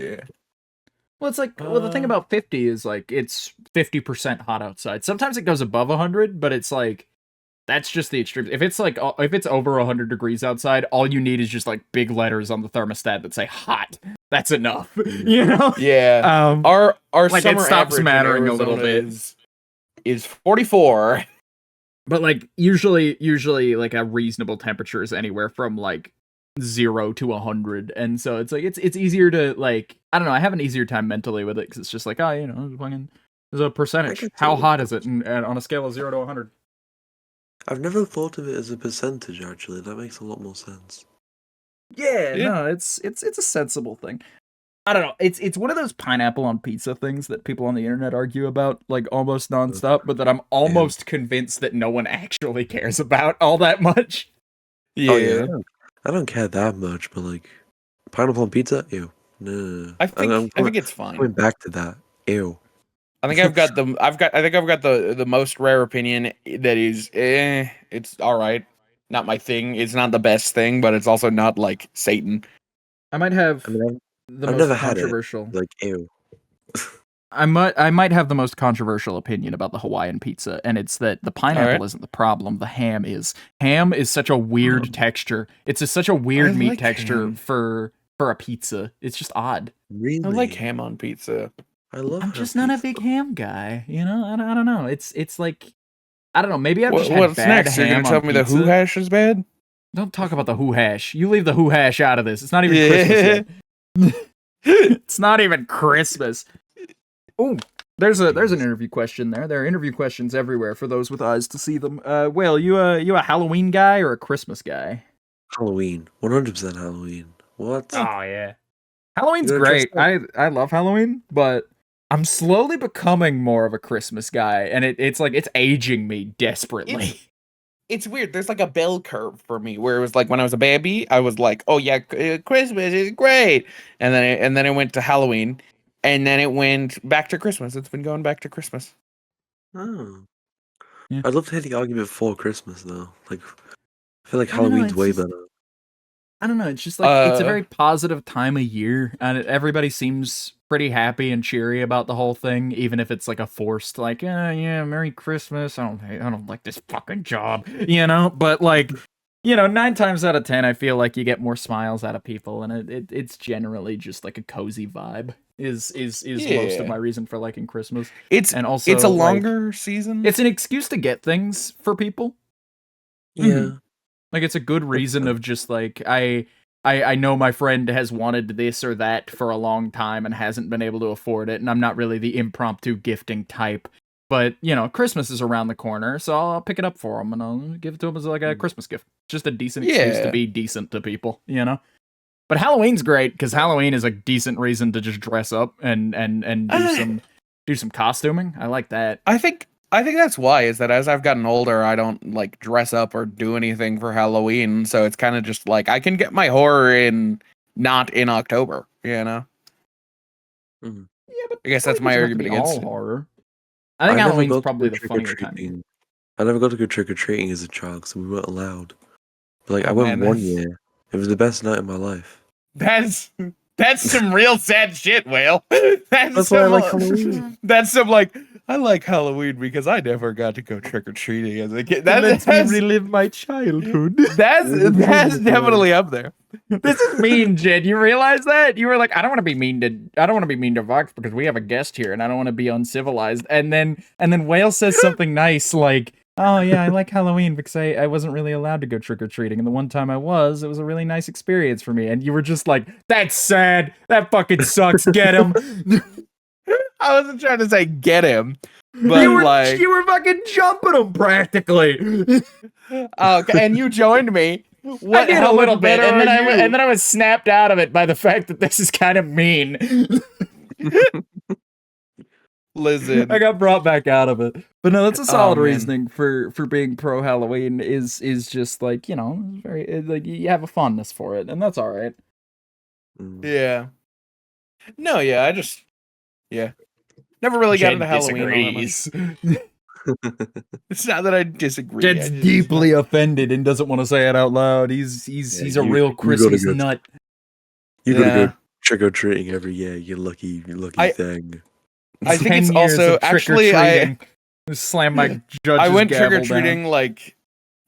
Well, it's like, well, the thing about 50 is like it's 50% hot outside. Sometimes it goes above 100, but it's like that's just the extreme. If it's like if it's over 100 degrees outside, all you need is just like big letters on the thermostat that say hot. That's enough, you know? Yeah. Our like summer it stops average mattering in a little Arizona bit. is 44. But like usually like a reasonable temperature is anywhere from like 0 to 100, and so it's like it's easier to like, I don't know, I have an easier time mentally with it because it's just like, oh, you know, there's a percentage. How hot is it, and on a scale of 0 to 100? I've never thought of it as a percentage. Actually, that makes a lot more sense. Yeah. No, it's a sensible thing. I don't know. It's one of those pineapple on pizza things that people on the internet argue about like almost nonstop, but that I'm almost convinced that no one actually cares about all that much. Oh yeah, I don't care that much, but like pineapple on pizza, ew. No, I think it's coming fine. back to that. Ew. I think I've got the most rare opinion that is it's all right. Not my thing. It's not the best thing, but it's also not like Satan. I might have I mean, the I've most never had it. controversial. Like ew. I might have the most controversial opinion about the Hawaiian pizza, and it's that the pineapple isn't the problem. The ham is. Ham is such a weird texture. It's such a weird meat texture ham. for a pizza. It's just odd. Really? I like ham on pizza. I love. I'm just not a big ham guy. You know, I don't know. It's like I don't know. Maybe I've just had What's bad next? ham You're gonna tell on me the pizza. who hash is bad? Don't talk about the who hash. You leave the who hash out of this. It's not even Christmas yet. It's not even Christmas. Oh, there's an interview question there. There are interview questions everywhere for those with eyes to see them. Whale, you a Halloween guy or a Christmas guy? Halloween. 100% Halloween. What? Oh yeah, Halloween's You gonna dress great. I love Halloween, but I'm slowly becoming more of a Christmas guy, and it's like it's aging me desperately. It's weird. There's like a bell curve for me where it was like when I was a baby, I was like, "Oh yeah, Christmas is great," and then it went to Halloween, and then it went back to Christmas. It's been going back to Christmas. Oh. Yeah. I'd love to hear the argument for Christmas though. Like, I feel like I don't know, Halloween's it's way just- better. I don't know. It's just like it's a very positive time of year, and everybody seems pretty happy and cheery about the whole thing, even if it's like a forced, like, yeah, Merry Christmas. I don't like this fucking job, you know. But like, 9 times out of 10, I feel like you get more smiles out of people, and it's generally just like a cozy vibe. Is most of my reason for liking Christmas. And also it's a like, longer season. it's an excuse to get things for people. Yeah. Like it's a good reason of just like I know my friend has wanted this or that for a long time and hasn't been able to afford it, and I'm not really the impromptu gifting type. But Christmas is around the corner, so I'll pick it up for him and I'll give it to him as like a Christmas gift. Just a decent excuse to be decent to people, But Halloween's great because Halloween is a decent reason to just dress up and do some costuming. I like that. I think that's why is that as I've gotten older, I don't like dress up or do anything for Halloween. So it's kind of just like I can get my horror in not in October, Yeah, but I guess that's my argument against it. horror. I think Halloween's probably the funnier time. trick-or-treating. I never got to go trick-or-treating as a child because we weren't allowed. But like I Oh, went man, one year. It was the best night of my life. That's some real sad shit, Whale. That's why I like Halloween. That's some like I like Halloween because I never got to go trick or treating as a kid. That lets me relive my childhood. That's definitely up there. This is mean, Jed. You realize that? You were like, I don't want to be mean to Vox because we have a guest here and I don't want to be uncivilized. And then Whale says something nice like, oh yeah, I like Halloween because I wasn't really allowed to go trick-or-treating. And the one time I was, it was a really nice experience for me. And you were just like, that's sad. That fucking sucks. Get him. I wasn't trying to say get him, but you were fucking jumping him practically. Okay, and you joined me. I did a little bit, and then I was snapped out of it by the fact that this is kind of mean. Listen, I got brought back out of it, but no, that's a solid man. reasoning for being pro Halloween. Is just like very like you have a fondness for it, and that's all right. Yeah. No, yeah, never really got into Halloween. Disagrees. It's not that I disagree. Jed's deeply offended and doesn't want to say it out loud. He's a real Christmas nut. You gotta go trick or treating every year. You lucky thing. I think it's also actually I slam my judge's I went gavel trick or treating down. like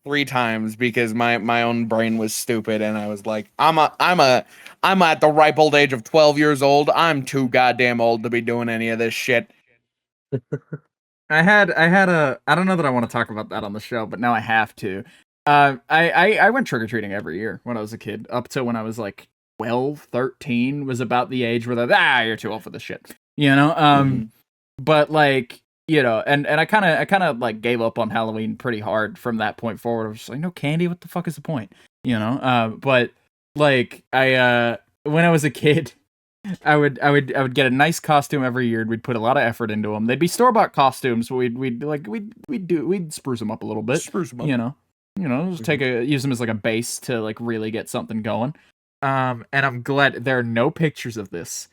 3 times because my own brain was stupid and I was like, I'm at the ripe old age of 12 years old. I'm too goddamn old to be doing any of this shit. I had a I don't know that I want to talk about that on the show, but now I have to. I went trick-or-treating every year when I was a kid, up to when I was like 12, 13 was about the age where they're you're too old for this shit. But like, and I kind of like gave up on Halloween pretty hard from that point forward. I was just like, no candy, what the fuck is the point? But like when I was a kid, I would get a nice costume every year. We'd put a lot of effort into them. They'd be store-bought costumes. But we'd spruce them up a little bit. Spruce 'em up. Just use them as like a base to like really get something going. And I'm glad there are no pictures of this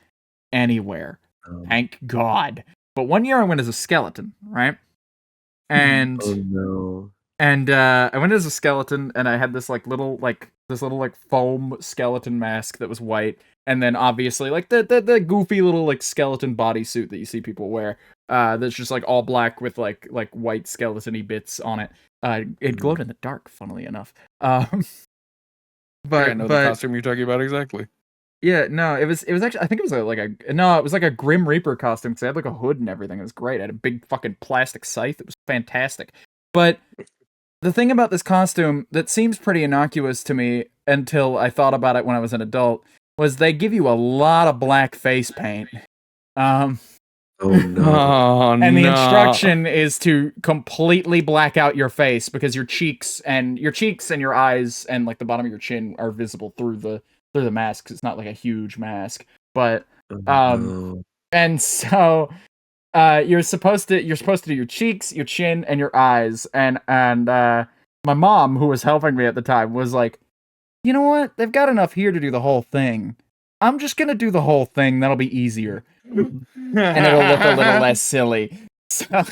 anywhere. Thank God. But one year I went as a skeleton, right? And Oh no. and I went as a skeleton, and I had this little foam skeleton mask that was white, and then obviously like the goofy little like skeleton bodysuit that you see people wear. That's just like all black with like white skeleton-y bits on it. It glowed in the dark, funnily enough. But I know the costume you're talking about exactly. Yeah, no, it was actually, I think it was like a Grim Reaper costume, because I had like a hood and everything. It was great. I had a big fucking plastic scythe. It was fantastic. But the thing about this costume that seems pretty innocuous to me until I thought about it when I was an adult was they give you a lot of black face paint. Oh no. Oh, and the instruction is to completely black out your face, because your cheeks and your eyes and like the bottom of your chin are visible through the mask. It's not like a huge mask, but No. and so you're supposed to do your cheeks, your chin, and your eyes. And my mom, who was helping me at the time, was like, you know what? They've got enough here to do the whole thing. I'm just gonna do the whole thing. That'll be easier. And it'll look a little less silly. So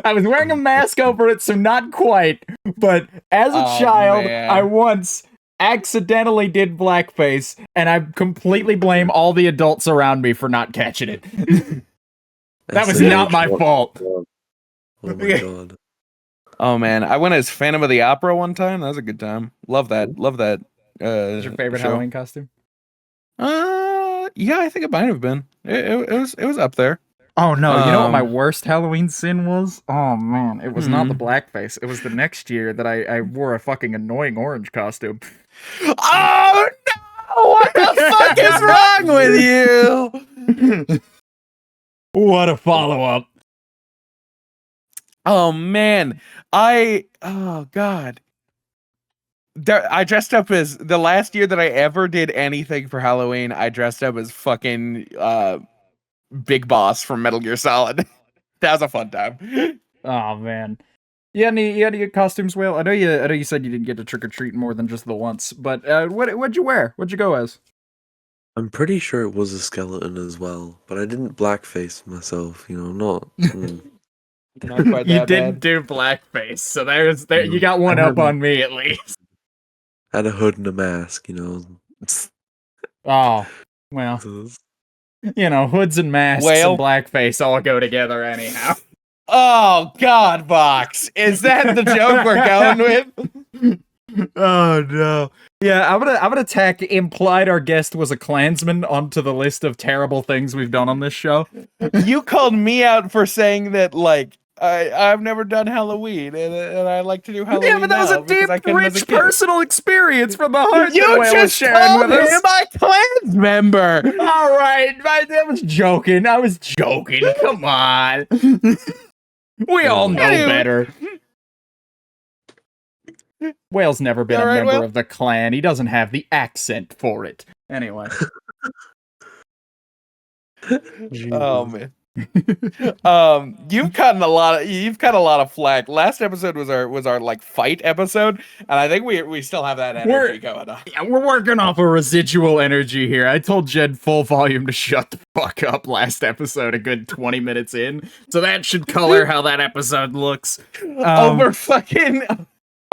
I was wearing a mask over it, so not quite. But as a child, man. I once accidentally did blackface, and I completely blame all the adults around me for not catching it. That was not my fault. Oh my god. Oh man, I went as Phantom of the Opera one time. That was a good time. Love that. Love that. What's your favorite show. Halloween costume? Yeah, I think it might have been. It was up there. Oh no, you know what my worst Halloween sin was? Oh man, it was not the blackface. It was the next year that I wore a fucking annoying orange costume. Oh no! What the fuck is wrong with you? What a follow-up. Oh man, oh god. I dressed up as the last year that I ever did anything for Halloween. I dressed up as fucking Big Boss from Metal Gear Solid. That was a fun time. Oh man, you had any costumes, Whale? I know you said you didn't get to trick or treat more than just the once, but what'd you wear? What'd you go as? I'm pretty sure it was a skeleton as well, but I didn't blackface myself. Not. Not quite You that didn't bad. do blackface, so there you got one up on me at least. Had a hood and a mask. Oh well, hoods and masks Whale? and blackface all go together anyhow. Oh god, Vox. Is that the joke we're going with? Oh no. Yeah, I'm gonna tack implied our guest was a Klansman onto the list of terrible things we've done on this show. You called me out for saying that like I've never done Halloween and I like to do Halloween. Yeah, but that was now a because I deep, couldn't as a rich kid. personal experience from the heart. You that Whale was just sharing called with us. him a Klans member. All right, I was joking. Come on. We all know Anyway. better. Whale's never been All a right, member Whale? of the Klan. He doesn't have the accent for it. Anyway. Oh man. You've cut a lot of flack. Last episode was our like fight episode, and I think we still have that energy going on. Yeah, we're working off a residual energy here. I told Jed full volume to shut the fuck up last episode, a good 20 minutes in. So that should color how that episode looks. Over fucking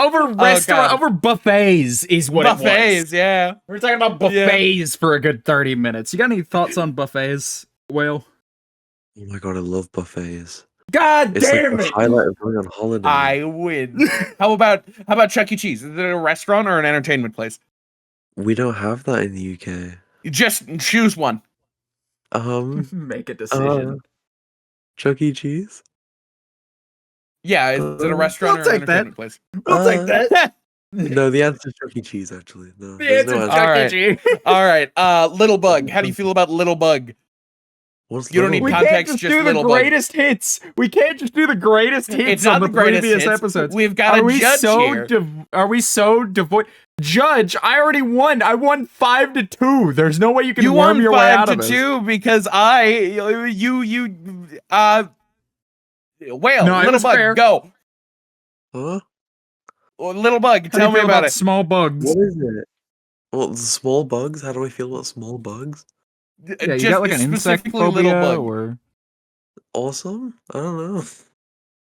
Over buffets is what it was. buffets, yeah. We're talking about buffets for a good 30 minutes. You got any thoughts on buffets, Whale? Oh my god, I love buffets. God It's damn like the it! highlight of going on holiday. I win. How about Chuck E. Cheese? Is it a restaurant or an entertainment place? We don't have that in the UK. You just choose one. Make a decision. Chuck E. Cheese? Yeah, is it a restaurant We'll or an take that. entertainment place? We'll take that. No, the answer is Chuck E. Cheese, actually. No, The there's answer's no Chuck answer. E. Cheese. All right. Little Bug. How do you feel about Little Bug? What's You don't need We Little Bug? can't context, just just do the Little Bug. greatest hits. We can't just do the greatest hits It's not on the the greatest previous hits. episodes. We've got Are a we judge so here. are we so devoid? Judge, I already won. I won 5-2. There's no way you can You worm won your way out of this. 5-2 because Whale, No, it Little was Bug, fair. go. Huh? Little Bug, How do tell you me feel about it. small bugs? What is it? Well, the small bugs? How do I feel about small bugs? Yeah, you Just got like an insect specifically Little phobia Bug. or Awesome? I don't know.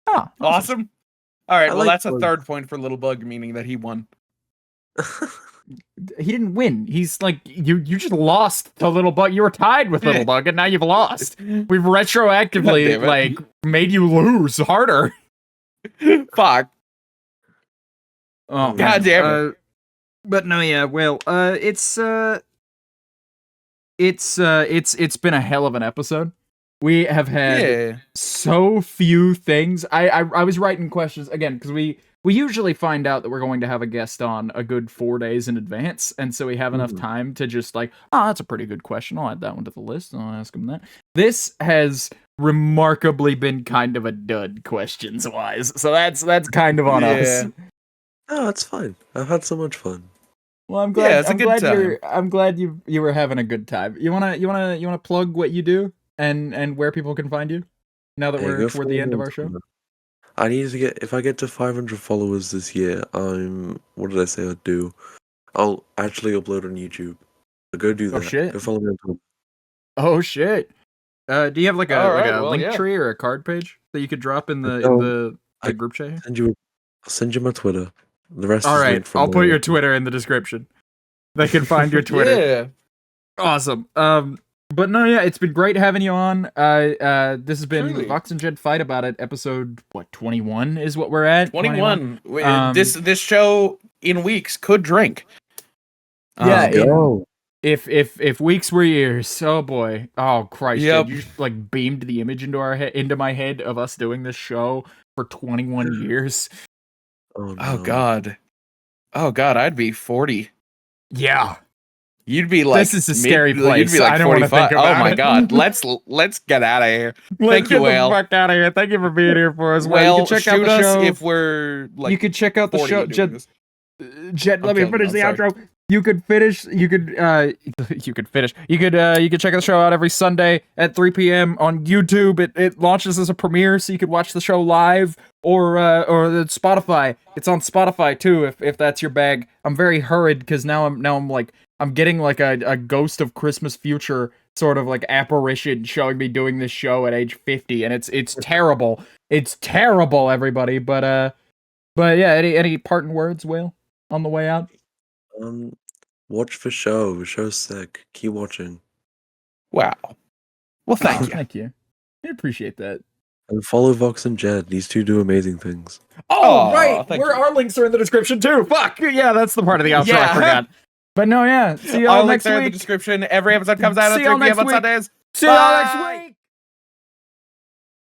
oh, Awesome. All right, I well like that's a bugs. third point for Little Bug, meaning that he won. He didn't win. He's like you just lost to Little Bug. You were tied with Little Bug, and now you've lost. We've God retroactively damn it. like made you lose harder. Fuck. Oh, God damn it. But no, yeah. Well, it's been a hell of an episode. We have had Yeah. so few things. I was writing questions again because we usually find out that we're going to have a guest on a good 4 days in advance, and so we have enough time to just like, oh, that's a pretty good question. I'll add that one to the list. I'll ask him that. This has remarkably been kind of a dud questions wise, so that's kind of on us. Yeah. Oh, it's fine. I've had so much fun. Well, I'm glad. Yeah, it's a I'm good glad time. I'm glad you were having a good time. You wanna plug what you do and where people can find you now that Hey, we're go toward the follow end me of on our show. Twitter. I need to get, if I get to 500 followers this year, what did I say I'd do? I'll actually upload on YouTube. So go do that. Oh, shit. Go follow me on Twitter. Oh shit! Do you have like a All right, well, link yeah. tree or a card page that you could drop in the I- group chat? Here? I'll send you my Twitter. The rest All is right, linked from I'll put my- your Twitter in the description. They can find your Twitter. Yeah. Awesome. But no, yeah, it's been great having you on. This has been Truly. Vox and Jed Fight About It, episode 21 is what we're at. 21. This show in weeks could drink. Yeah, Let's go. If weeks were years, oh boy, oh Christ, Yep. Jed, you just like beamed the image into my head of us doing this show for 21 years. Oh, Oh no. god. Oh god, I'd be 40. Yeah, You'd be like this is a scary You'd place. be like I don't want to 45. think about Oh my it. god. Let's get out of here. Let's Thank you, get Whale. the fuck out of here. Thank you for being here for us. Well, you can check out shoot the us show. if we're like You could check out the 40 show. doing Jed, this. Jed, let me killing you, finish I'm the sorry. outro. You could finish. You could finish. You could check the show out every Sunday at 3 p.m. on YouTube. It launches as a premiere, so you could watch the show live or Spotify. It's on Spotify too, if that's your bag. I'm very hurried because now I'm getting like a Ghost of Christmas Future sort of like apparition showing me doing this show at age 50, and it's terrible. It's terrible, everybody. But yeah. Any parting words, Whale, on the way out? Watch the show. The show's sick. Keep watching. Wow. Well, thank you. Thank you. I appreciate that. And follow Vox and Jed. These two do amazing things. Oh, Aw, right. thank Our you. links are in the description too. Fuck. Yeah, that's the part of the outro Yeah. I forgot. But no, yeah. See All y'all links next are in the week. description. Every episode comes out at See 3 y'all p.m. next on week. Sundays. See y'all Bye. next week.